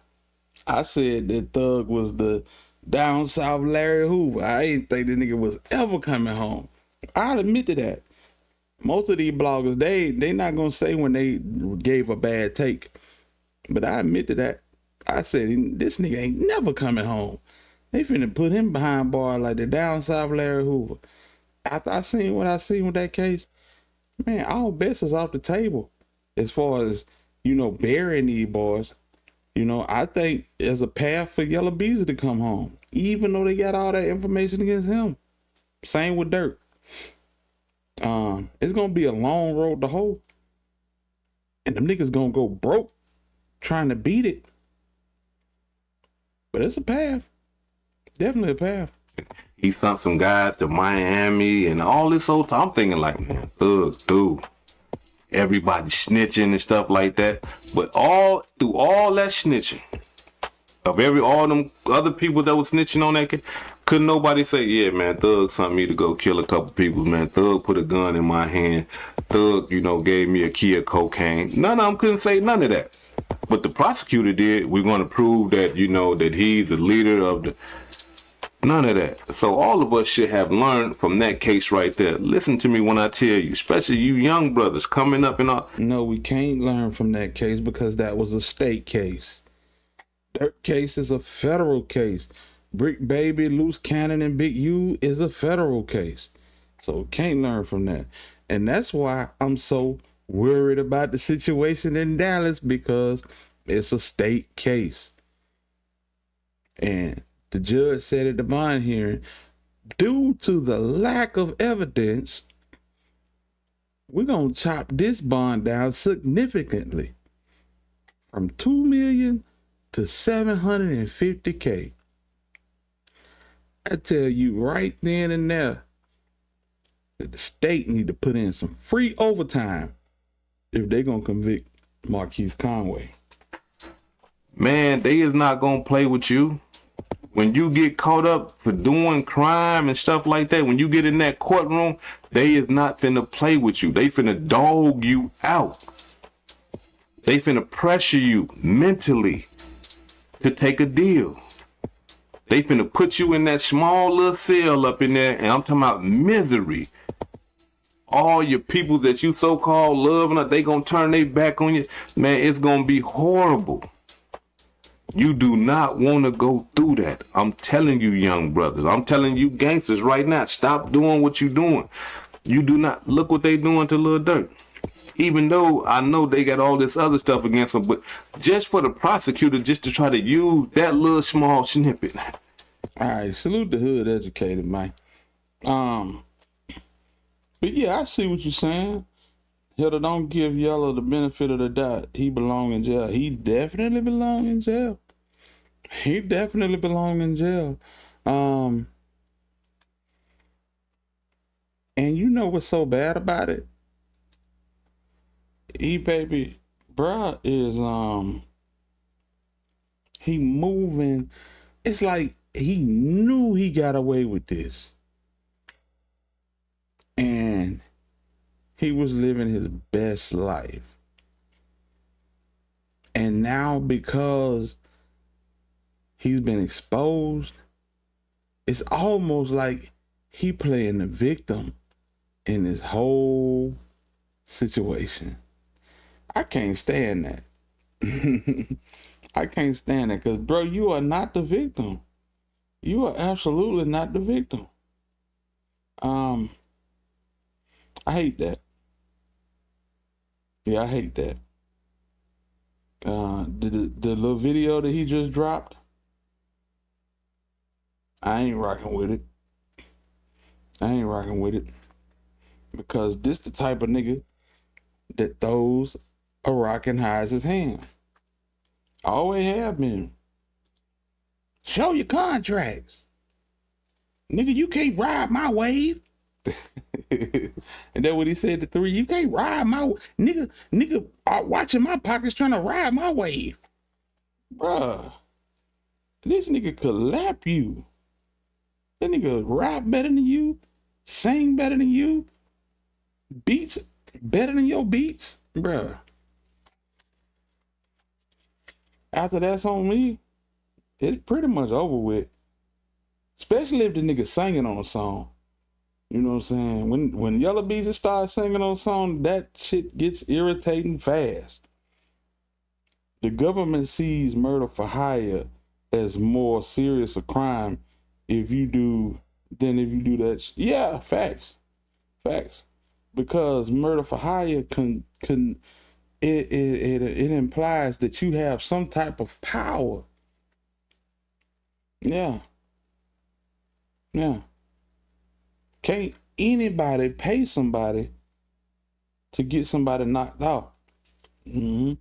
I said that Thug was the down south Larry Hoover. I didn't think the nigga was ever coming home. I'll admit to that. Most of these bloggers, they not gonna say when they gave a bad take. But I admit to that. I said, this nigga ain't never coming home. They finna put him behind bars like the down south Larry Hoover. After I seen what I seen with that case, man, all bets is off the table. As far as, burying these boys. I think there's a path for Yella Beezy to come home, even though they got all that information against him. Same with Durk. It's gonna be a long road to hoe, and them niggas gonna go broke trying to beat it. But it's a path, definitely a path. He sent some guys to Miami and all this old time. I'm thinking like, man, Thug, dude. Everybody snitching and stuff like that. But through all that snitching, of all them other people that was snitching on that kid, couldn't nobody say, yeah, man, Thug sent me to go kill a couple people, man. Thug put a gun in my hand. Thug, gave me a key of cocaine. None of them couldn't say none of that. But the prosecutor did. We're going to prove that, that he's the leader of the... None of that. So all of us should have learned from that case right there. Listen to me when I tell you, especially you young brothers coming up and all. No, we can't learn from that case because that was a state case. That case is a federal case. Brick Baby, Loose Cannon, and Big U is a federal case. So can't learn from that. And that's why I'm so worried about the situation in Dallas, because it's a state case. And the judge said at the bond hearing, due to the lack of evidence, we're going to chop this bond down significantly from $2 million to $750K. I tell you right then and there that the state need to put in some free overtime if they're going to convict Marquise Conway. Man, they is not gonna play with you. When you get caught up for doing crime and stuff like that, when you get in that courtroom, they is not finna play with you. They finna dog you out. They finna pressure you mentally to take a deal. They finna put you in that small little cell up in there, and I'm talking about misery. All your people that you so-called love, they gonna turn their back on you. Man, it's gonna be horrible. You do not want to go through that. I'm telling you, young brothers. I'm telling you, gangsters, right now. Stop doing what you're doing. You do not. Look what they doing to Lil Durk. Even though I know they got all this other stuff against them, but just for the prosecutor, just to try to use that little small snippet. All right, salute the hood educated, man. But yeah, I see what you're saying. Hilda, don't give Yella the benefit of the doubt. He belong in jail. He definitely belong in jail. He definitely belong in jail. And you know what's so bad about it? Baby, bruh is he moving. It's like he knew he got away with this. And he was living his best life. And now because he's been exposed, it's almost like he playing the victim in this whole situation. I can't stand that. I can't stand that because, bro, you are not the victim. You are absolutely not the victim. I hate that. Yeah, I hate that. The little video that he just dropped, I ain't rocking with it. I ain't rocking with it. Because this the type of nigga that throws a rock and hides his hand. Always have been. Show your contracts. Nigga, you can't ride my wave. And that's what he said to 3. You can't ride my nigga watching my pockets trying to ride my wave. Bruh. This nigga could lap you. That nigga rap better than you, sing better than you, beats better than your beats, bruh. After that's on me, it's pretty much over with. Especially if the nigga singing on a song. You know what I'm saying? When Yella Beezy starts singing on a song, that shit gets irritating fast. The government sees murder for hire as more serious a crime if you do that. Yeah, facts. Because murder for hire it implies that you have some type of power. Yeah. Can't anybody pay somebody to get somebody knocked out? Mm-hmm.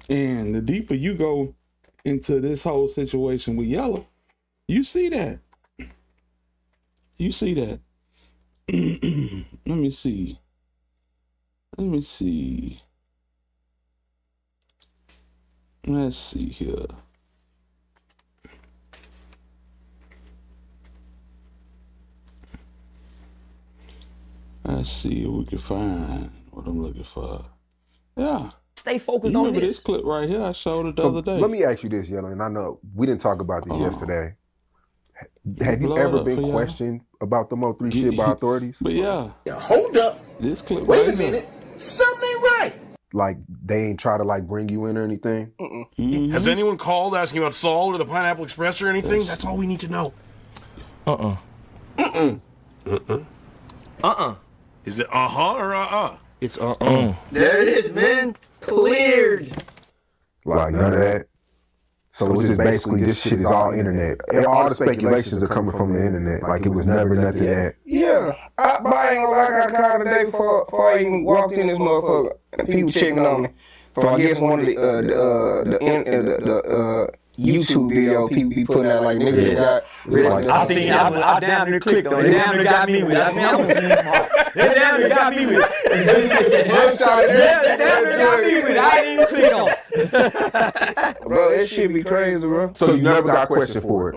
And the deeper you go into this whole situation with Yella, you see that. Let me see. Let's see here. Let's see if we can find what I'm looking for. Yeah. Stay focused you on remember this. This clip right here? I showed it the other day. Let me ask you this, Yella, and I know we didn't talk about this yesterday. Have you ever been questioned about the Mo3 shit by authorities? But yeah. Hold up. This clip Wait right a minute. Something ain't right. Like they ain't try to like bring you in or anything? Mm-hmm. Has anyone called asking about Saul or the Pineapple Express or anything? Yes. That's all we need to know. Is it or It's There it is, man. Cleared. Like none of that? So it's just basically this shit is all internet. And all the speculations are coming from the internet. Like it was never nothing that. Yeah. I ain't gonna lie, I got called today before I even walked in this motherfucker. And people checking on me. From I guess one of the YouTube video people be putting out like niggas that got I seen I damn near clicked on it. They damn near got me with it. I mean, I'm seeing them all. They damn near got me with it. They damn near got me with it. I didn't even click on it. Bro, that shit be crazy, bro. So you never got questioned for it?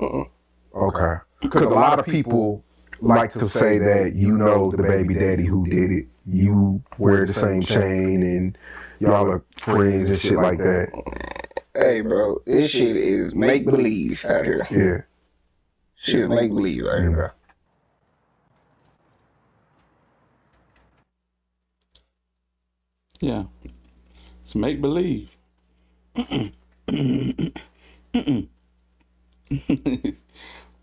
Okay. Because a lot of people like to say that you know the baby daddy who did it. You wear the same chain and y'all are friends and shit like that. Hey, bro, this shit is make-believe out here. Yeah. Shit make-believe out here, bro. Yeah. It's make-believe. Oh,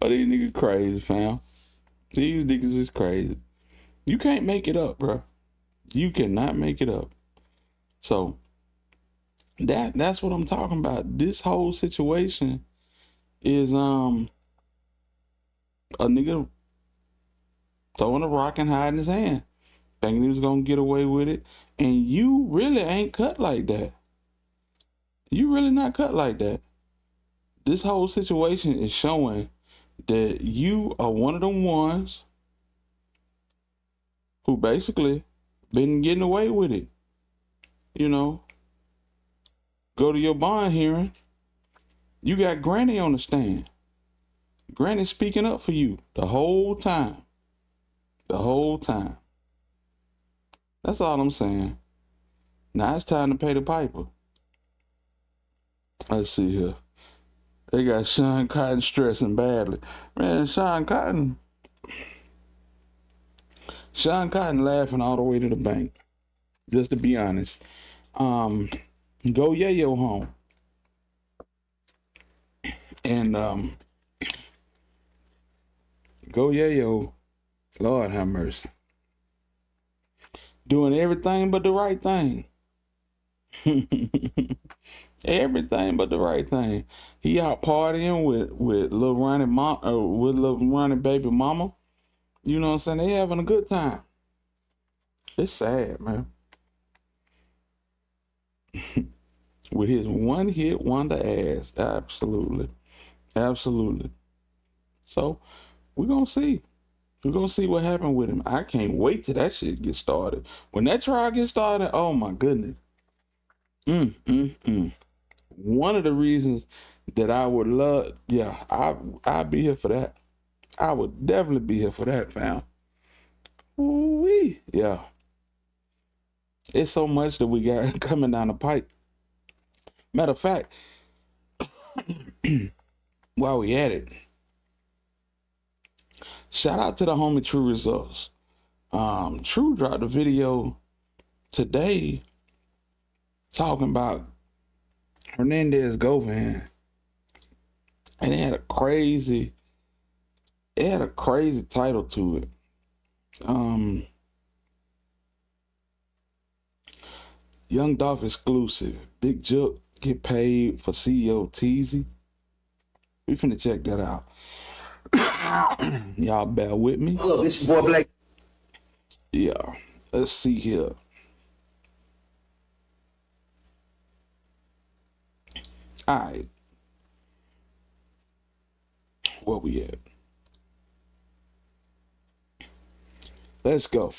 these niggas crazy, fam. These niggas is crazy. You can't make it up, bro. You cannot make it up. So that's what I'm talking about. This whole situation is a nigga throwing a rock and hiding his hand, thinking he was gonna get away with it, and you really ain't cut like that. You really not cut like that. This whole situation is showing that you are one of them ones who basically been getting away with it. You know, go to your bond hearing. You got Granny on the stand. Granny speaking up for you the whole time. The whole time. That's all I'm saying. Now it's time to pay the piper. Let's see here. They got Sean Cotton stressing badly. Man, Sean Cotton laughing all the way to the bank. Just to be honest. Go Yayo home. And Go Yayo, Lord have mercy. Doing everything but the right thing. Everything but the right thing. He out partying with Lil Ronnie with Lil Ronnie baby mama. You know what I'm saying? They having a good time. It's sad, man. With his one hit wonder ass. Absolutely. Absolutely. So we're gonna see. We're gonna see what happened with him. I can't wait till that shit gets started. When that trial gets started, oh my goodness. One of the reasons that I would love, I'd be here for that. I would definitely be here for that, fam. Ooh-wee. Yeah. It's so much that we got coming down the pipe. Matter of fact, while we at it, shout out to the homie True Results. True dropped a video today talking about Hernandez Govan, and it had a crazy title to it. Young Dolph exclusive. Big Jook get paid for CEO Teasy. We finna check that out. Y'all bear with me. Hello, this is boy Blake. Yeah, let's see here. All right. Where we at? Let's go.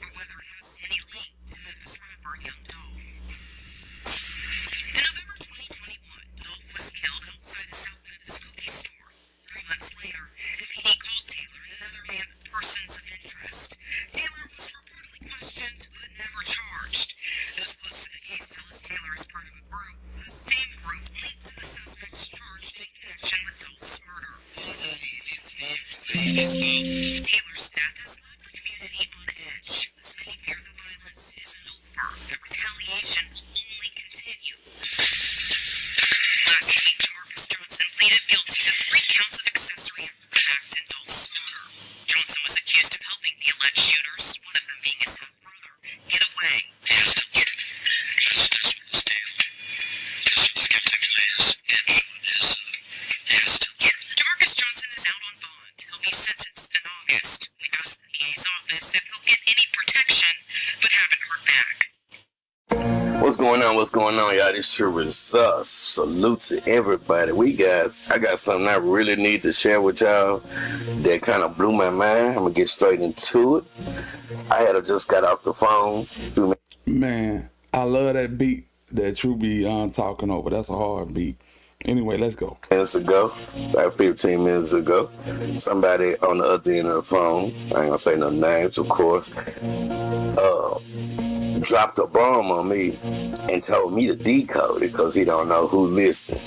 Or whether it has any link to Memphis rapper Young Dolph. Taylor's death has left the community on edge. As many fear the violence isn't over. The retaliation will only continue. Last week, Jarvis Johnson pleaded guilty to 3 counts of accessory after the fact in Dolph's murder. Johnson was accused of helping the alleged shooters, one of them being his half-brother, get away. That's the truth. That's what it's down. That's what skeptic is. And what is still true. Demarcus Johnson is out on bond. He'll be sentenced in August. We asked the DA's office if he'll get any protection, but haven't heard back. What's going on? What's going on, y'all? This sure is salute to everybody. I got something I really need to share with y'all that kind of blew my mind. I'm gonna get straight into it. I had just got off the phone. Man, I love that beat that True be talking over. That's a hard beat. Anyway, let's go. Minutes ago, about 15 minutes ago, somebody on the other end of the phone, I ain't gonna say no names, of course, dropped a bomb on me and told me to decode it because he don't know who's listening.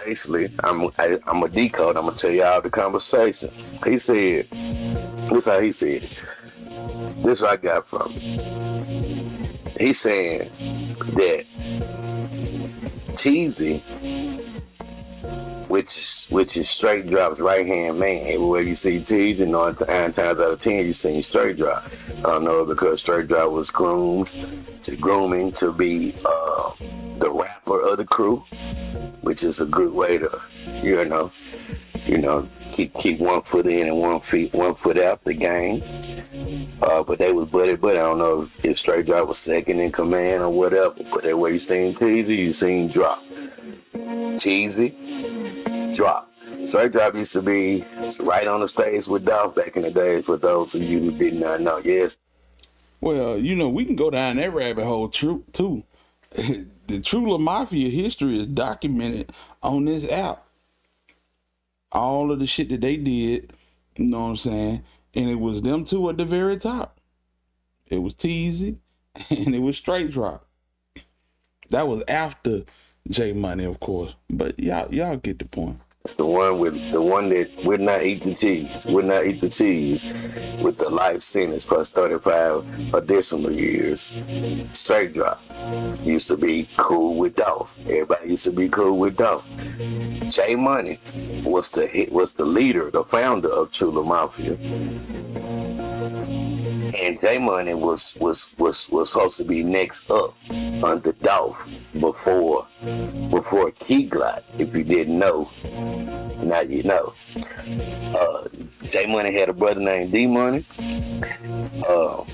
Basically, I'm a decode. I'm gonna tell y'all the conversation. He said, this is how he said it. This is what I got from him. He's saying that Teasy, which is straight drop's right hand man. Everywhere you see Teasy, 9 times out of 10 you see straight drop. I don't know because straight drop was grooming to be the rapper of the crew, which is a good way to keep 1 foot in and 1 foot out the game. But they was buddy. I don't know if straight drop was second in command or whatever. But that way you seen Teasy, you seen drop. Teasy, drop. Straight drop used to be right on the stage with Dolph back in the days, for those of you who did not know. Yes. Well, we can go down that rabbit hole too. The Trulla Mafia history is documented on this app. All of the shit that they did, you know what I'm saying? And it was them two at the very top. It was Teasy and it was Straight Drop. That was after J Money, of course. But y'all get the point. It's the one that would not eat the cheese. Would not eat the cheese with the life sentence plus 35 additional years. Straight Drop used to be cool with Dolph. Everybody used to be cool with Dolph. J Money was the leader, the founder of Trulla Mafia. And J Money was supposed to be next up under Dolph before Key Glot. If you didn't know, now you know. J Money had a brother named D Money.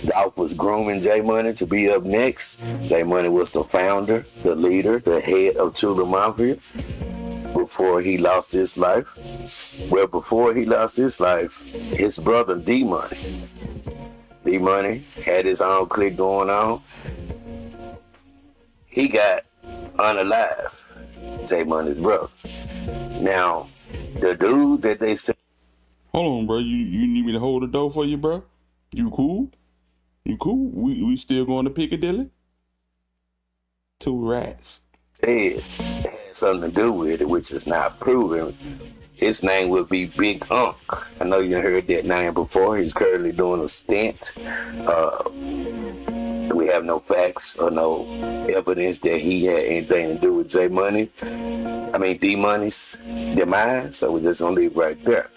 Dolph was grooming J Money to be up next. J Money was the founder, the leader, the head of Trulla Mafia before he lost his life. Well, before he lost his life, his brother D Money had his own clique going on. He got unalive, J Money's brother. Now, the dude that they said. Hold on, bro. You need me to hold the door for you, bro? You cool? You cool? We still going to Piccadilly? 2 rats. It had something to do with it, which is not proven. His name would be Big Unk. I know you heard that name before. He's currently doing a stint. We have no facts or no evidence that he had anything to do with D Money's demise, so we're just gonna leave right there.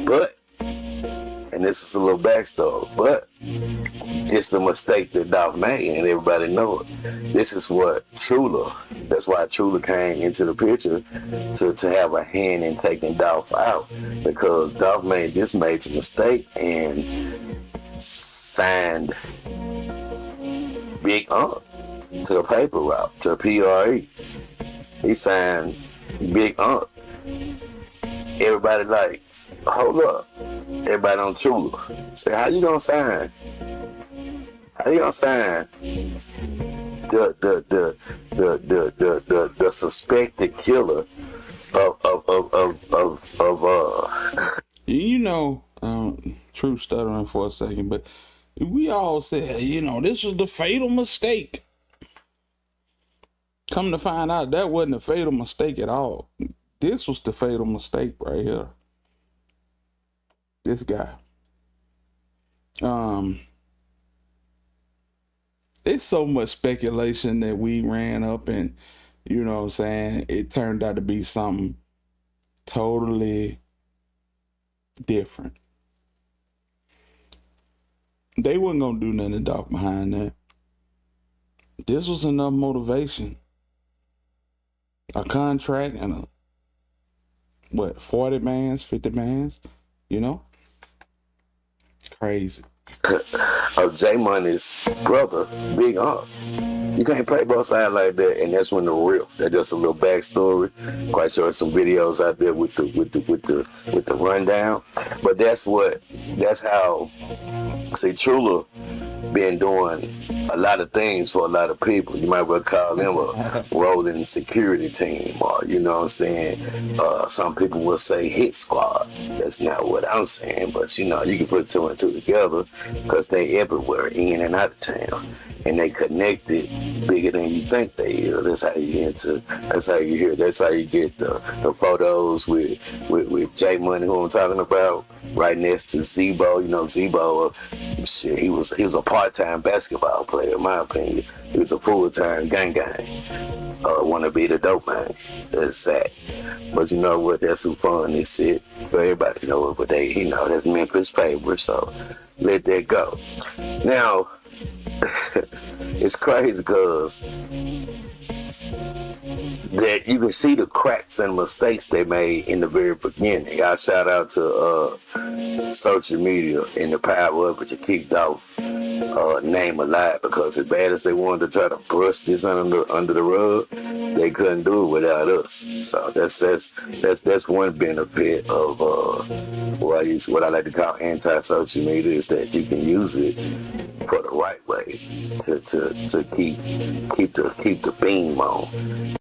But, and this is a little backstory, but it's the mistake that Dolph made, and everybody know it. This is what Trulla, that's why Trulla came into the picture to have a hand in taking Dolph out, because Dolph made this major mistake and signed Big Unk to a paper route, to a PRE. He signed Big Unk. Everybody like, hold up. Everybody on Trulla say, how you gonna sign? How you gonna sign the suspected killer of True stuttering for a second, but we all said, this was the fatal mistake. Come to find out, that wasn't a fatal mistake at all. This was the fatal mistake right here. This guy. It's so much speculation that we ran up and, you know what I'm saying, it turned out to be something totally different. They wasn't gonna do nothing dark behind that. This was enough motivation. A contract and 40 bands, 50 bands, you know? Crazy. Of J Money's brother, Big Unc. You can't play both sides like that, and that's when the real. That's just a little backstory. Quite sure some videos out there with the rundown. But that's how. See, Trulla been doing a lot of things for a lot of people. You might well call them a rolling security team, or you know what I'm saying. Some people will say hit squad. That's not what I'm saying, but you know you can put two and two together because they everywhere, in and out of town, and they connected bigger than you think they are. That's how you get into. That's how you hear. That's how you get the photos with J Money, who I'm talking about, right next to Zebo. You know Zebo. Shit, he was a part-time basketball player, in my opinion. He was a full-time gang. Want to be the dope man. That's sad. But you know what? That's some fun. This shit. For everybody know it, but they, you know, that's Memphis paper. So let that go. Now, it's crazy because that you can see the cracks and mistakes they made in the very beginning. I shout out to social media and the power of it to keep off name alive, because as bad as they wanted to try to brush this under the rug, they couldn't do it without us. So that's one benefit of what I like to call anti-social media, is that you can use it for the right way to keep the beam on.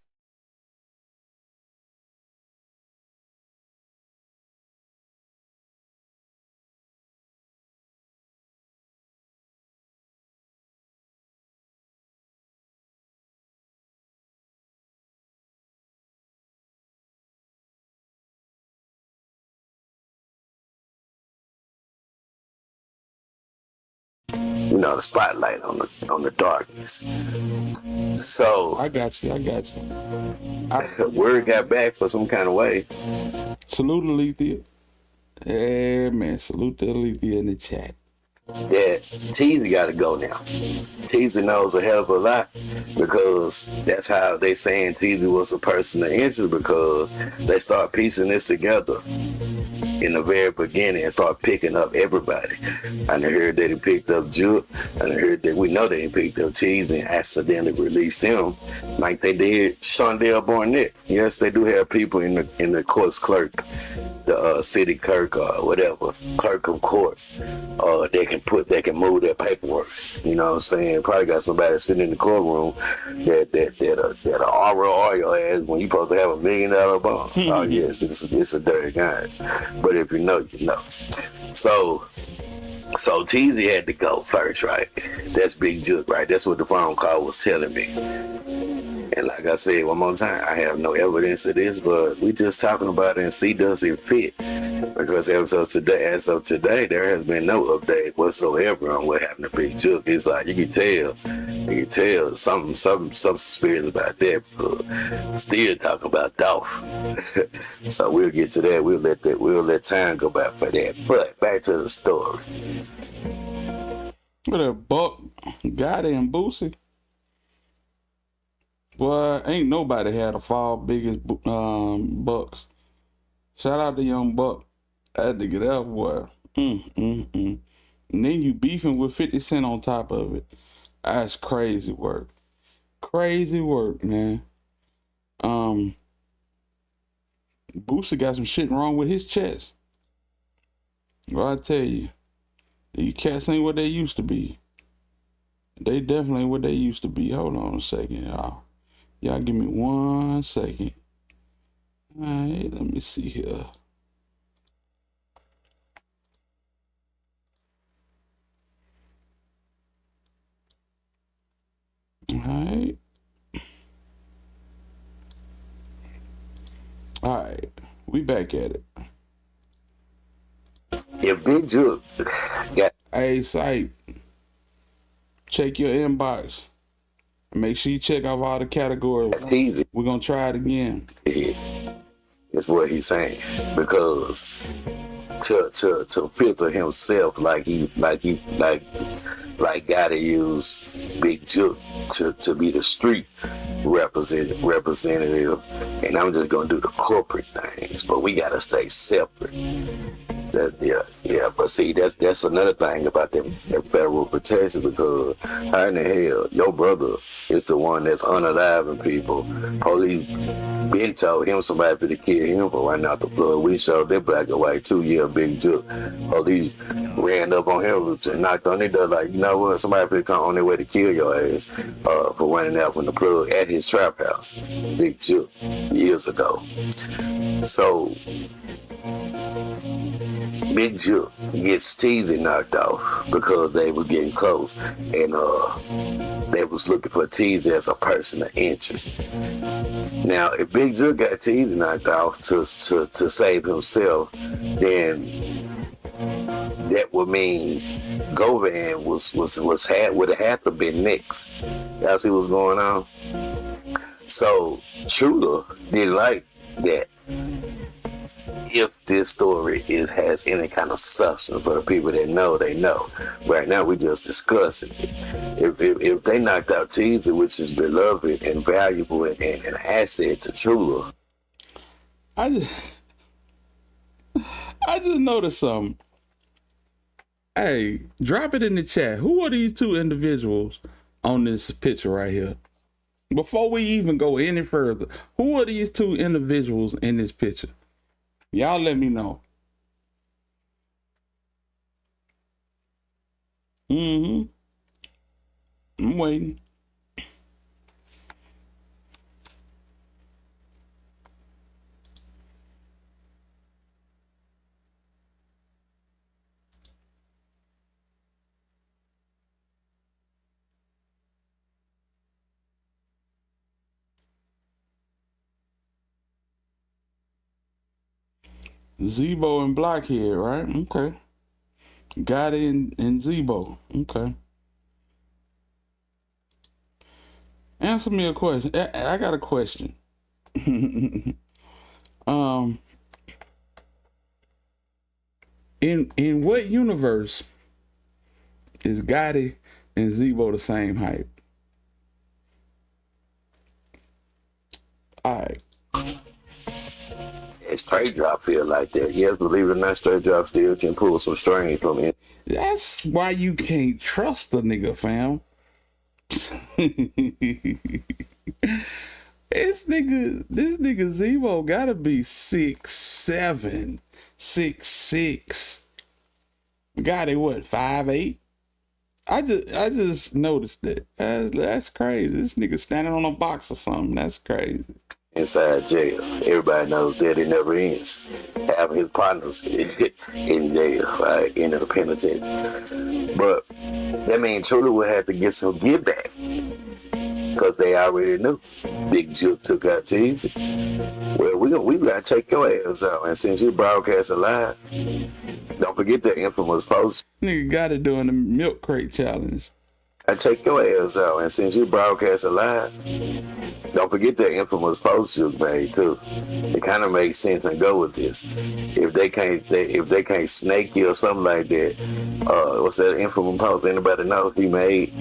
You know, the spotlight on the darkness. So I got you. Word got back for some kind of way. Salute Alethea. Yeah, man. Salute to Alethea in the chat. That Teasy got to go now. Teasy knows a hell of a lot, because that's how they saying Teasy was a person of interest, because they start piecing this together in the very beginning and start picking up everybody. I heard that he picked up Juke, and I heard that we know that he picked up Teasy and accidentally released him, like they did Shondell Barnett. Yes, they do have people in the court's clerk, the city clerk or whatever, clerk of court, they can move their paperwork. You know what I'm saying? Probably got somebody sitting in the courtroom that ROR your ass when you supposed to have $1 million bond. Oh yes, it's a dirty game. But if you know, you know. So Teasy had to go first, right? That's Big Juke, right? That's what the phone call was telling me. And like I said one more time, I have no evidence of this, but we just talking about it and see does it fit. Because as of today, there has been no update whatsoever on what happened to Big Juke. It's like you can tell something suspicious about that, but still talking about Dolph. So we'll get to that. We'll let time go back for that. But back to the story. What a Buck, Gotti, and Boosie. Boy, ain't nobody had a fall big as Bucks. Shout out to Young Buck. I had to get out, boy. And then you beefing with 50 Cent on top of it. That's crazy work. Crazy work, man. Boosie got some shit wrong with his chest. Well, I tell you, these cats ain't what they used to be. They definitely ain't what they used to be. Hold on a second, y'all. Y'all give me 1 second. All right, let me see here. All right, we back at it. If Big Juke got Hey, Sight, check your inbox. Make sure you check off all the categories. easy, We're gonna try it again. is what he's saying, because to filter himself like gotta use Big Juke to be the street representative, and I'm just gonna do the corporate things, but we gotta stay separate. But see, that's another thing about that federal protection, because how in the hell your brother is the one that's unaliving people? Police been told him somebody finna kill him for running out the blood. We showed that black and white 2-year Big Juke. Police ran up on him and knocked on it. They're like, you know what? Somebody finna come on their way to kill your ass for running out from the plug at his trap house, Big Juke, years ago. So Big Juke gets Teasy knocked off because they was getting close, and they was looking for Teasy as a person of interest. Now, if Big Juke got Teasy knocked off to save himself, then that would mean Govan would have had to been next. Y'all see what's going on? So Trulla didn't like that. If this story has any kind of substance for the people that know, they know. Right now, we just discussing it. If they knocked out Teasy, which is beloved and valuable and an asset to Trulla. I just noticed something. Hey, drop it in the chat. Who are these two individuals on this picture right here? Before we even go any further, who are these two individuals in this picture? Y'all let me know. I'm waiting. Zebo and Blockhead, right? Okay. Gotti and Zebo. Okay. Answer me a question. I got a question. In what universe is Gotti and Zebo the same height? All right. Straight drop feel like that. Yes, believe it or not, straight drop still can pull some strings from it. That's why you can't trust the nigga, fam. This nigga Zebo gotta be 6'7", 6'6". Gotti what, 5'8"? I just noticed that. That's crazy. This nigga standing on a box or something. That's crazy. Inside jail, everybody knows that it never ends. Half of his partners in jail, right, in the penitentiary. But that means Trulla would have to get some get back, because they already knew Big Juke took out Teasy. Well, we gotta take your ass out, and since you broadcast live, don't forget that infamous post. Nigga got it doing the milk crate challenge. I take your ass out, and since you broadcast live, don't forget that infamous post you made too. It kind of makes sense and go with this. If they can't snake you or something like that, what's that infamous post? Anybody know he made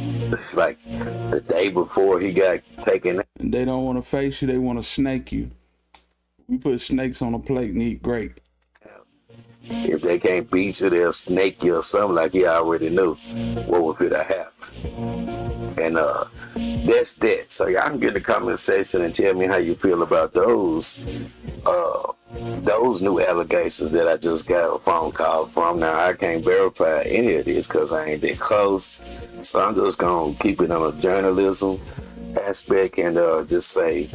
like the day before he got taken? And they don't want to face you; they want to snake you. We put snakes on a plate and eat great. If they can't beat you, they'll snake you or something like he already knew what would fit to happen. And that's that. So y'all can get in the comment section and tell me how you feel about those new allegations that I just got a phone call from. Now I can't verify any of this because I ain't that close. So I'm just gonna keep it on a journalism aspect and just say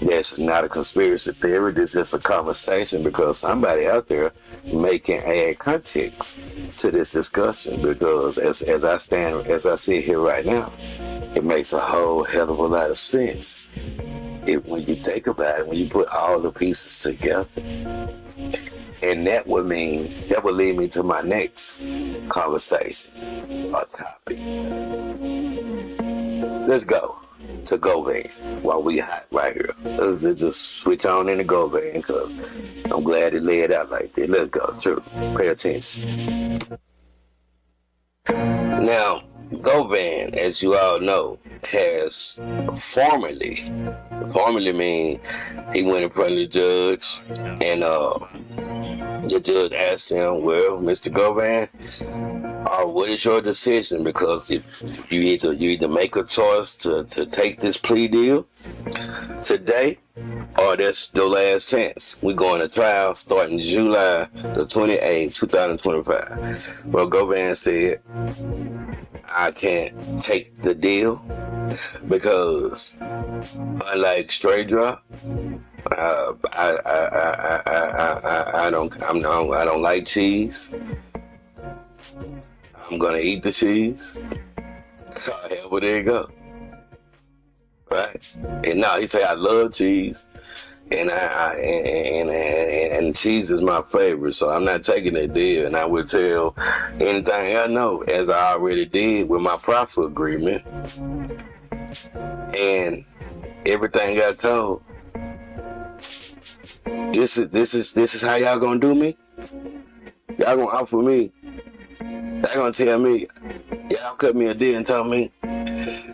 that's not a conspiracy theory. This is just a conversation because somebody out there can add context to this discussion, because as I sit here right now, it makes a whole hell of a lot of sense when you think about it, when you put all the pieces together. And And that would lead me to my next conversation or topic. Let's go to Govan while we hot right here. Let's just switch on into Govan because I'm glad it laid out like that. Let's go. True. Pay attention. Now, Govan, as you all know, has formerly mean he went in front of the judge and the judge asked him, well, Mr. Govan, what is your decision? Because if you either make a choice to take this plea deal today, or that's your last chance. We're going to trial starting July the 28th, 2025. Well, Govan said, I can't take the deal because unlike straight drop, I don't like cheese. I'm gonna eat the cheese. However, there you go. Right? And now he say I love cheese, and and cheese is my favorite, so I'm not taking that deal. And I would tell anything I know, as I already did with my profit agreement, and everything I told. This is how y'all gonna do me? Y'all gonna offer me? Y'all gonna tell me? Y'all cut me a deal and tell me,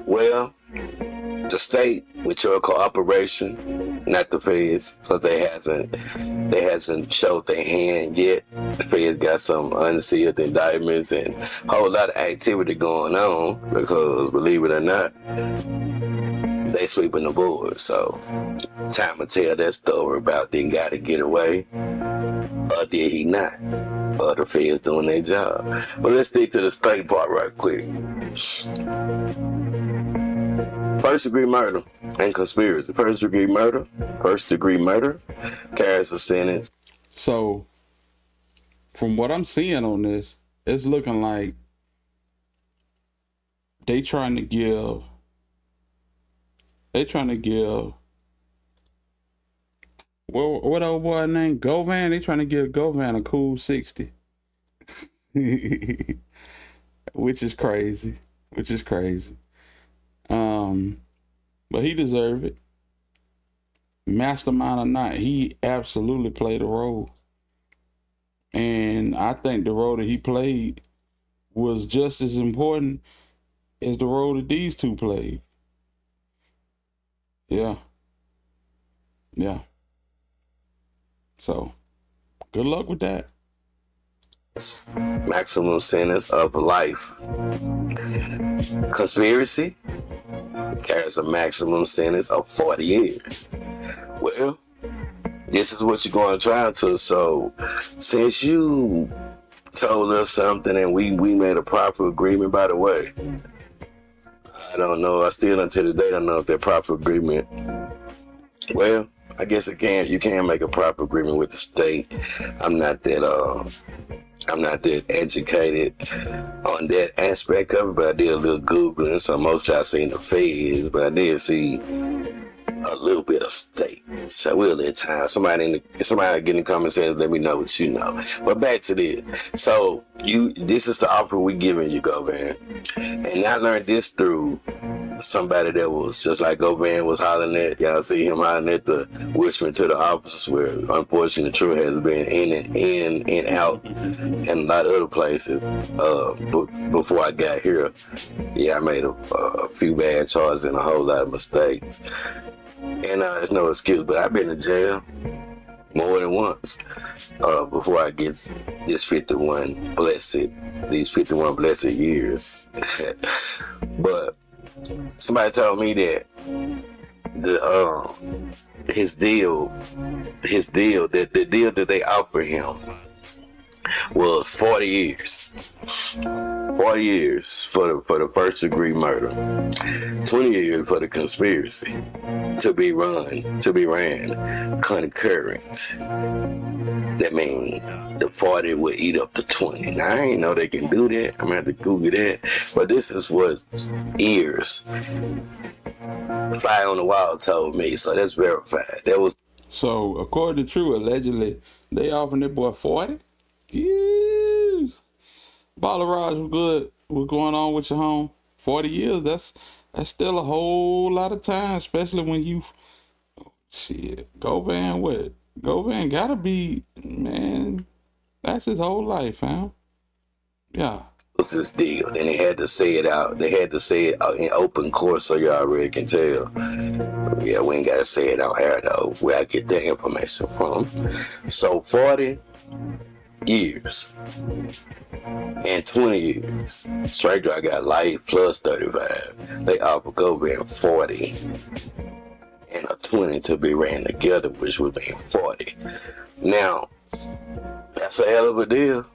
well, the state with your cooperation, not the feds, because they hasn't showed their hand yet. The feds got some unsealed indictments and a whole lot of activity going on because, believe it or not, they sweeping the board. So time to tell that story about didn't got to get away, or did he not? Or the feds doing their job. But let's stick to the state part right quick. First degree murder and conspiracy. First degree murder carries a sentence. So, from what I'm seeing on this, it's looking like they trying to give what old boy named Govan? They trying to give Govan a cool 60. Which is crazy. But he deserved it. Mastermind or not, he absolutely played a role. And I think the role that he played was just as important as the role that these two played. Yeah. So, good luck with that. Maximum sentence of life. Conspiracy carries a maximum sentence of 40 years. Well, this is what you're going to try to. So, since you told us something and we made a proper agreement, by the way, I don't know. I still until today don't know if that proper agreement. Well, I guess you can make a proper agreement with the state. I'm not that educated on that aspect of it, but I did a little Googling, so mostly I seen the feds, but I did see a little bit of state. So we'll let time. Somebody get in the comments and let me know what you know. But back to this. So this is the offer we giving you, Govan. And I learned this through somebody that was just like Govan was hollering at. Y'all see him hollering at the wishing to the officers, where unfortunately Trulla has been in and out and a lot of other places. Before I got here, I made a few bad charges and a whole lot of mistakes. And there's no excuse, but I've been in jail more than once before I get these 51 blessed years. But somebody told me that the deal that they offered him was 40 years. 40 years for the first degree murder, 20 years for the conspiracy to be ran concurrent. That means the 40 would eat up to 20. Now I ain't know they can do that. I'm gonna have to Google that. But this is what ears fly on the wall told me, so that's verified. That was so according to True, allegedly They offering that boy 40. Yeah. Baller Raj was good. What's going on with your home? 40 years. That's still a whole lot of time, especially when you shit. Govan what? Govan gotta be, man. That's his whole life, fam. Yeah. What's this deal? And they had to say it out. They had to say it out in open court so you already can tell. Yeah, we ain't gotta say it out here though, where I get that information from. So 40 years and 20 years. Straight Drop got life plus 35. They offer Govan 40 and a 20 to be ran together, which would mean 40. Now, that's a hell of a deal.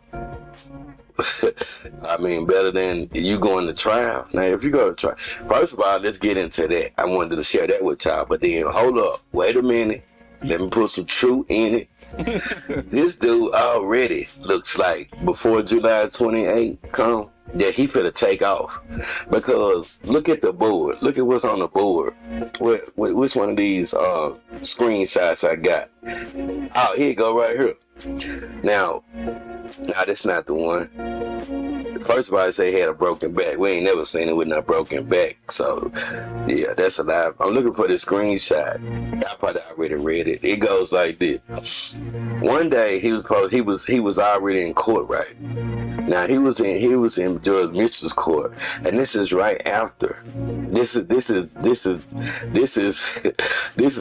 I mean, better than you going to trial. Now, if you go to trial, first of all, let's get into that. I wanted to share that with y'all, but then hold up, wait a minute. Let me put some truth in it. This dude already looks like before July 28 come, that he finna take off. Because look at the board. Look at what's on the board. Which one of these screenshots I got? Oh, here you go right here. Now, that's not the one. First of all, I say he had a broken back. We ain't never seen it with no broken back. So, yeah, that's a lie. I'm looking for the screenshot. I probably already read it. It goes like this. One day he was already in court, right? Now he was in Judge Mitchell's court, and this is right after. This is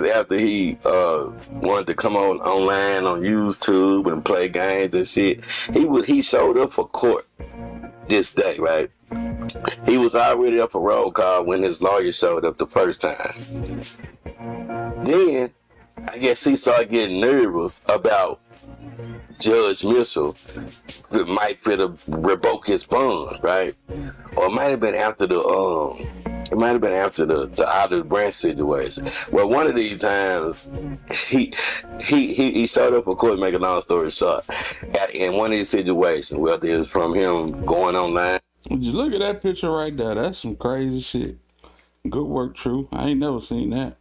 after he wanted to come online on YouTube and play games and shit. He showed up for court this day, right? He was already up for roll call when his lawyer showed up the first time. Then I guess he started getting nervous about Judge Mitchell might fit to revoke his bond, right? Or it might have been after the Olive Branch situation. Well, one of these times he showed up for court. Make a long story short, in one of these situations, whether it was from him going online. Would you look at that picture right there? That's some crazy shit. Good work, True. I ain't never seen that.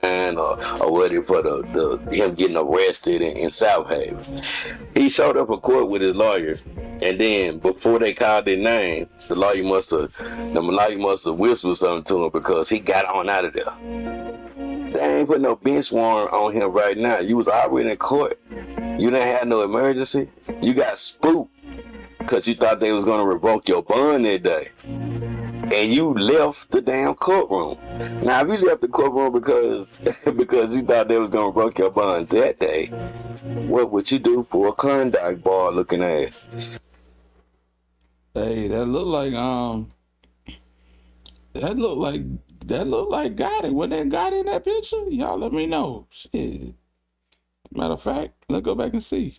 And or whether for the him getting arrested in South Haven. He showed up for court with his lawyer, and then before they called their name, the lawyer must have whispered something to him because he got on out of there. They ain't put no bench warrant on him right now. You was already in court. You didn't have no emergency. You got spooked because you thought they was gonna revoke your bond that day. And you left the damn courtroom. Now, if you left the courtroom because you thought they was gonna revoke your bond that day, what would you do for a Klondike bar looking ass? Hey, that look like Gotti. Wasn't that Gotti in that picture? Y'all let me know. Shit. Matter of fact, let's go back and see.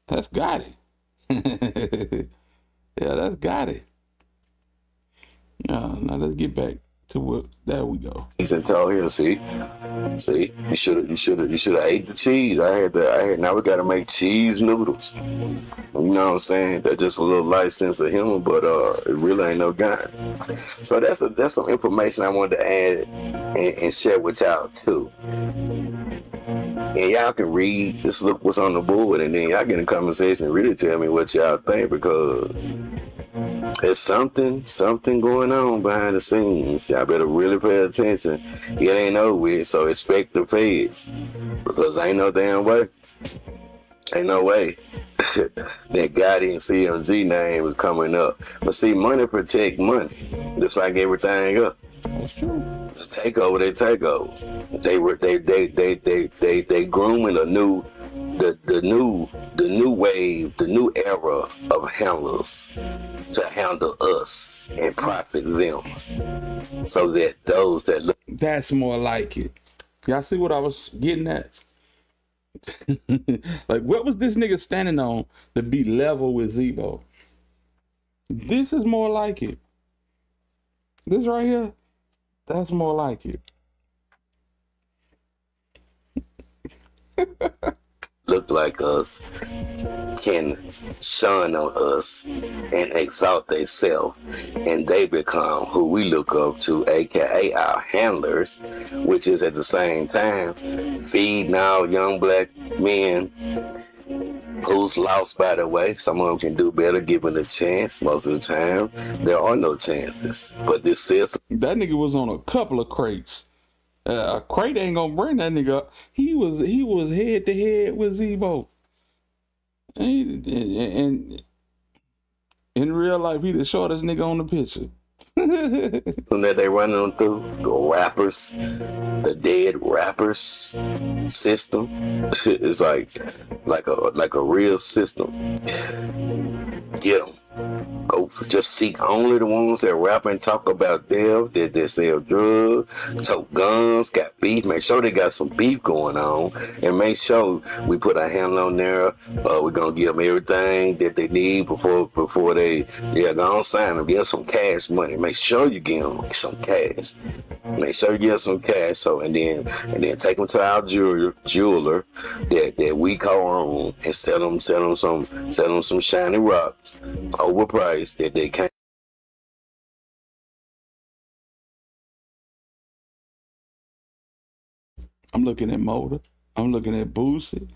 That's Gotti. Yeah, that's Gotti. Yeah, now let's get back to what. There we go. He's in tell here. See, you should have ate the cheese. I had. Now we gotta make cheese noodles. You know what I'm saying? That's just a little light sense of humor, but it really ain't no guy. So that's some information I wanted to add and share with y'all too. And y'all can read, just look what's on the board, and then y'all get in conversation and really tell me what y'all think, because there's something going on behind the scenes. Y'all better really pay attention. It ain't over with, so expect the feds, because ain't no damn way. Ain't no way that Gotti and CMG name is coming up. But see, money protect money, just like everything else. That's true. It's a takeover. They take over. They grooming the new wave, the new era of handlers to handle us and profit them, so that those that look. That's more like it. Y'all see what I was getting at? Like, what was this nigga standing on to be level with Zebo? This is more like it. This right here, that's more like it. Look like us can shun on us and exalt themselves, and they become who we look up to, aka our handlers, which is at the same time feeding our young black men who's lost, by the way. Some of them can do better given a chance. Most of the time, there are no chances. But this system... That nigga was on a couple of crates. A crate ain't gonna bring that nigga up. He was head to head with Zebo. And in real life, he the shortest nigga on the picture. that they running them through, the rappers, the dead rappers system. It's like a real system. Get them. Go just seek only the ones that rap and talk about death, that they sell drugs, tote guns, got beef. Make sure they got some beef going on, and make sure we put our hand on there. We're gonna give them everything that they need before they go on sign them. Give them some cash money. Make sure you give them some cash. Make sure you give them some cash. So and then take them to our jeweler that we co-own and sell them some shiny rocks overpriced that they can't. I'm looking at Motor. I'm looking at Boosie.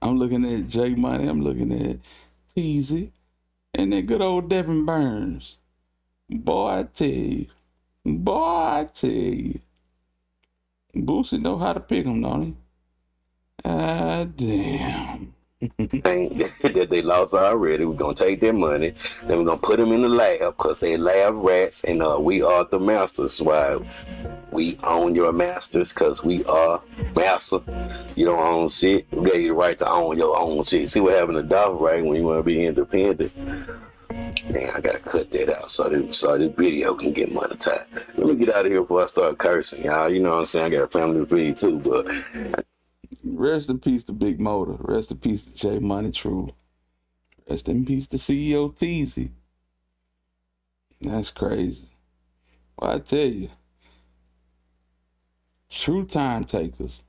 I'm looking at J Money. I'm looking at Teasy. And that good old Devin Burns. Boy, I tell you. Boosie know how to pick them, don't he? Ah, damn. that they lost already. We're gonna take their money, then we're gonna put them in the lab because they lab rats, and we are the masters. Why we own your masters? Because we are master. You don't own shit. We gave you the right to own your own shit. See what happened to Dolph, right? When you want to be independent. Man, I gotta cut that out so this video can get monetized. Let me get out of here before I start cursing, y'all. You know what I'm saying? I got a family to feed too, but. Rest in peace to Big Motor. Rest in peace to J Money Trulla. Rest in peace to CEO Teasy. That's crazy. Well, I tell you, true time takers.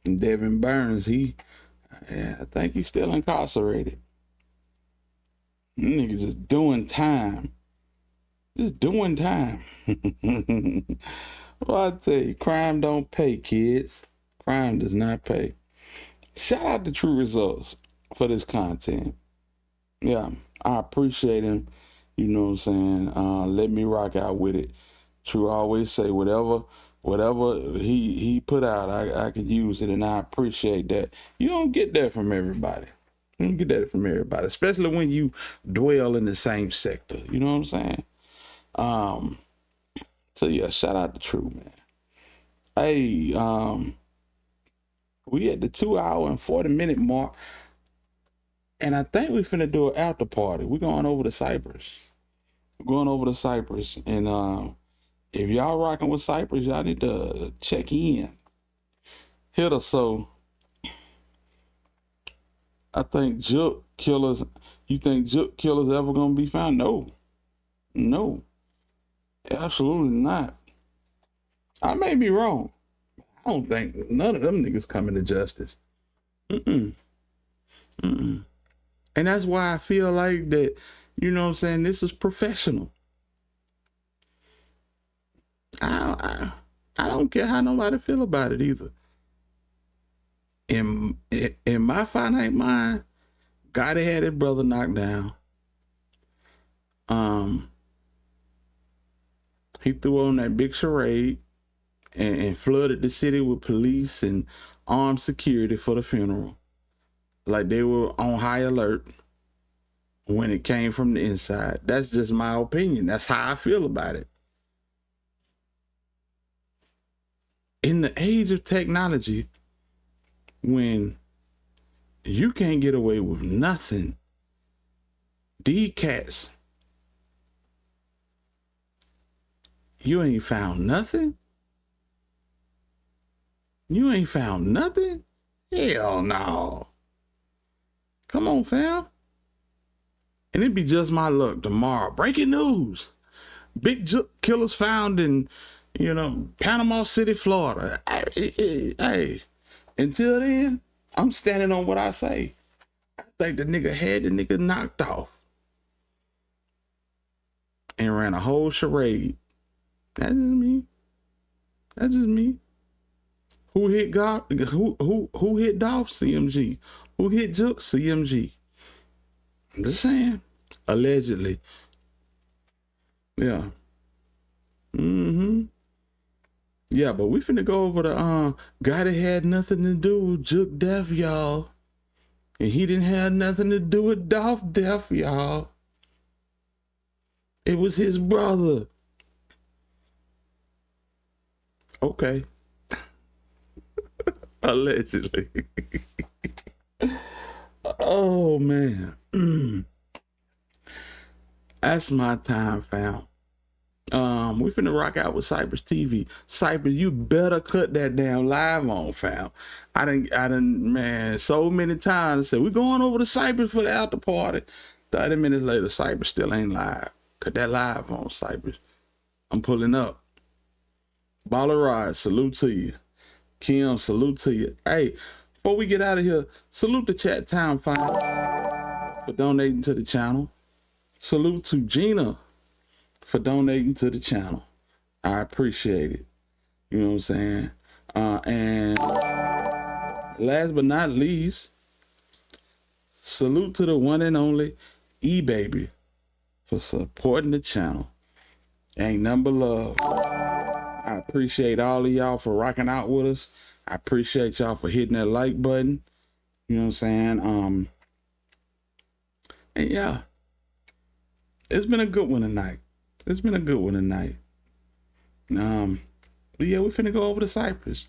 And Devin Burns, I think he's still incarcerated. Nigga just doing time. Just doing time. Well, I tell you, crime don't pay, kids. Crime does not pay. Shout out to True Results for this content. Yeah, I appreciate him. You know what I'm saying? Let me rock out with it. True always say whatever he put out, I could use it, and I appreciate that. You don't get that from everybody. You don't get that from everybody, especially when you dwell in the same sector. You know what I'm saying? So yeah, shout out to True, man. Hey, we at the 2 hour and 40-minute mark, and I think we finna do an after party. We're going over to Cyprus. And if y'all rocking with Cyprus, y'all need to check in. Hit us. So I think Juke Killers. You think Juke Killers ever gonna be found? No, absolutely not. I may be wrong. I don't think none of them niggas coming to justice. And that's why I feel like that, you know what I'm saying, this is professional. I don't care how nobody feel about it either. In my finite mind, Gotti had his brother knocked down. He threw on that big charade and flooded the city with police and armed security for the funeral. Like they were on high alert when it came from the inside. That's just my opinion. That's how I feel about it. In the age of technology, when you can't get away with nothing, these cats, you ain't found nothing? You ain't found nothing? Hell no. Come on, fam. And it'd be just my luck tomorrow. Breaking news. Big killers found in, Panama City, Florida. Hey, until then, I'm standing on what I say. I think the nigga had the nigga knocked off and ran a whole charade. That's just me. That's just me. Who hit God? Who hit Dolph? CMG. Who hit Juke? CMG. I'm just saying. Allegedly. Yeah. Yeah, but we finna go over the guy that had nothing to do with Juke death, y'all. And he didn't have nothing to do with Dolph death, y'all. It was his brother. Okay. Allegedly. Oh, man. That's my time, fam. We finna rock out with Cypress TV. Cypress, you better cut that damn live on, fam. I done, man, so many times said, we going over to Cypress for the after party. 30 minutes later, Cypress still ain't live. Cut that live on, Cypress. I'm pulling up. Baller Rod, salute to you. Kim, salute to you. Hey, before we get out of here, salute the Chat Town Finals for donating to the channel. Salute to Gina for donating to the channel. I appreciate it. You know what I'm saying? And last but not least, salute to the one and only E-Baby for supporting the channel. Ain't nothing but love. I appreciate all of y'all for rocking out with us. I appreciate y'all for hitting that like button. You know what I'm saying? And yeah, it's been a good one tonight. It's been a good one tonight. But yeah, we finna go over to Cypress.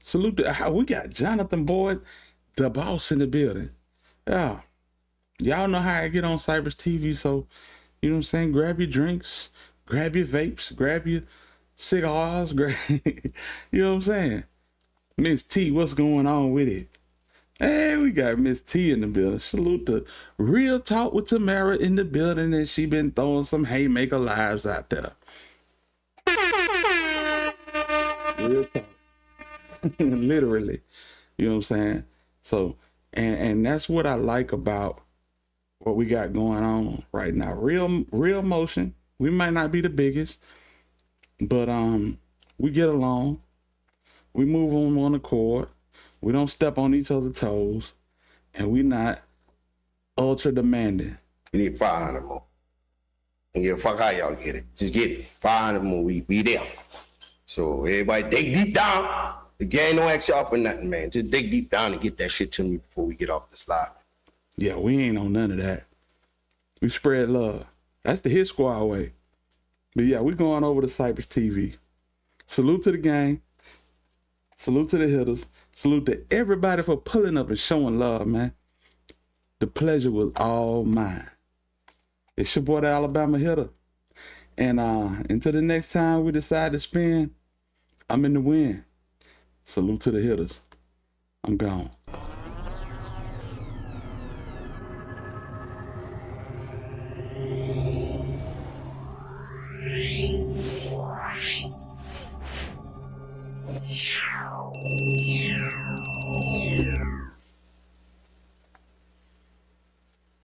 Salute to how we got Jonathan Boyd, the boss in the building. Yeah. Y'all know how I get on Cypress TV, so you know what I'm saying? Grab your drinks, grab your vapes, grab your cigars, you know what I'm saying? Miss T, what's going on with it? Hey, we got Miss T in the building. Salute to Real Talk with Tamara in the building, and she been throwing some haymaker lives out there. Real talk. Literally. You know what I'm saying? So, and that's what I like about what we got going on right now. Real motion. We might not be the biggest, but we get along. We move on one accord. We don't step on each other's toes, and we not ultra demanding. We need 500 more. And give a fuck how y'all get it. Just get it. 500 more. We there. So everybody dig deep down. The gang don't ask y'all for nothing, man. Just dig deep down and get that shit to me before we get off the slide. Yeah, we ain't on none of that. We spread love. That's the Hit Squad way. But yeah, we going over to Cypress TV. Salute to the gang. Salute to the hitters. Salute to everybody for pulling up and showing love, man. The pleasure was all mine. It's your boy, the Alabama Hitter. And until the next time we decide to spin, I'm in the win. Salute to the hitters. I'm gone. Yeah.